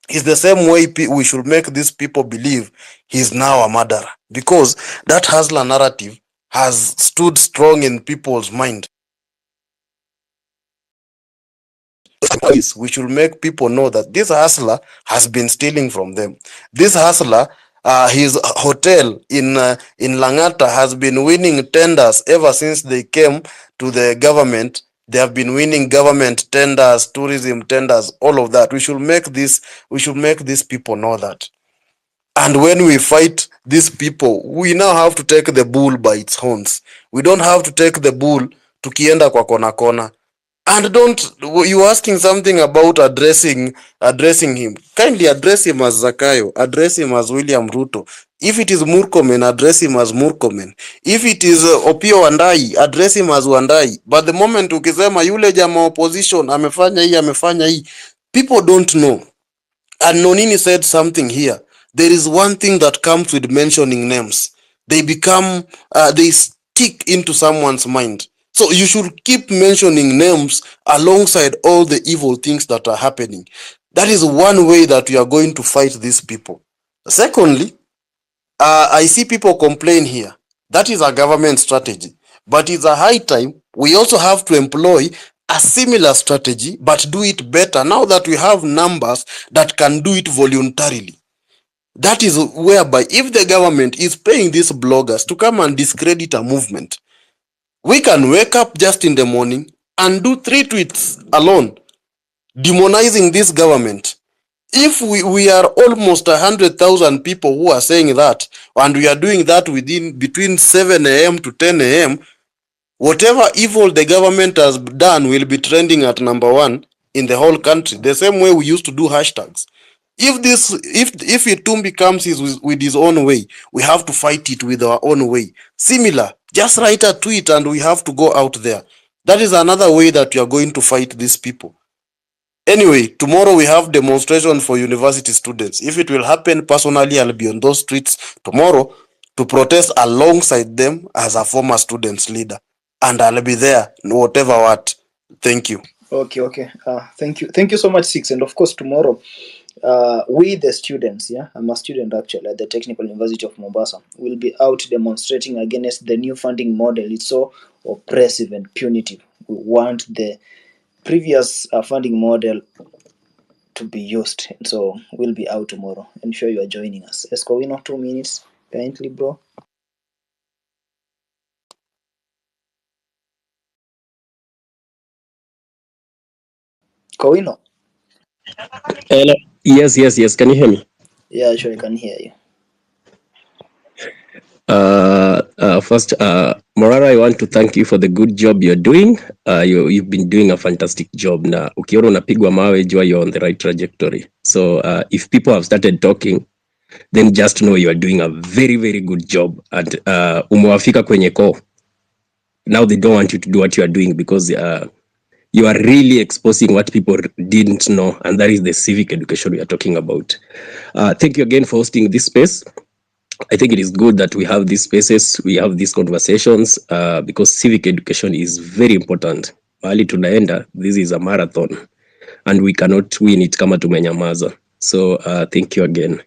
is the same way we should make these people believe he's now a murderer, because that hustler narrative has stood strong in people's mind. We should make people know that this hustler has been stealing from them. This hustler, his hotel in Langata has been winning tenders ever since they came to the government. They have been winning government tenders, tourism tenders, all of that. We should make these people know that. And when we fight these people, we now have to take the bull by its horns. We don't have to take the bull tukienda kwa kona kona. And you asking something about addressing him. Kindly address him as Zakayo, address him as William Ruto. If it is Murkomen, address him as Murkomen. If it is Opio Wandai, address him as Wandai. But the moment ukisema yule jama opposition amefanya hii, people don't know. And Nonini said something here. There is one thing that comes with mentioning names. They stick into someone's mind. So you should keep mentioning names alongside all the evil things that are happening. That is one way that we are going to fight these people. Secondly, I see people complain here. That is a government strategy. But it's a high time we also have to employ a similar strategy, but do it better now that we have numbers that can do it voluntarily. That is whereby if the government is paying these bloggers to come and discredit a movement, we can wake up just in the morning and do 3 tweets alone, demonizing this government. If we are almost 100,000 people who are saying that, and we are doing that between 7 a.m. to 10 a.m., whatever evil the government has done will be trending at number 1 in the whole country. The same way we used to do hashtags. If Itumbi comes with his own way, we have to fight it with our own way. Similar, just write a tweet and we have to go out there. That is another way that we are going to fight these people. Anyway, tomorrow we have demonstration for university students. If it will happen, personally, I'll be on those streets tomorrow to protest alongside them as a former students leader. And I'll be there, whatever what. Thank you. Okay. Thank you so much, Six. And of course, tomorrow, we the students, I'm a student actually at the Technical University of Mombasa, will be out demonstrating against the new funding model. It's so oppressive and punitive. We want the previous funding model to be used. And so we'll be out tomorrow. Ensure you are joining us. Escowino, 2 minutes, kindly, bro. Kowino. Hello. Yes. Can you hear me? Yeah, sure, I can hear you. First, Morara, I want to thank you for the good job you're doing. You've been doing a fantastic job. Na ukiona unapigwa mawe, jua you're on the right trajectory. So if people have started talking, then just know you are doing a very, very good job. And umewafika kwenye core. Now they don't want you to do what you are doing because you are really exposing what people didn't know, and that is the civic education we are talking about. Thank you again for hosting this space. I think it is good that we have these spaces, we have these conversations, because civic education is very important. Mahali tunaenda, this is a marathon, and we cannot win it kama tumenyamaza. So thank you again.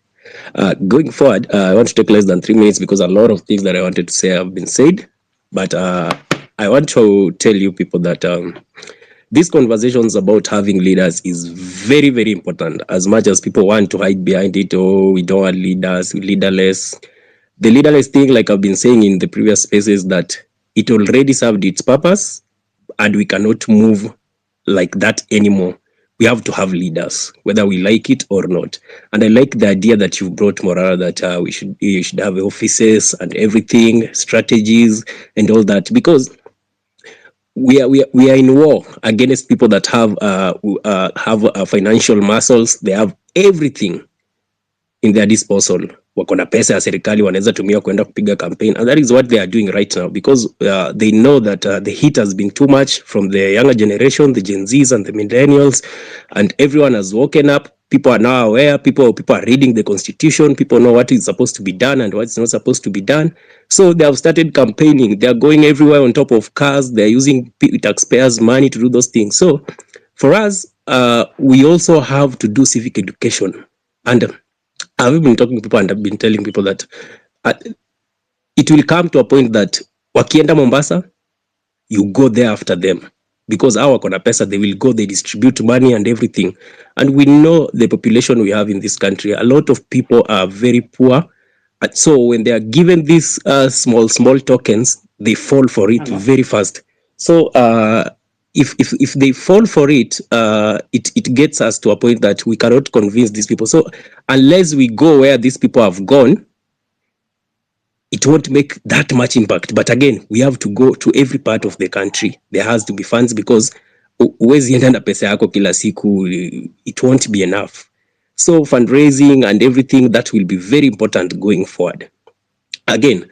Going forward, I want to take less than 3 minutes because a lot of things that I wanted to say have been said. But I want to tell you people that these conversations about having leaders is very, very important. As much as people want to hide behind it, oh, we don't want leaders, leaderless. The leaderless thing, like I've been saying in the previous spaces, that it already served its purpose and we cannot move like that anymore. We have to have leaders, whether we like it or not. And I like the idea that you brought, Morara, that you should have offices and everything, strategies and all that, because we are in war against people that have financial muscles. They have everything in their disposal. Wako na pesa ya serikali wanaweza tumia kwenda kupiga campaign, and that is what they are doing right now, because they know that the heat has been too much from the younger generation, the Gen Zs and the millennials, and everyone has woken up People are now aware. People are reading the constitution. People know what is supposed to be done and what's not supposed to be done. So they have started campaigning. They are going everywhere on top of cars. They are using taxpayers' money to do those things. So for us, we also have to do civic education. And I've been talking to people and I've been telling people that it will come to a point that wakienda Mombasa, you go there after them, because our kona pesa, they will go, they distribute money and everything. And we know the population we have in this country. A lot of people are very poor. And so when they are given these small tokens, they fall for it very fast. So if they fall for it, it gets us to a point that we cannot convince these people. So unless we go where these people have gone, it won't make that much impact. But again, we have to go to every part of the country. There has to be funds, because huwezi enda na pesa yako kila siku, it won't be enough. So fundraising and everything, that will be very important going forward. Again,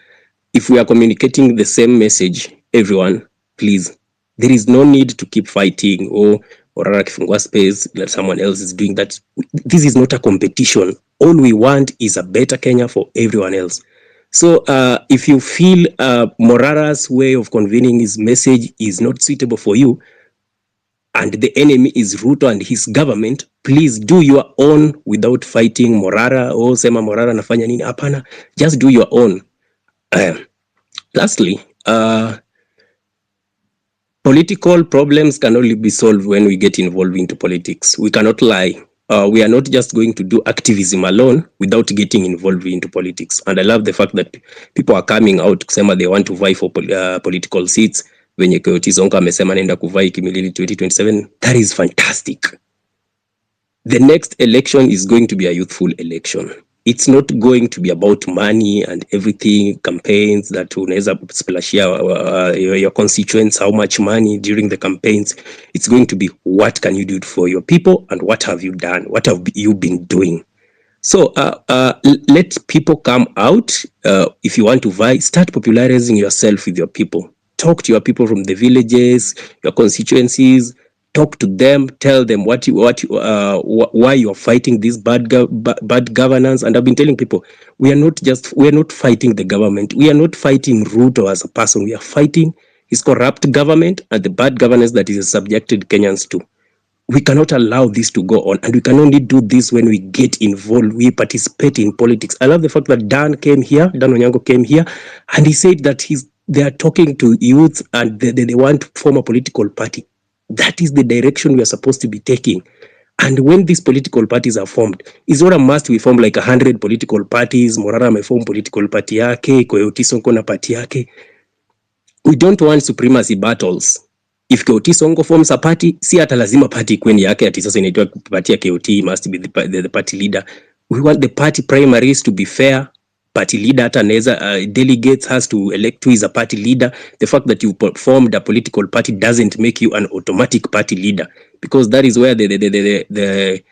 if we are communicating the same message, everyone, please, there is no need to keep fighting or kifungua space that someone else is doing that. This is not a competition. All we want is a better Kenya for everyone else. So if you feel Morara's way of convening his message is not suitable for you, and the enemy is Ruto and his government, please do your own without fighting Morara or sema Morara nafanya nini. Hapana, just do your own. Lastly, political problems can only be solved when we get involved into politics. We cannot lie. We are not just going to do activism alone without getting involved into politics. And I love the fact that people are coming out kusema they want to vie for political seats. Venye Coyote Zonka amesema nenda kuvai Kimilili 2027. That is fantastic. The next election is going to be a youthful election. It's not going to be about money and everything, campaigns that unaweza splashia your constituents how much money during the campaigns. It's going to be what can you do for your people and what have you done? What have you been doing? So let people come out. If you want to vie, start popularizing yourself with your people. Talk to your people from the villages, your constituencies. Talk to them. Tell them why you are fighting this bad governance. And I've been telling people, we are not fighting the government. We are not fighting Ruto as a person. We are fighting his corrupt government and the bad governance that is subjected Kenyans to. We cannot allow this to go on, and we can only do this when we get involved, we participate in politics. I love the fact that Dan Onyango came here, and he said that they are talking to youth and they want to form a political party. That is the direction we are supposed to be taking. And when these political parties are formed, it's not a must we form like 100 political parties. Morara may form political party yake, Coyote Sonko na party yake. We don't want supremacy battles. If Coyote Sonko forms a party, si hata lazima party kweni yake ati sasa inaitwa party ya Coyote must be the party leader. We want the party primaries to be fair. Party leader hata anaweza delegates has to elect who is a party leader. The fact that you formed a political party doesn't make you an automatic party leader, because that is where the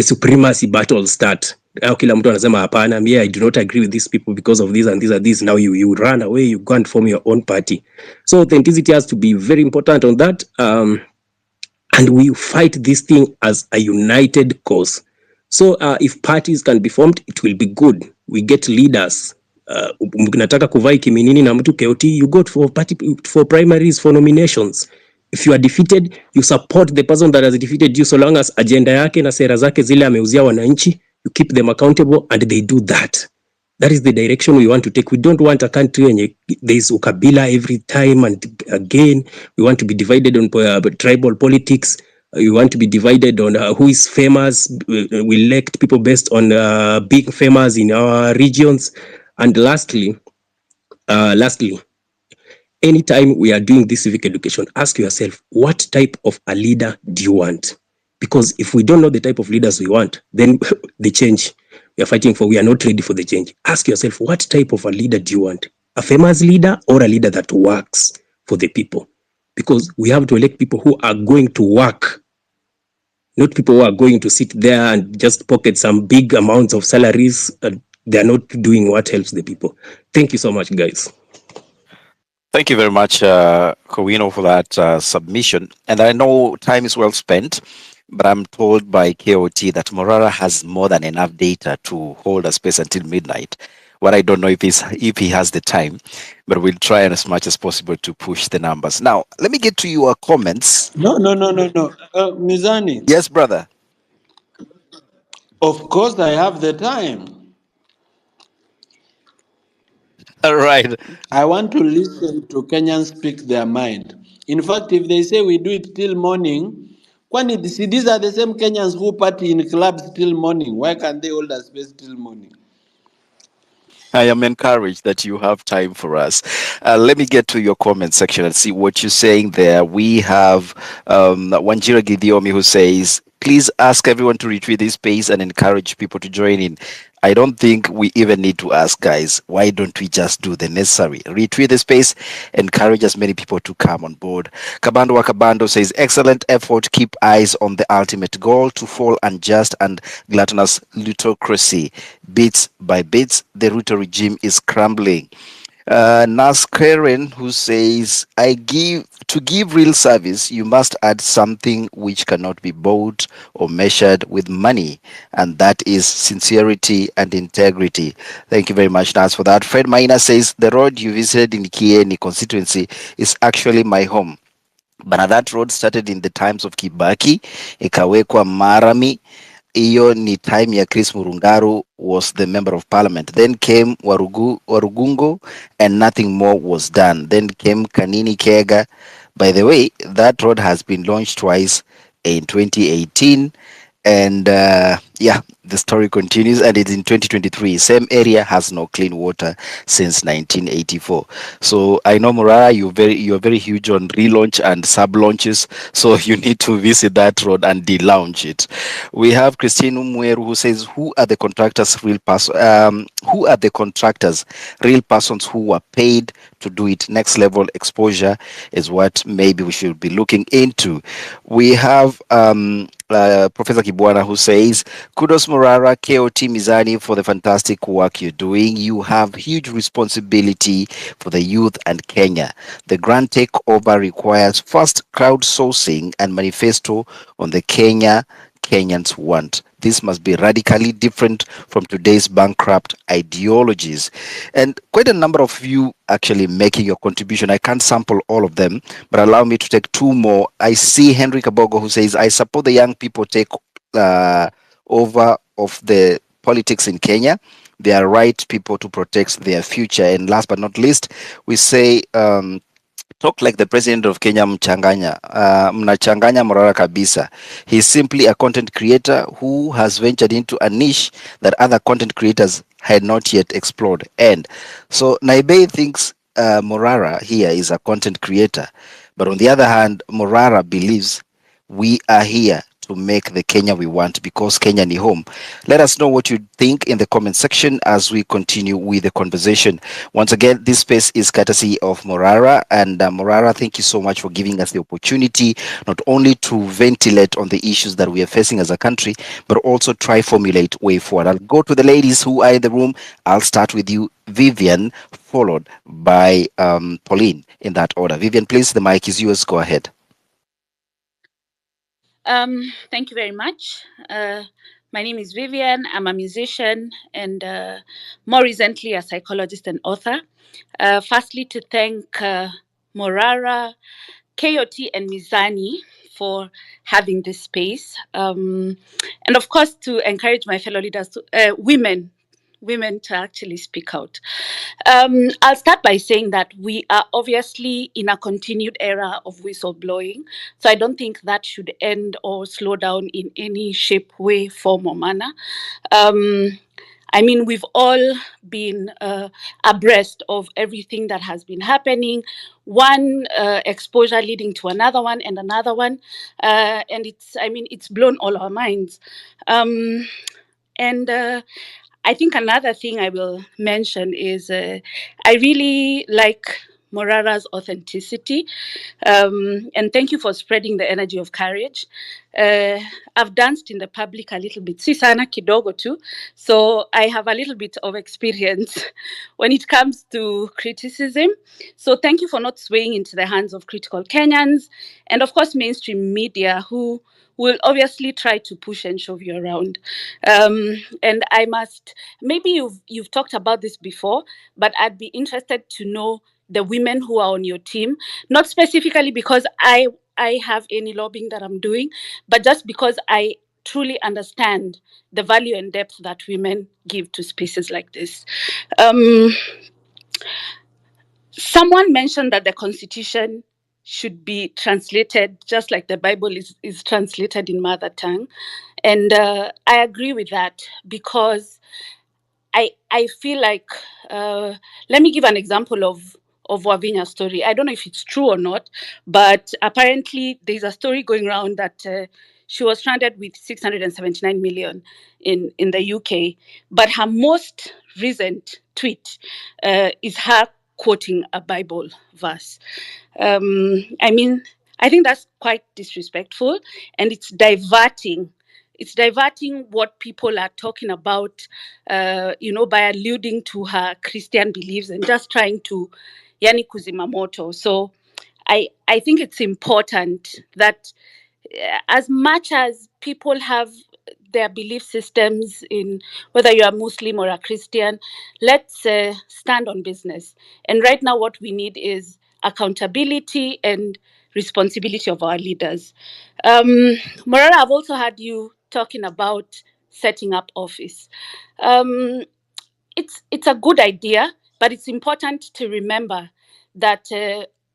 supremacy battles start. Kila mtu anasema hapana, I do not agree with these people because of this and this and this. Now you run away, you go and form your own party. So authenticity has to be very important on that. And we fight this thing as a united cause. So if parties can be formed, it will be good. We get leaders. Mnataka kuvai Kiminini na mtu Coyote, you go for primaries, for nominations. If you are defeated, you support the person that has defeated you, so long as agenda yake na sera zake zile ameuzia wananchi, you keep them accountable and they do that. That is the direction we want to take. We don't want a country where there is ukabila every time and again. We want to be divided on tribal politics. We want to be divided on who is famous. We elect people based on being famous in our regions. And lastly, anytime we are doing this civic education, ask yourself, what type of a leader do you want? Because if we don't know the type of leaders we want, then the change we are fighting for, we are not ready for the change. Ask yourself, what type of a leader do you want? A famous leader or a leader that works for the people? Because we have to elect people who are going to work, not people who are going to sit there and just pocket some big amounts of salaries. They are not doing what helps the people. Thank you so much, guys. Thank you very much, Kowino, for that submission. And I know time is well spent. But I'm told by KOT that Morara has more than enough data to hold a space until midnight. What I don't know if he has the time, but we'll try as much as possible to push the numbers. Now, let me get to your comments. No. Mizani, Yes, brother. of course I have the time. All right. I want to listen to Kenyans speak their mind. In fact, if they say we do it till morning, kwani these are the same Kenyans who party in clubs till morning. Why can't they hold a space till morning? I am encouraged that you have time for us. Let me get to your comment section and see what you're saying there. We have Wanjira Gidiomi who says, please ask everyone to retweet this space and encourage people to join in. I don't think we even need to ask, guys. Why don't we just do the necessary? Retweet the space, encourage as many people to come on board. Kabando Wakabando says, excellent effort. Keep eyes on the ultimate goal to fall unjust and gluttonous plutocracy. Bits by bits, the Ruto regime is crumbling. Nas Karen, who says, to give real service, you must add something which cannot be bought or measured with money, and that is sincerity and integrity. Thank you very much, Nas, for that. Fred Maina says, the road you visited in Kieni constituency is actually my home. But that road started in the times of Kibaki, ikawekwa Marami. Hiyo ni time ya Chris Murungaru was the member of parliament. Then came Warugungo and nothing more was done. Then came Kanini Kega. By the way, that road has been launched twice in 2018 and yeah, the story continues and it's in 2023. Same area has no clean water since 1984. So I know, Morara, you're very huge on relaunch and sub launches, so you need to visit that road and de-launch it. We have Christine Umweru who says, who are the contractors real persons who were paid to do it? Next level exposure is what maybe we should be looking into. We have Professor Kibwana who says, kudos Morara, KOT Mizani for the fantastic work you're doing. You have huge responsibility for the youth and Kenya. The grand takeover requires first crowdsourcing and manifesto on the Kenyans want. This must be radically different from today's bankrupt ideologies. And quite a number of you actually making your contribution. I can't sample all of them, but allow me to take two more. I see Henry Kabogo who says, I support the young people take over of the politics in Kenya. They are right people to protect their future. And last but not least, we say, talk like the president of Kenya, mnachanganya Morara kabisa. He's simply a content creator who has ventured into a niche that other content creators had not yet explored. And so Naibe thinks Morara here is a content creator, but on the other hand, Morara believes we are here to make the Kenya we want because Kenya ni home. Let us know what you think in the comment section as we continue with the conversation. Once again, this space is courtesy of Morara. And Morara, thank you so much for giving us the opportunity not only to ventilate on the issues that we are facing as a country, but also try formulate way forward. I'll go to the ladies who are in the room. I'll start with you, Vivian, followed by Pauline in that order. Vivian, please, the mic is yours. Go ahead. Thank you very much. My name is Vivian. I'm a musician and more recently a psychologist and author. Firstly, to thank Morara, KOT, and Mizani for having this space. And of course, to encourage my fellow leaders, women to actually speak out. I'll start by saying that we are obviously in a continued era of whistleblowing. So I don't think that should end or slow down in any shape, way, form, or manner. I mean, we've all been abreast of everything that has been happening, one exposure leading to another one and another one. And it's blown all our minds. And I think another thing I will mention is I really like Morara's authenticity. And thank you for spreading the energy of courage. I've danced in the public a little bit, si sana kidogo too. So I have a little bit of experience when it comes to criticism. So thank you for not swaying into the hands of critical Kenyans. And of course, mainstream media who we'll obviously try to push and shove you around. And I must, maybe you've talked about this before, but I'd be interested to know the women who are on your team, not specifically because I have any lobbying that I'm doing, but just because I truly understand the value and depth that women give to spaces like this. Someone mentioned that the Constitution should be translated just like the Bible is translated in mother tongue. And I agree with that because I feel like, let me give an example of Wavina's story. I don't know if it's true or not, but apparently there's a story going around that she was stranded with 679 million in the UK. But her most recent tweet is her quoting a Bible verse. I mean, I think that's quite disrespectful, and it's diverting. It's diverting what people are talking about, by alluding to her Christian beliefs and just trying to yani kuzima moto. So I think it's important that as much as people have their belief systems in whether you are Muslim or a Christian, let's stand on business. And right now, what we need is accountability and responsibility of our leaders. Morara, I've also had you talking about setting up office. It's a good idea, but it's important to remember that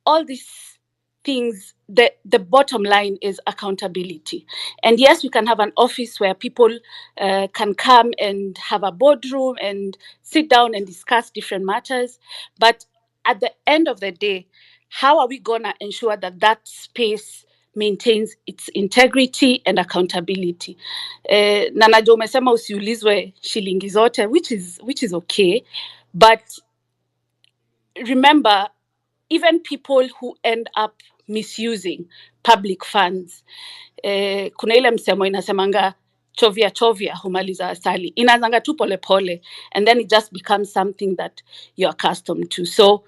all these things, the bottom line is accountability. And yes, we can have an office where people can come and have a boardroom and sit down and discuss different matters, but at the end of the day, how are we going to ensure that that space maintains its integrity and accountability? Na najua umesema usiulizwe shilingi zote, which is okay, but remember, even people who end up misusing public funds, kuna ile msemo inasemanga chovya chovya humaliza asali, inazanga tu pole pole, and then it just becomes something that you're accustomed to. So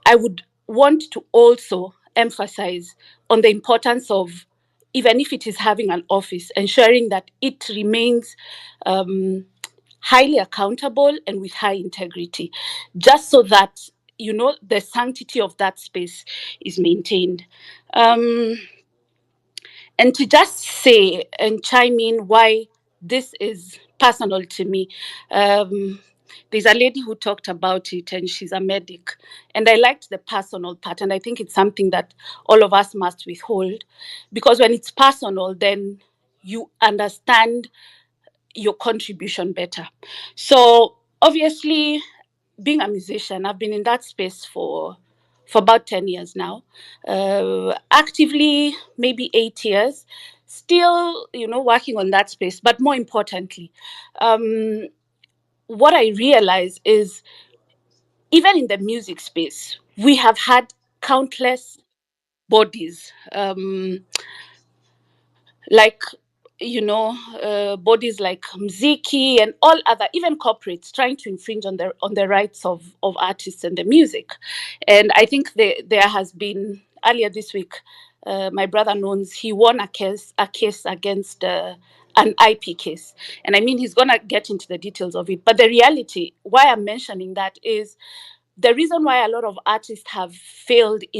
I would want to also emphasize on the importance of, even if it is having an office, ensuring that it remains highly accountable and with high integrity, just so that the sanctity of that space is maintained. And to just say and chime in why this is personal to me. There's a lady who talked about it, and she's a medic. And I liked the personal part, and I think it's something that all of us must withhold, because when it's personal, then you understand your contribution better. So obviously, being a musician, I've been in that space for about 10 years now. Actively, maybe 8 years. Still, working on that space. But more importantly, what I realize is, even in the music space, we have had countless bodies, like bodies like Mziki and all other, even corporates, trying to infringe on the rights of artists and the music. And I think there has been, earlier this week, my brother knows, he won a case against an IP case. And I mean, he's gonna get into the details of it. But the reality, why I'm mentioning that, is the reason why a lot of artists have failed in